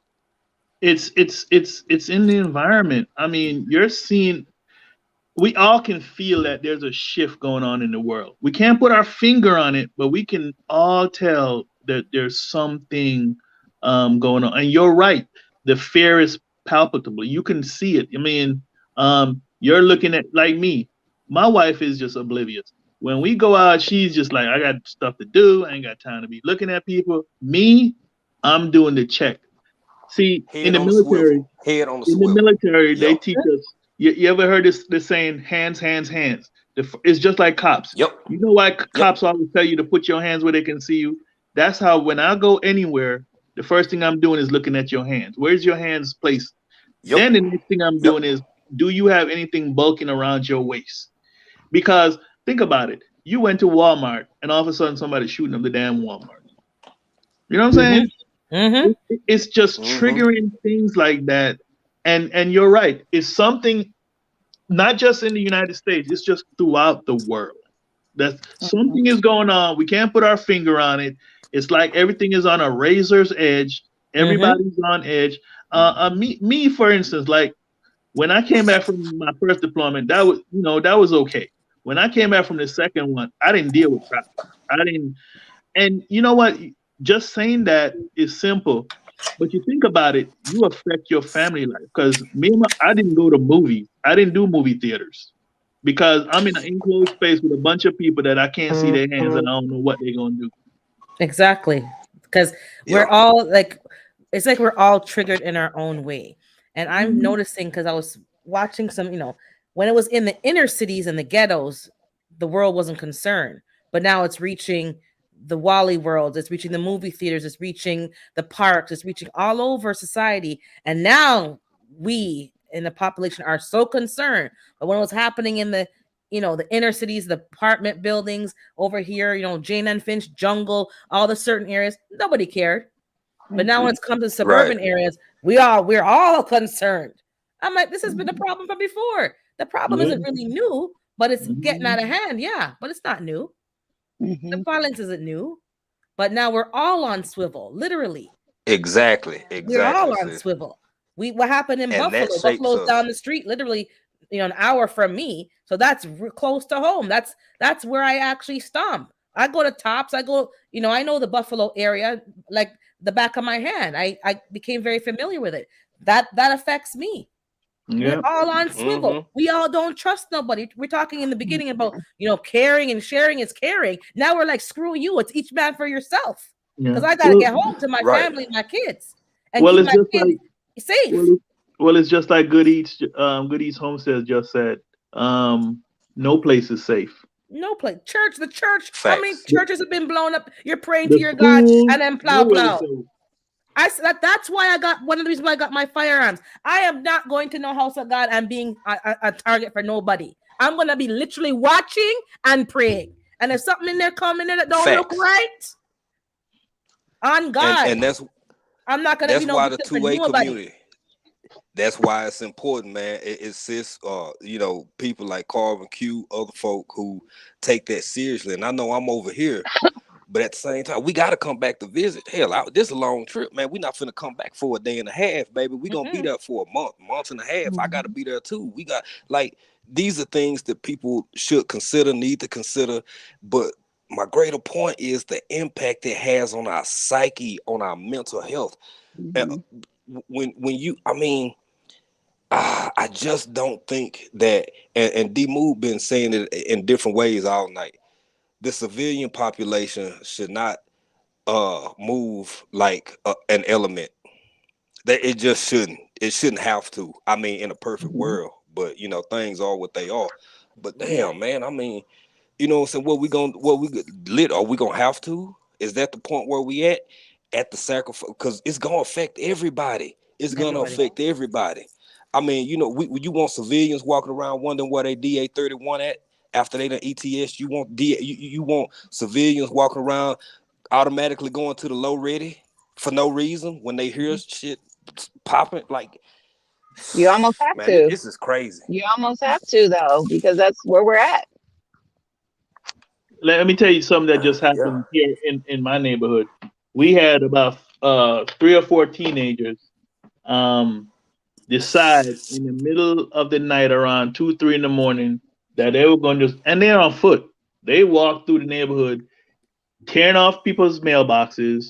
It's in the environment. I mean, you're seeing. We all can feel that there's a shift going on in the world. We can't put our finger on it, but we can all tell that there's something going on. And you're right. The fear is palpable. You can see it. I mean, you're looking at like me. My wife is just oblivious. When we go out, she's just like, I got stuff to do. I ain't got time to be looking at people. Me, I'm doing the check. See, in the military, they teach us. You ever heard this saying, hands, hands, hands? It's just like cops. Yep. You know why cops always tell you to put your hands where they can see you? That's how when I go anywhere, the first thing I'm doing is looking at your hands. Where's your hands placed? Yep. Then the next thing I'm doing is, do you have anything bulking around your waist? Because think about it. You went to Walmart and all of a sudden somebody's shooting up the damn Walmart. You know what I'm saying? Mm-hmm. It's just triggering things like that. And you're right. It's something not just in the United States, it's just throughout the world. That something is going on. We can't put our finger on it. It's like everything is on a razor's edge. Everybody's on edge. Me, for instance, like when I came back from my first deployment, that was okay. When I came back from the second one, I didn't deal with traffic. And you know what? Just saying that is simple, but you think about it, you affect your family life. Because I didn't go to movies. I didn't do movie theaters because I'm in an enclosed space with a bunch of people that I can't see their hands and I don't know what they're gonna do. Exactly, because we're all like, it's like we're all triggered in our own way. And I'm noticing because I was watching some, when it was in the inner cities and the ghettos, the world wasn't concerned, but now it's reaching the Wally world, it's reaching the movie theaters, it's reaching the parks, it's reaching all over society. And now we in the population are so concerned. But when it was happening in the, the inner cities, the apartment buildings over here, Jane and Finch, Jungle, all the certain areas, nobody cared. But now when it's come to suburban areas, we're all concerned. I'm like, this has been a problem from before. The problem isn't really new, but it's getting out of hand. Yeah, but it's not new. The violence isn't new, but now we're all on swivel, literally. Exactly. We're all on swivel. What happened in Buffalo? Buffalo's down the street, literally, an hour from me. So that's close to home. That's where I actually stomp. I go to Tops. I go, I know the Buffalo area like the back of my hand. I became very familiar with it. That affects me. Yeah. We're all on swivel. We all don't trust nobody. We're talking in the beginning about, caring and sharing is caring. Now we're like, screw you. It's each man for yourself. Because I got to get home to my family and my kids. And keep my kids safe. Well, it's just like Good Eats Homestead just said, no place is safe. No place. The church. Facts. How many churches have been blown up? You're praying to your God and then plow. That's why I got one of the reasons why I got my firearms. I am not going to no house of God and being a target for nobody. I'm going to be literally watching and praying. And if something in there coming in that don't look right, on God, and I'm not going to be no why the two-way community. That's why it's important, man. It's people like Carvin Q, other folk who take that seriously. And I know I'm over here, But at the same time, we got to come back to visit. Hell, this is a long trip, man. We're not finna come back for a day and a half, baby. We're going to be there for a month and a half. I got to be there too. We got, like, these are things that people should consider, need to consider. But my greater point is the impact it has on our psyche, on our mental health. And when you, I mean, I just don't think that, and D-Move been saying it in different ways all night. The civilian population should not move like an element. That it just shouldn't. It shouldn't have to. I mean, in a perfect world, but you know, things are what they are. But damn, man, I mean, you know what I'm saying? What we lit? Are we gonna have to? Is that the point where we at the sacrifice? Because it's gonna affect everybody. It's gonna affect everybody. I mean, you know, you want civilians walking around wondering where they DA-31 at after they done ETS. You want you want civilians walking around automatically going to the low ready for no reason when they hear shit popping. Like, you almost have man, to. this is crazy. You almost have to though, because that's where we're at. Let me tell you something that just happened here in my neighborhood. We had about 3 or 4 teenagers decide in the middle of the night around 2, 3 in the morning that they were going to and they're on foot. They walked through the neighborhood, tearing off people's mailboxes,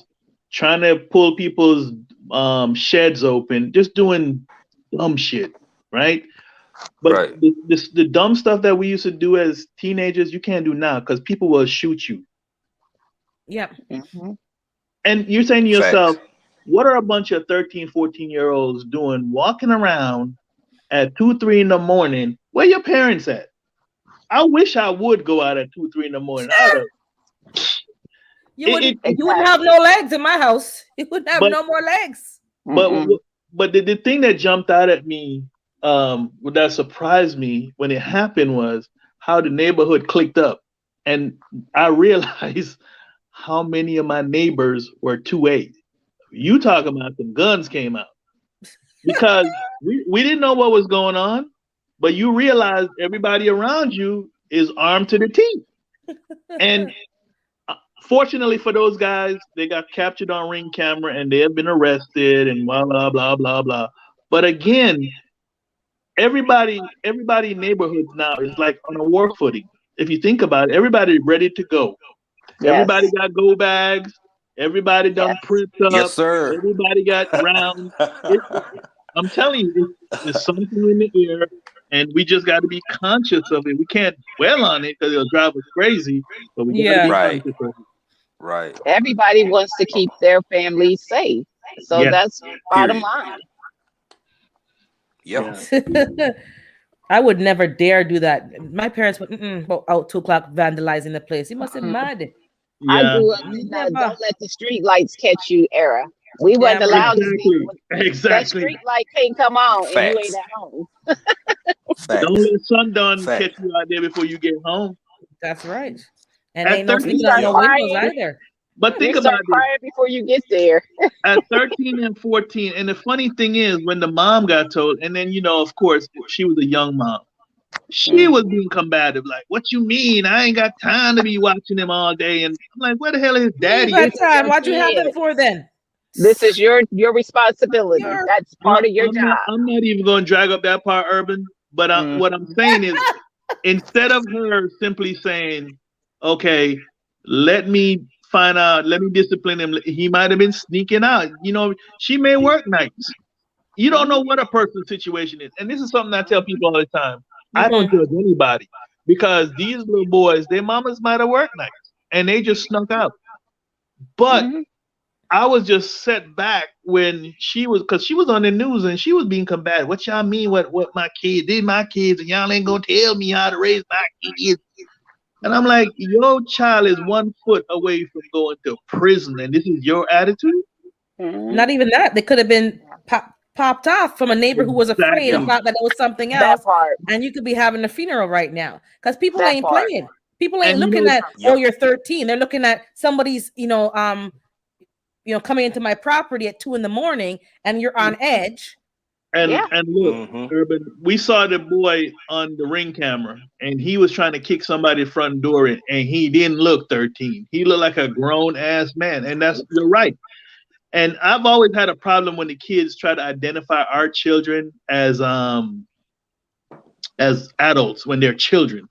trying to pull people's sheds open, just doing dumb shit, right? But the dumb stuff that we used to do as teenagers, you can't do now because people will shoot you. Yeah. And you're saying to yourself, what are a bunch of 13, 14-year-olds doing walking around at 2, 3 in the morning? Where your parents at? I wish I would go out at 2, 3 in the morning. You wouldn't have no legs in my house. You wouldn't have no more legs. But the thing that jumped out at me, that surprised me when it happened was how the neighborhood clicked up. And I realized how many of my neighbors were 2A. You talking about the guns came out. Because we didn't know what was going on, but you realize everybody around you is armed to the teeth. And fortunately for those guys, they got captured on Ring camera and they have been arrested and blah, blah, blah, blah, blah. But again, everybody in neighborhoods now is like on a war footing. If you think about it, everybody ready to go. Yes. Everybody got go bags. Everybody done print up. Yes, sir. Everybody got rounds. I'm telling you, there's something in the air, and we just got to be conscious of it. We can't dwell on it because it'll drive us crazy. But we got to be conscious of it. Right. Everybody wants to keep their families safe, so that's bottom line. Yep. I would never dare do that. My parents would out 2 o'clock vandalizing the place. You must be mad. I grew up in the don't let the street lights catch you era. We wasn't allowed to see. That street light can't come on and you ain't at home. Don't let sundown catch you out there before you get home. That's right. And ain't no sleeping on no windows either. But think about it. Crying before you get there. At 13 and 14, and the funny thing is, when the mom got told, and then of course, she was a young mom. She was being combative, like, "What you mean? I ain't got time to be watching him all day." And I'm like, "Where the hell is Daddy?" Time. Why'd you have them for then? This is your responsibility. That's part of your job. I'm not even going to drag up that part, Urban. But what I'm saying is, instead of her simply saying, "Okay, let me find out, let me discipline him," he might have been sneaking out. She may work nights. You don't know what a person's situation is. And this is something I tell people all the time. I don't judge anybody because these little boys, their mamas might have worked nights and they just snuck out. But I was just set back when because she was on the news and she was being combative. What y'all mean? What my kids did, my kids, and y'all ain't gonna tell me how to raise my kids. And I'm like, your child is 1 foot away from going to prison, and this is your attitude? Not even that. They could have been popped off from a neighbor who was afraid and thought that it was something else. And you could be having a funeral right now because people ain't playing. People ain't looking at, you're 13. They're looking at somebody's, coming into my property at 2 a.m. and you're on edge. And Yeah. and look, Mhm. Urban, we saw the boy on the ring camera, and he was trying to kick somebody's front door in, and he didn't look 13. He looked like a grown ass man, and you're right. And I've always had a problem when the kids try to identify our children as adults when they're children.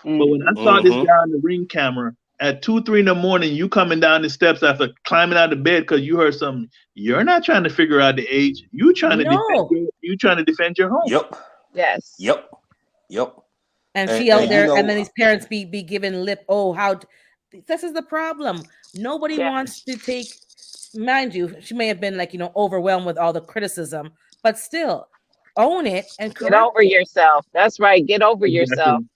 But when I saw this Mhm. guy on the ring camera at 2, 3 in the morning, you coming down the steps after climbing out of bed because you heard something. You're not trying to figure out the age. You trying to No. defend your home. Yep. Yes. Yep. Yep. And And- she out and, there, you and know- then these parents be giving lip. Oh, how this is the problem. Nobody Yeah. wants to take. Mind you, she may have been like overwhelmed with all the criticism, but still own it and Get correct over it. yourself. That's right. Get over yourself. Exactly.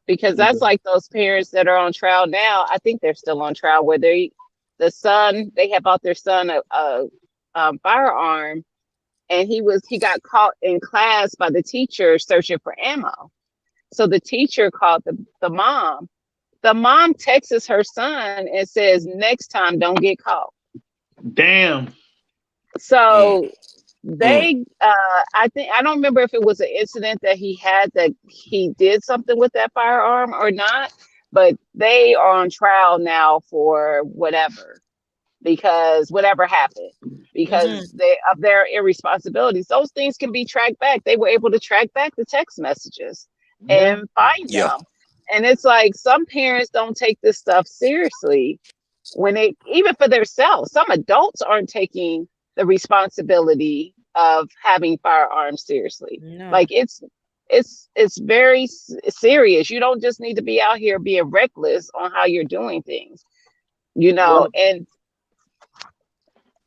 Because that's like those parents that are on trial now. I think they're still on trial where they have bought their son a firearm, and he got caught in class by the teacher searching for ammo. So the teacher called the mom. The mom texts her son and says, "Next time, don't get caught." Damn. So they I don't remember if it was an incident that he had that he did something with that firearm or not, but they are on trial now for whatever happened because of their irresponsibilities. Those things can be tracked back. They were able to track back the text messages and find Yeah. them. And it's like some parents don't take this stuff seriously when they, even for themselves. Some adults aren't taking the responsibility of having firearms seriously. No. Like it's very serious. You don't just need to be out here being reckless on how you're doing things, Well, and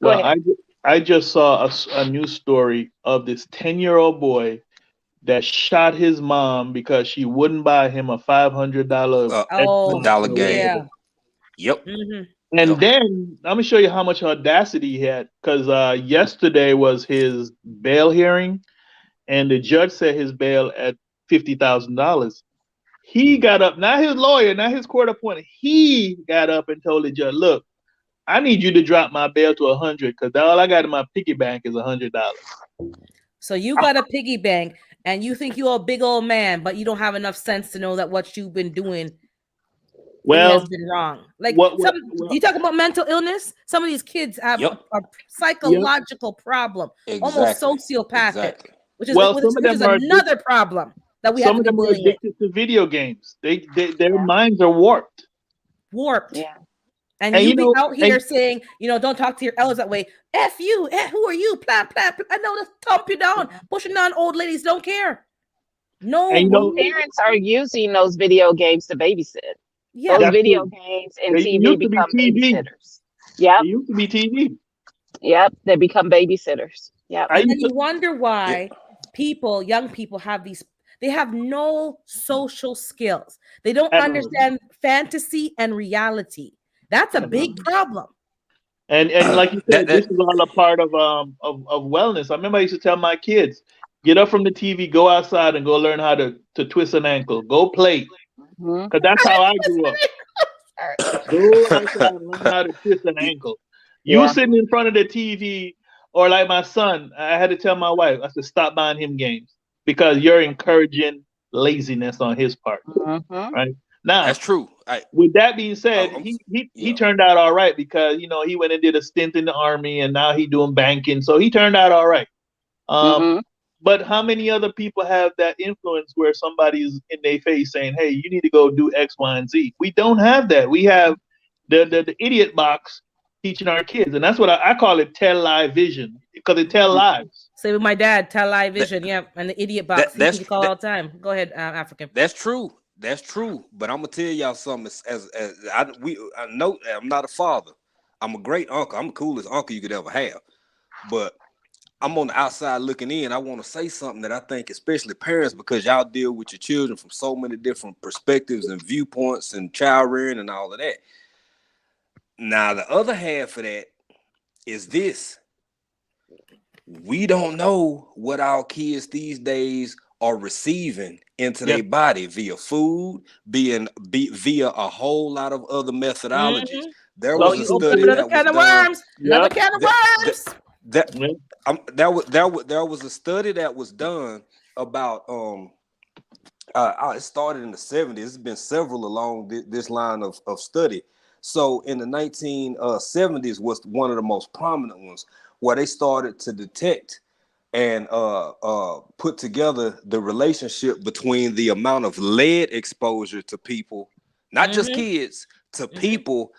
go Well, ahead. I just saw a news story of this 10-year-old boy that shot his mom because she wouldn't buy him a $500 Oh, $1 game. yeah. Yep. Mhm. And Yep. then I'm gonna show you how much audacity he had because yesterday was his bail hearing, and the judge set his bail at $50,000. He got up, not his lawyer, not his court appointed. He got up and told the judge, "Look, I need you to drop my bail to 100 because all I got in my piggy bank is $100." So you got a piggy bank, and you think you're a big old man, but you don't have enough sense to know that what you've been doing Well, has been wrong. Like you talk about mental illness. Some of these kids have Yep. a psychological problem, almost Exactly. sociopathic, Exactly. which is Well, some of which is them are another problem that we have some to of be them are dealing with. addicted to video games. Their minds are warped. Warped. Yeah. And And you you be know, out here and- saying, don't talk to your elders that way. F you. Who are you? Plan, plan, plan. I know to thump you down. Pushing down old ladies don't care. No. And Parents are using those video games to babysit. Yeah. Those That's video true. games and They TV used to be become TV. babysitters. Yep. It used to be TV. Yep. They become babysitters. Yep. I And then used you to, wonder why young people have they have no social skills. They don't At all. understand fantasy and reality. That's a big problem. and like you said, That- this is all a part of wellness. I remember I used to tell my kids, get up from the TV, go outside and go learn how to twist an ankle. Go play. Mhm. Because that's how I grew up. Go outside and learn how to twist an ankle. You Yeah. sitting in front of the TV, or like my son, I had to tell my wife, I said, stop buying him games because you're encouraging laziness on his part. Mhm. Right? Now, That's true. with that being said, Oh, he yeah. turned out all right because he went and did a stint in the army and now he doing banking, so he turned out all right. Mhm. But how many other people have that influence where somebody's in their face saying, "Hey, you need to go do X, Y, and Z"? We don't have that. We have the idiot box teaching our kids, and that's what I call it. Tell lie vision because it tell lies. Say with my dad, tell lie vision, and the idiot box. That's- He call all the time. Go ahead, African. That's true. That's true. But I'm gonna tell y'all something. I know I'm not a father. I'm a great uncle. I'm the coolest uncle you could ever have. But I'm on the outside looking in. I want to say something that I think, especially parents, because y'all deal with your children from so many different perspectives and viewpoints and child rearing and all of that. Now, the other half of that is this. We don't know what our kids these days are receiving into their body via food, via a whole lot of other methodologies. There Well, was you a open up study another that can was of done. worms. Another can of worms. That Yeah. there was a study that was done about it started in the 70s. There's been several along this line of study. So in the 1970s was one of the most prominent ones, where they started to detect and put together the relationship between the amount of lead exposure to people, not just kids, to people,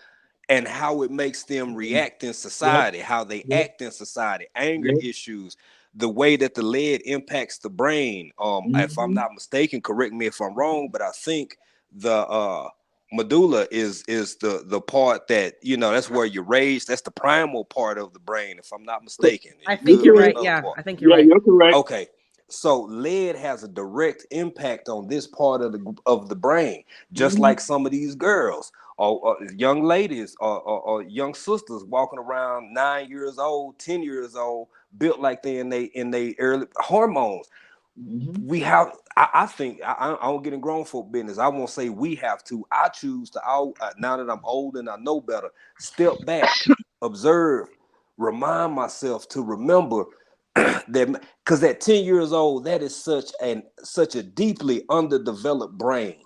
and how it makes them react in society, how they act in society, anger issues, the way that the lead impacts the brain. If I'm not mistaken, correct me if I'm wrong, but I think the medulla is the part that, you know, that's where you're raised. That's the primal part of the brain, if I'm not mistaken. I think you're right. Another Yeah, part. I think you're right. You're correct. Okay, so lead has a direct impact on this part of the brain, just like some of these girls or young ladies or young sisters walking around 9 years old, 10 years old, built like they in they early hormones. We have, I think, I don't get in grown folk business. I won't say we have to. I choose to, now that I'm old and I know better, step back, observe, remind myself to remember that, because at 10 years old, that is such a deeply underdeveloped brain.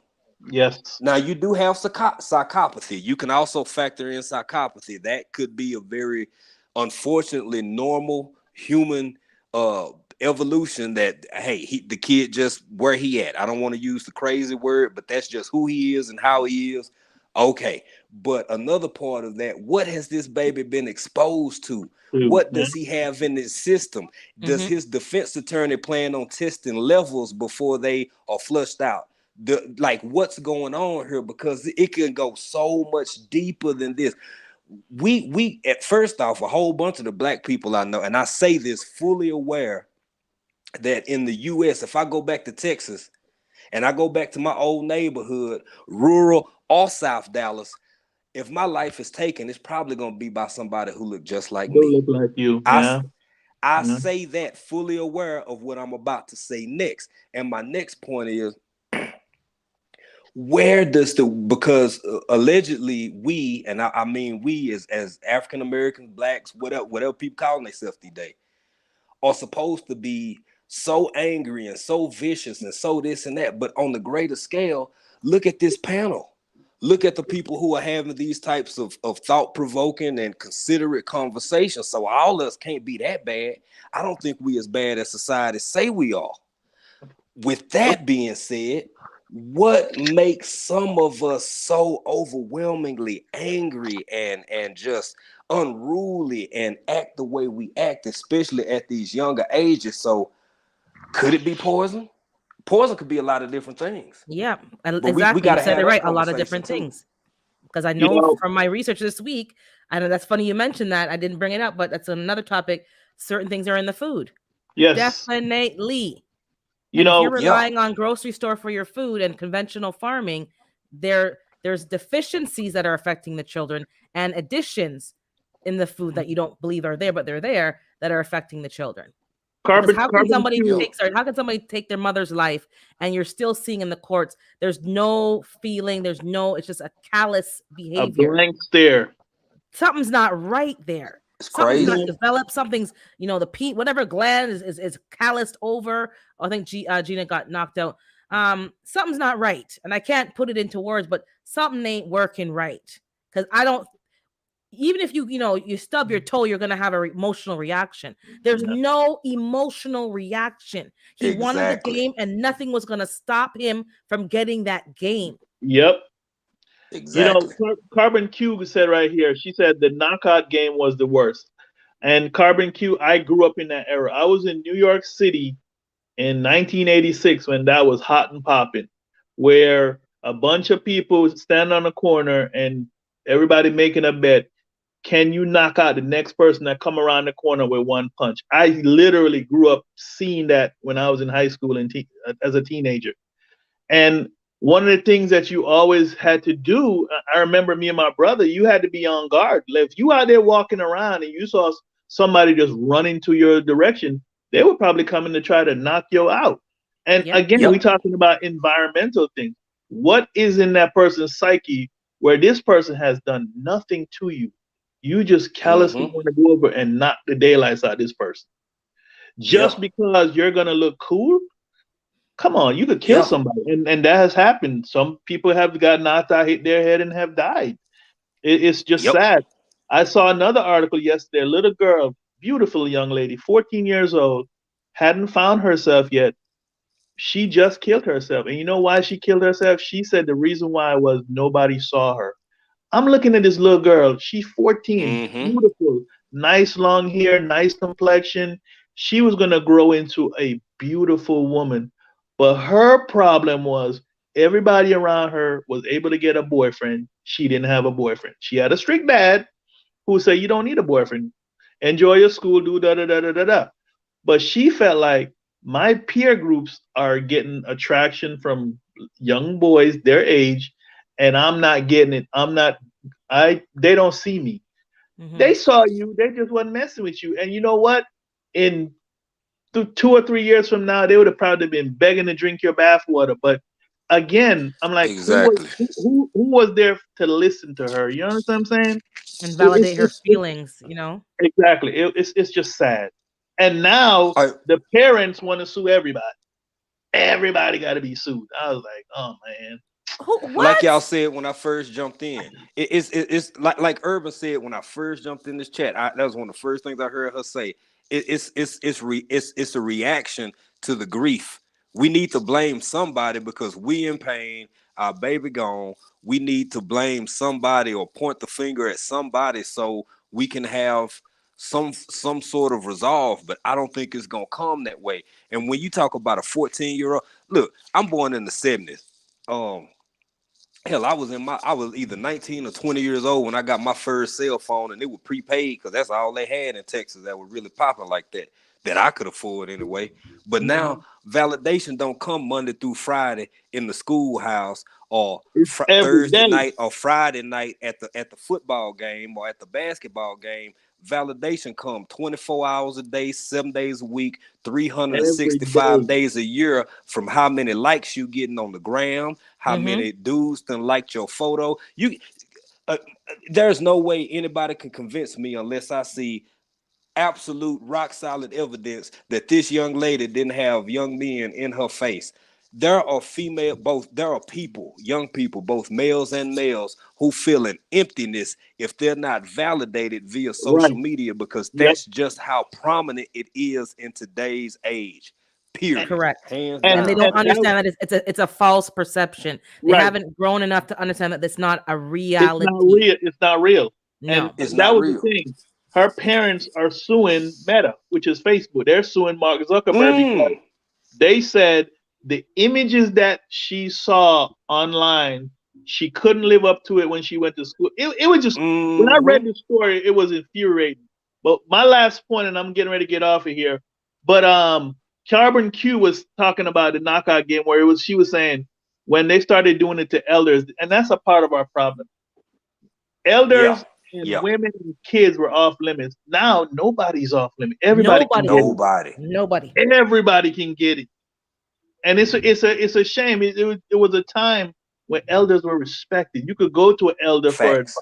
Yes. Now you do have psychopathy. You can also factor in psychopathy. That could be a very, unfortunately, normal human evolution. That, hey, the kid just where he at. I don't want to use the crazy word, but that's just who he is and how he is. Okay, but another part of that, what has this baby been exposed to? What does he have in his system? Does his defense attorney plan on testing levels before they are flushed out? Like, what's going on here? Because it can go so much deeper than this. We at first off, a whole bunch of the black people I know, and I say this fully aware that in the US, if I go back to Texas and I go back to my old neighborhood, rural or South Dallas, if my life is taken, it's probably going to be by somebody who look just like me. Look like you. I say that fully aware of what I'm about to say next. And my next point is, where does because allegedly we, and I mean we as African Americans, blacks, whatever people calling themselves today, are supposed to be so angry and so vicious and so this and that. But on the greater scale, look at this panel. Look at the people who are having these types of thought-provoking and considerate conversations. So all of us can't be that bad. I don't think we as bad as society say we are. With that being said, what makes some of us so overwhelmingly angry and just unruly and act the way we act, especially at these younger ages? So could it be poison? Poison could be a lot of different things. Yeah, But exactly. we gotta You said have it that right. A lot of conversation different too. things. Because I know from my research this week, I know that's funny you mentioned that. I didn't bring it up, but that's another topic. Certain things are in the food. Yes. Definitely. If you're relying on grocery store for your food and conventional farming, there's deficiencies that are affecting the children and additions in the food that you don't believe are there, but they're there, that are affecting the children. How can somebody take their mother's life and you're still seeing in the courts, there's no feeling, it's just a callous behavior. A blank stare. Something's not right there. It's something's crazy. not developed. Something's, the whatever gland is calloused over. I think Gina got knocked out. Something's not right. And I can't put it into words, but something ain't working right. Because even if you stub your toe, you're going to have an emotional reaction. There's no emotional reaction. He wanted the game and nothing was going to stop him from getting that game. Yep. Exactly. Carbon Q said right here, she said the knockout game was the worst. And Carbon Q, I grew up in that era. I was in New York City in 1986 when that was hot and popping, where a bunch of people stand on a corner and everybody making a bet. Can you knock out the next person that come around the corner with one punch? I literally grew up seeing that when I was in high school and as a teenager. And one of the things that you always had to do, I remember me and my brother, you had to be on guard. If you out there walking around and you saw somebody just running to your direction, they were probably coming to try to knock you out. And again, we're talking about environmental things. What is in that person's psyche where this person has done nothing to you, You just callously want to go over and knock the daylights out of this person. Just because you're gonna look cool. Come on, you could kill somebody, and that has happened. Some people have got knocked out, hit their head, and have died. It's just sad. I saw another article yesterday. A little girl, beautiful young lady, 14 years old, hadn't found herself yet. She just killed herself, and you know why she killed herself? She said the reason why was nobody saw her. I'm looking at this little girl. She's 14, beautiful, nice long hair, nice complexion. She was gonna grow into a beautiful woman. But her problem was everybody around her was able to get a boyfriend. She didn't have a boyfriend. She had a strict dad who said, you don't need a boyfriend. Enjoy your school, do da da da da da da. But she felt like my peer groups are getting attraction from young boys their age, and I'm not getting it. They don't see me. They saw you, they just wasn't messing with you. And you know what? In 2 or 3 years from now, they would have probably been begging to drink your bathwater. But again, I'm like, who was there to listen to her? You know what I'm saying? And validate her feelings, you know? Exactly. It's just sad. And now the parents want to sue everybody. Everybody got to be sued. I was like, oh man. Like y'all said when I first jumped in, it's like Urban said when I first jumped in this chat. That was one of the first things I heard her say. It's a reaction to the grief. We need to blame somebody because we in pain. Our baby gone. We need to blame somebody or point the finger at somebody so we can have some sort of resolve. But I don't think it's gonna come that way. And when you talk about a 14-year-old, look, I'm born in the 70s. Hell, I was either 19 or 20 years old when I got my first cell phone, and it was prepaid because that's all they had in Texas that was really popping like that I could afford anyway. But now validation don't come Monday through Friday in the schoolhouse or Thursday night or Friday night at the football game or at the basketball game. Validation come 24 hours a day, 7 days a week, 365 days a year from how many likes you getting on the gram, how many dudes done liked your photo. There's no way anybody can convince me unless I see absolute rock solid evidence that this young lady didn't have young men in her face. There are people, young people, both males and males, who feel an emptiness if they're not validated via social media, because that's just how prominent it is in today's age. Period. Correct. And they don't understand that it's a false perception. They haven't grown enough to understand that it's not a reality. It's not real. No, that was the thing. Her parents are suing Meta, which is Facebook. They're suing Mark Zuckerberg because they said the images that she saw online, she couldn't live up to it when she went to school. It was just, when I read the story, it was infuriating. But my last point, and I'm getting ready to get off of here, but Carbon Q was talking about the knockout game where she was saying when they started doing it to elders, and that's a part of our problem. Elders and women and kids were off limits. Now nobody's off limits. Everybody can get it. And it's a shame. It was a time when elders were respected. You could go to an elder for advice.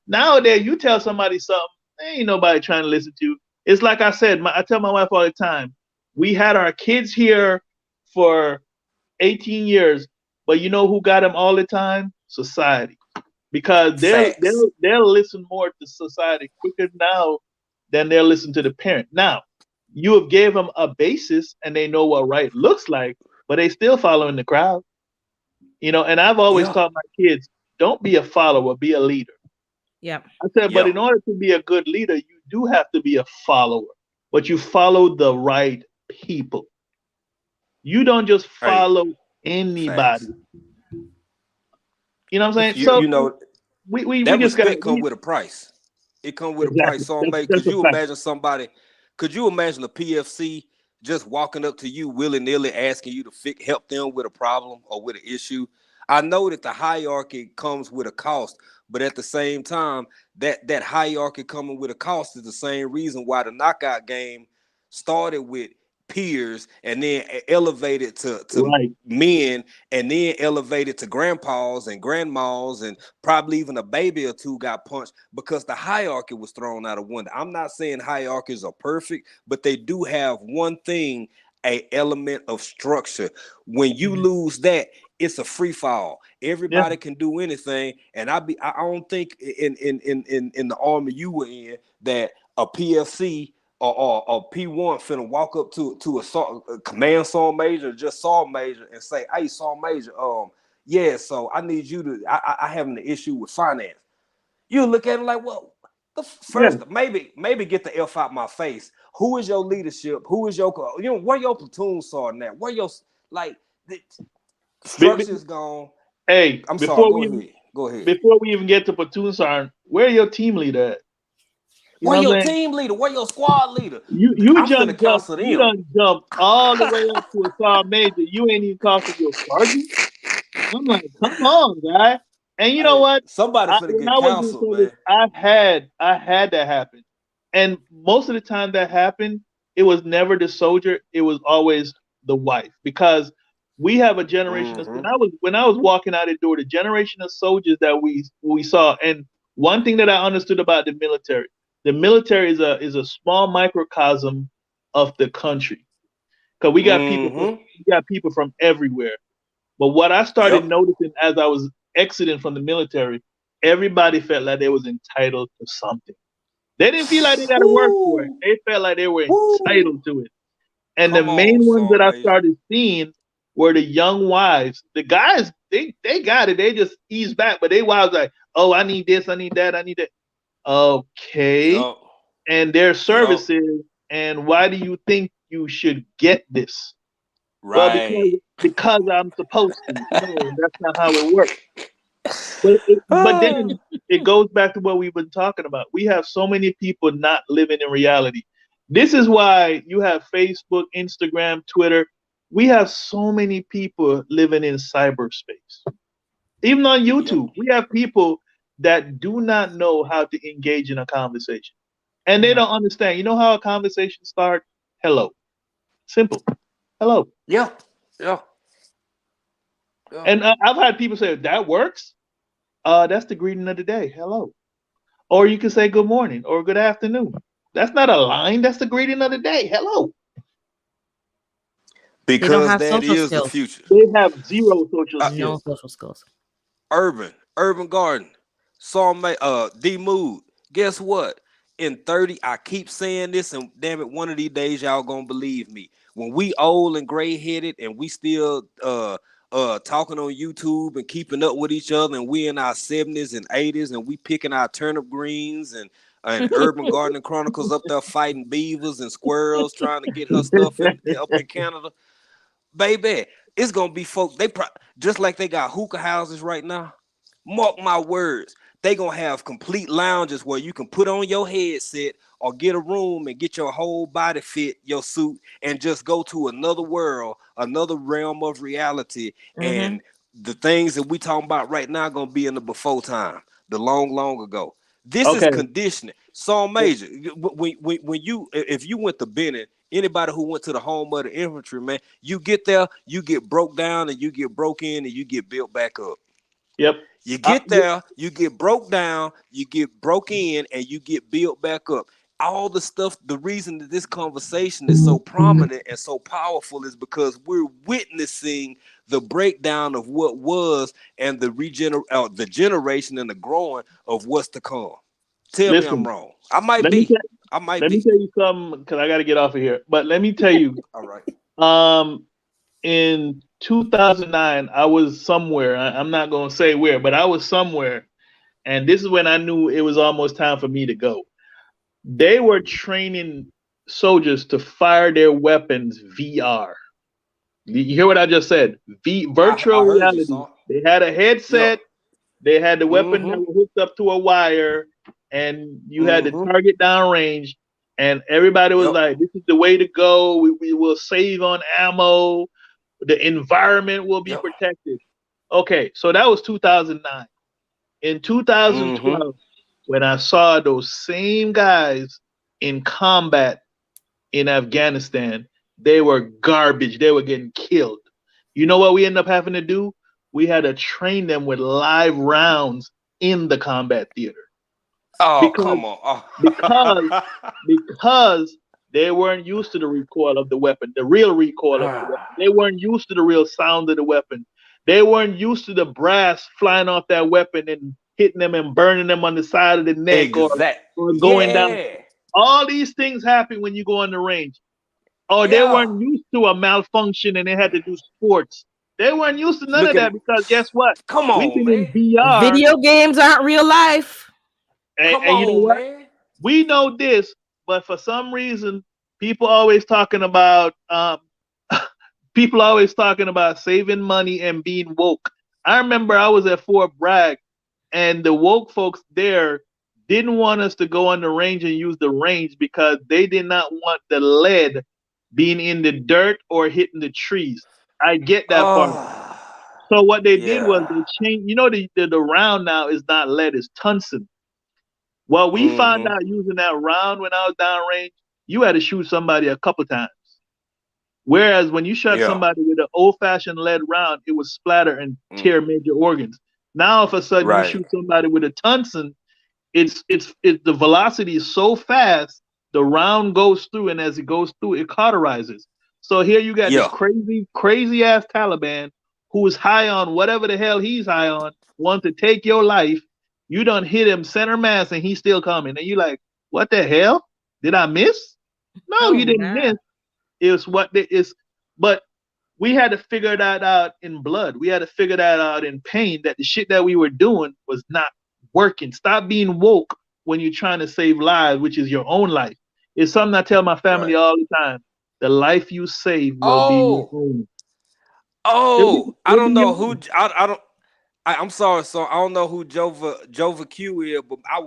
Nowadays you tell somebody something, ain't nobody trying to listen to you. It's like I said, I tell my wife all the time, we had our kids here for 18 years, but you know who got them all the time? Society. Because they'll listen more to society quicker now than they'll listen to the parent. Now, you have gave them a basis and they know what right looks like, but they still following the crowd. You know, and I've always taught my kids, don't be a follower, be a leader. Yeah. I said, but in order to be a good leader, you do have to be a follower, but you follow the right people. You don't just follow anybody. You know what I'm saying? We just got to come with a price. It comes with a price. So could you imagine somebody? Could you imagine a PFC just walking up to you willy-nilly asking you to help them with a problem or with an issue? I know that the hierarchy comes with a cost, but at the same time, that hierarchy coming with a cost is the same reason why the knockout game started with peers, and then elevated to Right. men, and then elevated to grandpas and grandmas, and probably even a baby or two got punched because the hierarchy was thrown out of window. I'm not saying hierarchies are perfect, but they do have one thing, a element of structure. When you lose that, it's a free fall. Everybody can do anything, and I don't think in the army you were in that a PFC or P1 finna walk up to a command sergeant major, or just sergeant major, and say, "Hey, sergeant major, yeah, so I need you to. I having an issue with finance." You look at it like, well, first maybe get the F out my face. Who is your leadership? Who is your where your platoon sergeant at? Where your the structure's gone. Hey, I'm sorry. Go ahead. Before we even get to platoon sergeant, where your team leader at? Where your team leader? Where your squad leader? You I'm done jumped all the way up to a sergeant major. You ain't even costing your sergeant. I'm like, come on, guy. And you know what? Somebody finna get counseled, man. I had that happen. And most of the time that happened, it was never the soldier, it was always the wife. Because we have a generation of when I was walking out the door, the generation of soldiers that we saw, and one thing that I understood about the military is a small microcosm of the country. Because we got people from everywhere. But what I started noticing as I was exiting from the military, everybody felt like they was entitled to something. They didn't feel like they got to work for it. They felt like they were entitled to it. And the main ones that I started seeing were the young wives. The guys, they got it. They just eased back. But they wives like, oh, I need this, I need that, I need that. Okay. And their services. And why do you think you should get this? Right. Well, because I'm supposed to. No, that's not how it works. But then it goes back to what we've been talking about. We have so many people not living in reality. This is why you have Facebook, Instagram, Twitter. We have so many people living in cyberspace. Even on YouTube, we have people that do not know how to engage in a conversation. And they don't understand. You know how a conversation starts? Hello. Simple. Hello. Yeah. And I've had people say, that works? That's the greeting of the day. Hello. Or you can say good morning or good afternoon. That's not a line. That's the greeting of the day. Hello. Because that is the future. They have zero social skills. No social skills. Urban Garden, D Mood. Guess what? In 30, I keep saying this, and damn it, one of these days y'all gonna believe me. When we old and gray-headed and we still talking on YouTube and keeping up with each other, and we in our 70s and 80s and we picking our turnip greens and Urban Gardening Chronicles up there fighting beavers and squirrels trying to get her stuff up in Canada. Baby, it's gonna be folks, just like they got hookah houses right now. Mark my words, they gonna have complete lounges where you can put on your headset or get a room and get your whole body fit, your suit, and just go to another world, another realm of reality. And the things that we talking about right now gonna be in the before time, the long ago. This is conditioning. Sergeant Major, if you went to Benin, anybody who went to the home of the infantry, man, you get there, you get broke down and you get broke in and you get built back up. Yep. You get there, you get broke down, you get broke in, and you get built back up. All the stuff, the reason that this conversation is so prominent and so powerful is because we're witnessing the breakdown of what was and the generation and the growing of what's to come. Tell me I'm wrong. I might be. Let me tell you something, because I got to get off of here. But let me tell you. All right. In 2009, I was somewhere. I'm not going to say where, but I was somewhere. And this is when I knew it was almost time for me to go. They were training soldiers to fire their weapons VR. You hear what I just said? Virtual reality. They had a headset. They had the weapon that was hooked up to a wire, and you had the target downrange. And everybody was like, this is the way to go. We will save on ammo. The environment will be protected. Okay, so that was 2009. In 2012, when I saw those same guys in combat in Afghanistan, they were garbage. They were getting killed. You know what we ended up having to do? We had to train them with live rounds in the combat theater. Oh, Because come on. Oh. because they weren't used to the recoil of the weapon, the real recoil of the weapon. They weren't used to the real sound of the weapon. They weren't used to the brass flying off that weapon and hitting them and burning them on the side of the neck or going down. All these things happen when you go on the range. Or they weren't used to a malfunction and they had to do sports. They weren't used to none of that because guess what? Come on, we've been man. in VR. Video games aren't real life. And Come you know on, what? man. We know this, but for some reason, people always talking about saving money and being woke. I remember I was at Fort Bragg, and the woke folks there didn't want us to go on the range and use the range because they did not want the lead being in the dirt or hitting the trees. I get that part. So what they did was they changed. You know, the round now is not lead; it's tungsten. Well, we found out using that round when I was downrange, you had to shoot somebody a couple times. Whereas when you shot somebody with an old-fashioned lead round, it would splatter and tear major organs. Now, all of a sudden, you shoot somebody with a tungsten, it's the velocity is so fast, the round goes through, and as it goes through, it cauterizes. So here you got this crazy ass Taliban who is high on whatever the hell he's high on, wants to take your life. You done hit him center mass and he's still coming. And you like, what the hell? Did I miss? No, you didn't miss. It was what it is. But we had to figure that out in blood. We had to figure that out in pain, that the shit that we were doing was not working. Stop being woke when you're trying to save lives, which is your own life. It's something I tell my family all the time. The life you save will be your own. I don't know who I'm sorry, so I don't know who Jova Q is, but I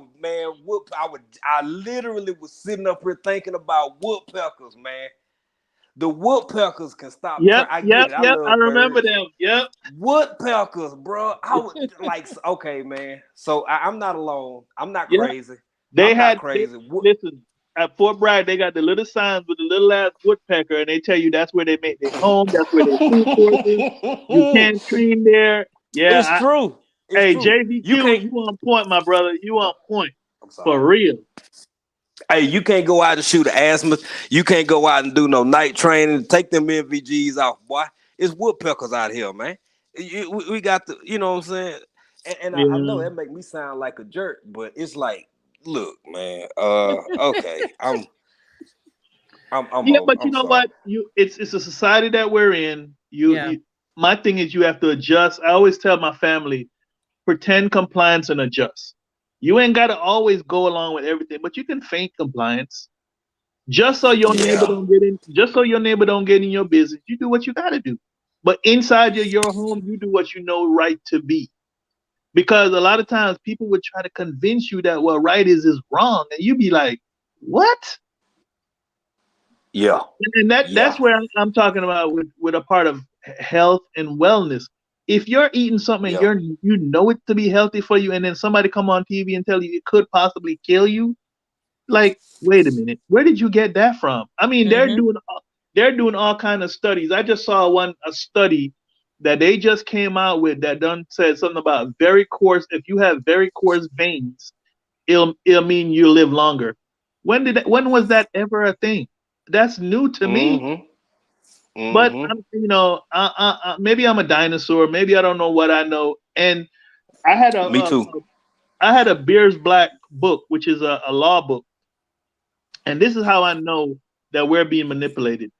literally was sitting up here thinking about woodpeckers, man. The woodpeckers can stop. I remember them. Yep. Woodpeckers, bro. I was like, okay, man. So I'm not alone. I'm not crazy. Listen, at Fort Bragg, they got the little signs with the little ass woodpecker, and they tell you that's where they make their home. That's where they food sources. You can't train there. Yeah, it's true. Hey, JVQ, you on point, my brother. You on point. For real. Hey, you can't go out and shoot asthma. You can't go out and do no night training. Take them NVGs off, boy. It's woodpeckers out here, man. We got the, you know what I'm saying? And I know that make me sound like a jerk, but it's like, look, man. Okay, I'm but you know what? It's a society that we're in. My thing is you have to adjust. I always tell my family, pretend compliance and adjust. You ain't got to always go along with everything, but you can feign compliance. Just so your neighbor don't get in. Just so your neighbor don't get in your business, you do what you got to do. But inside your home, you do what you know right to be. Because a lot of times people would try to convince you that what right is wrong, and you be like, "What?" Yeah. And that's where I'm talking about with a part of health and wellness. If you're eating something and you know it to be healthy for you, and then somebody come on TV and tell you it could possibly kill you, like, wait a minute, where did you get that from? I mean, they're doing all kind of studies. I just saw a study that they just came out with that done said something about very coarse. If you have very coarse veins, it'll mean you live longer. When was that ever a thing? That's new to me. But maybe I'm a dinosaur. Maybe I don't know what I know. And I had a Beers Black book, which is a law book. And this is how I know that we're being manipulated.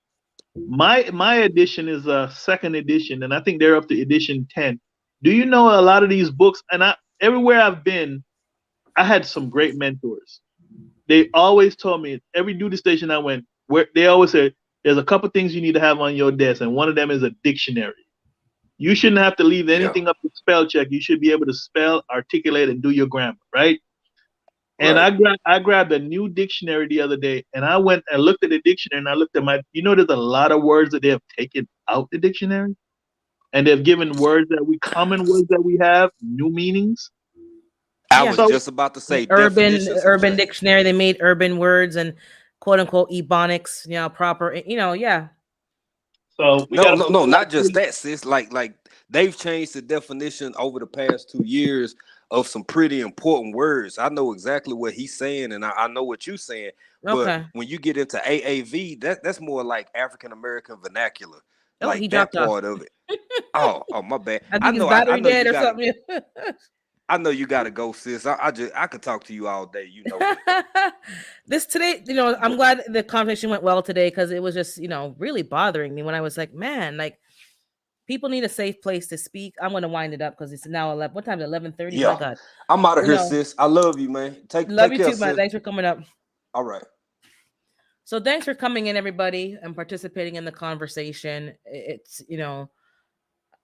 My edition is a second edition, and I think they're up to edition 10. Do you know a lot of these books? And everywhere I've been, I had some great mentors. They always told me, every duty station I went, where they always said, there's a couple things you need to have on your desk, and one of them is a dictionary. You shouldn't have to leave anything up to spell check. You should be able to spell, articulate, and do your grammar, right? And I grabbed a new dictionary the other day, and I went and looked at the dictionary, and I looked at there's a lot of words that they have taken out the dictionary, and they've given common words that we have, new meanings. I was just about to say urban dictionary. They made urban words and quote unquote ebonics, proper, yeah. So we No, gotta no, put no, the light not just bulb. that, sis. Like they've changed the definition over the past 2 years of some pretty important words. I know exactly what he's saying, and I know what you're saying. But Okay. when you get into AAV, that's more like African American vernacular, Oh, he like that dropped off. part of it. Oh, my bad. I I think his know, I battery know dead you or gotta. something. I know you gotta go, sis. I could talk to you all day. You know that. This today, I'm glad the conversation went well today because it was just, really bothering me when I was like, man, like people need a safe place to speak. I'm going to wind it up because it's now 11. What time is it? 11:30? My Yeah, God. I'm out of You here, know, sis. I love you, man. love Take you care, too, man. sis. Thanks for coming up. All right. So thanks for coming in, everybody, and participating in the conversation. It's,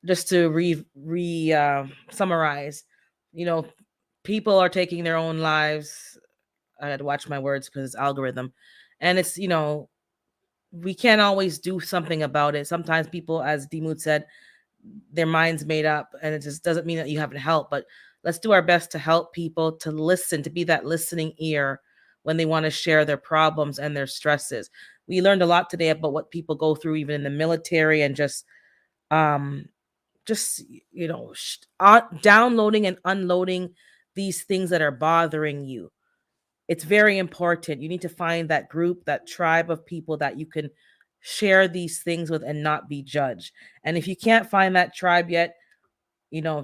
just to summarize, you know, people are taking their own lives. I had to watch my words because it's algorithm. And it's, we can't always do something about it. Sometimes people, as Demood said, their minds made up, and it just doesn't mean that you haven't helped. But let's do our best to help people, to listen, to be that listening ear when they want to share their problems and their stresses. We learned a lot today about what people go through, even in the military, and um, just downloading and unloading these things that are bothering you. It's very important. You need to find that group, that tribe of people that you can share these things with and not be judged. And if you can't find that tribe yet,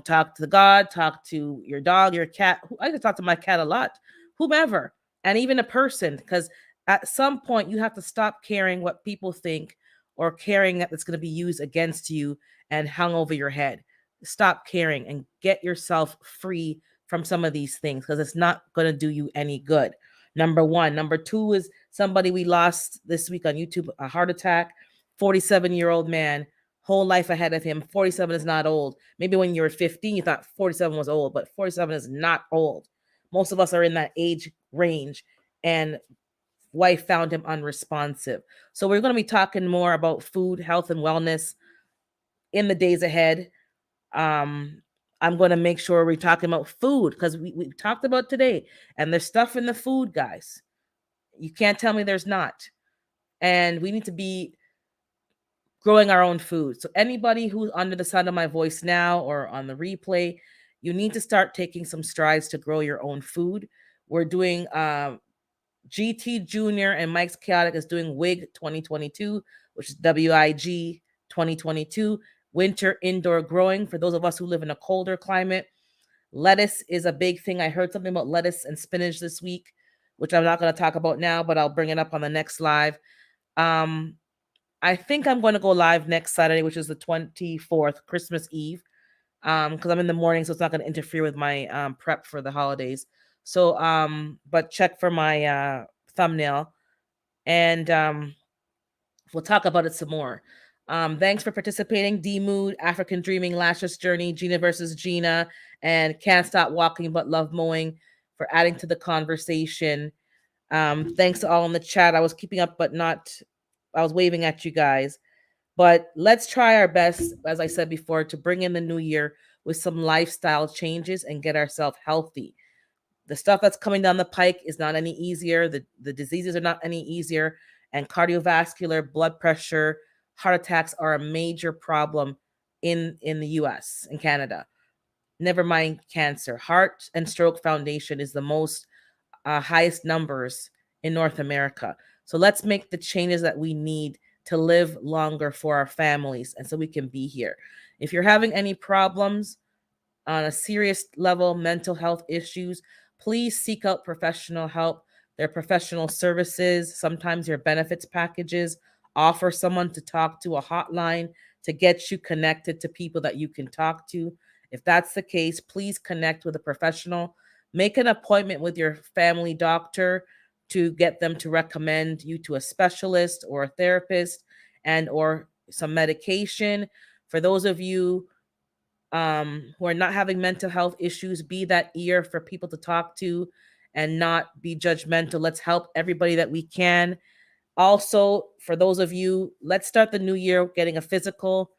talk to God, talk to your dog, your cat. I can talk to my cat a lot, whomever, and even a person, because at some point you have to stop caring what people think or caring that it's going to be used against you and hung over your head. Stop caring and get yourself free from some of these things because it's not going to do you any good. Number one. Number two is somebody we lost this week on YouTube, a heart attack, 47-year-old man, whole life ahead of him. 47 is not old. Maybe when you were 15, you thought 47 was old, but 47 is not old. Most of us are in that age range, and wife found him unresponsive. So we're going to be talking more about food, health, and wellness in the days ahead. I'm going to make sure we're talking about food because we talked about today, and there's stuff in the food, guys. You can't tell me there's not. And we need to be growing our own food. So anybody who's under the sound of my voice now or on the replay, you need to start taking some strides to grow your own food. We're doing GT Junior and Mike's Chaotic is doing WIG 2022, which is WIG 2022, winter indoor growing. For those of us who live in a colder climate, lettuce is a big thing. I heard something about lettuce and spinach this week, which I'm not going to talk about now, but I'll bring it up on the next live. I think I'm going to go live next Saturday, which is the 24th, Christmas Eve, because I'm in the morning, so it's not going to interfere with my prep for the holidays. So, but check for my thumbnail, and we'll talk about it some more. Thanks for participating, D-Mood, African Dreaming, Lashes Journey, Gina versus Gina, and Can't Stop Walking But Love Mowing for adding to the conversation. Thanks to all in the chat. I was keeping up, but I was waving at you guys. But let's try our best, as I said before, to bring in the new year with some lifestyle changes and get ourselves healthy. The stuff that's coming down the pike is not any easier. The diseases are not any easier. And cardiovascular, blood pressure, heart attacks are a major problem in the US and Canada. Never mind cancer. Heart and Stroke Foundation is the most highest numbers in North America. So let's make the changes that we need to live longer for our families and so we can be here. If you're having any problems on a serious level, mental health issues, please seek out professional help. Their professional services, sometimes your benefits packages offer someone to talk to, a hotline to get you connected to people that you can talk to. If that's the case, please connect with a professional. Make an appointment with your family doctor to get them to recommend you to a specialist or a therapist and or some medication. For those of you who are not having mental health issues, be that ear for people to talk to and not be judgmental. Let's help everybody that we can. Also, for those of you, let's start the new year getting a physical.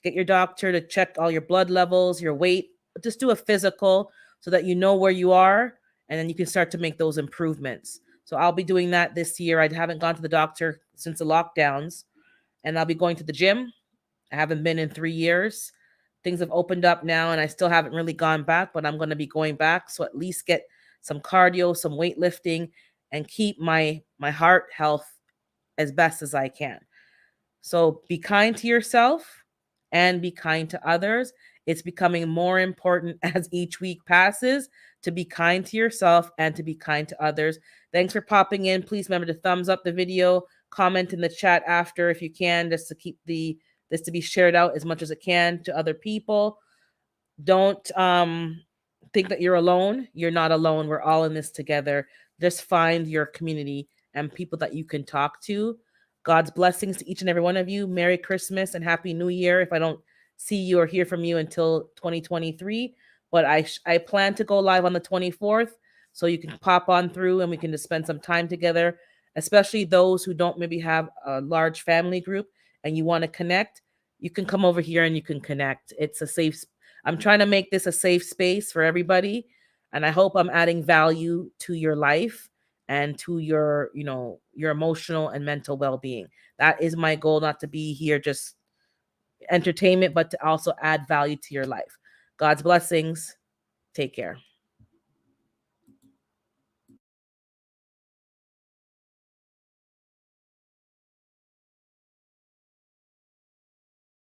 Get your doctor to check all your blood levels, your weight. Just do a physical so that you know where you are, and then you can start to make those improvements. So I'll be doing that this year. I haven't gone to the doctor since the lockdowns, and I'll be going to the gym. I haven't been in 3 years. Things have opened up now, and I still haven't really gone back, but I'm going to be going back. So at least get some cardio, some weightlifting, and keep my heart health as best as I can. So be kind to yourself and be kind to others. It's becoming more important as each week passes to be kind to yourself and to be kind to others. Thanks for popping in. Please remember to thumbs up the video, comment in the chat after if you can, just to keep this to be shared out as much as it can to other people. Don't think that you're alone. You're not alone. We're all in this together. Just find your community and people that you can talk to. God's blessings to each and every one of you. Merry Christmas and Happy New Year if I don't see you or hear from you until 2023. But I plan to go live on the 24th, so you can pop on through and we can just spend some time together, especially those who don't maybe have a large family group and you want to connect. You can come over here and you can connect. It's a safe. I'm trying to make this a safe space for everybody, and I hope I'm adding value to your life and to your emotional and mental well-being. That is my goal, not to be here just entertainment, but to also add value to your life. God's blessings. Take care.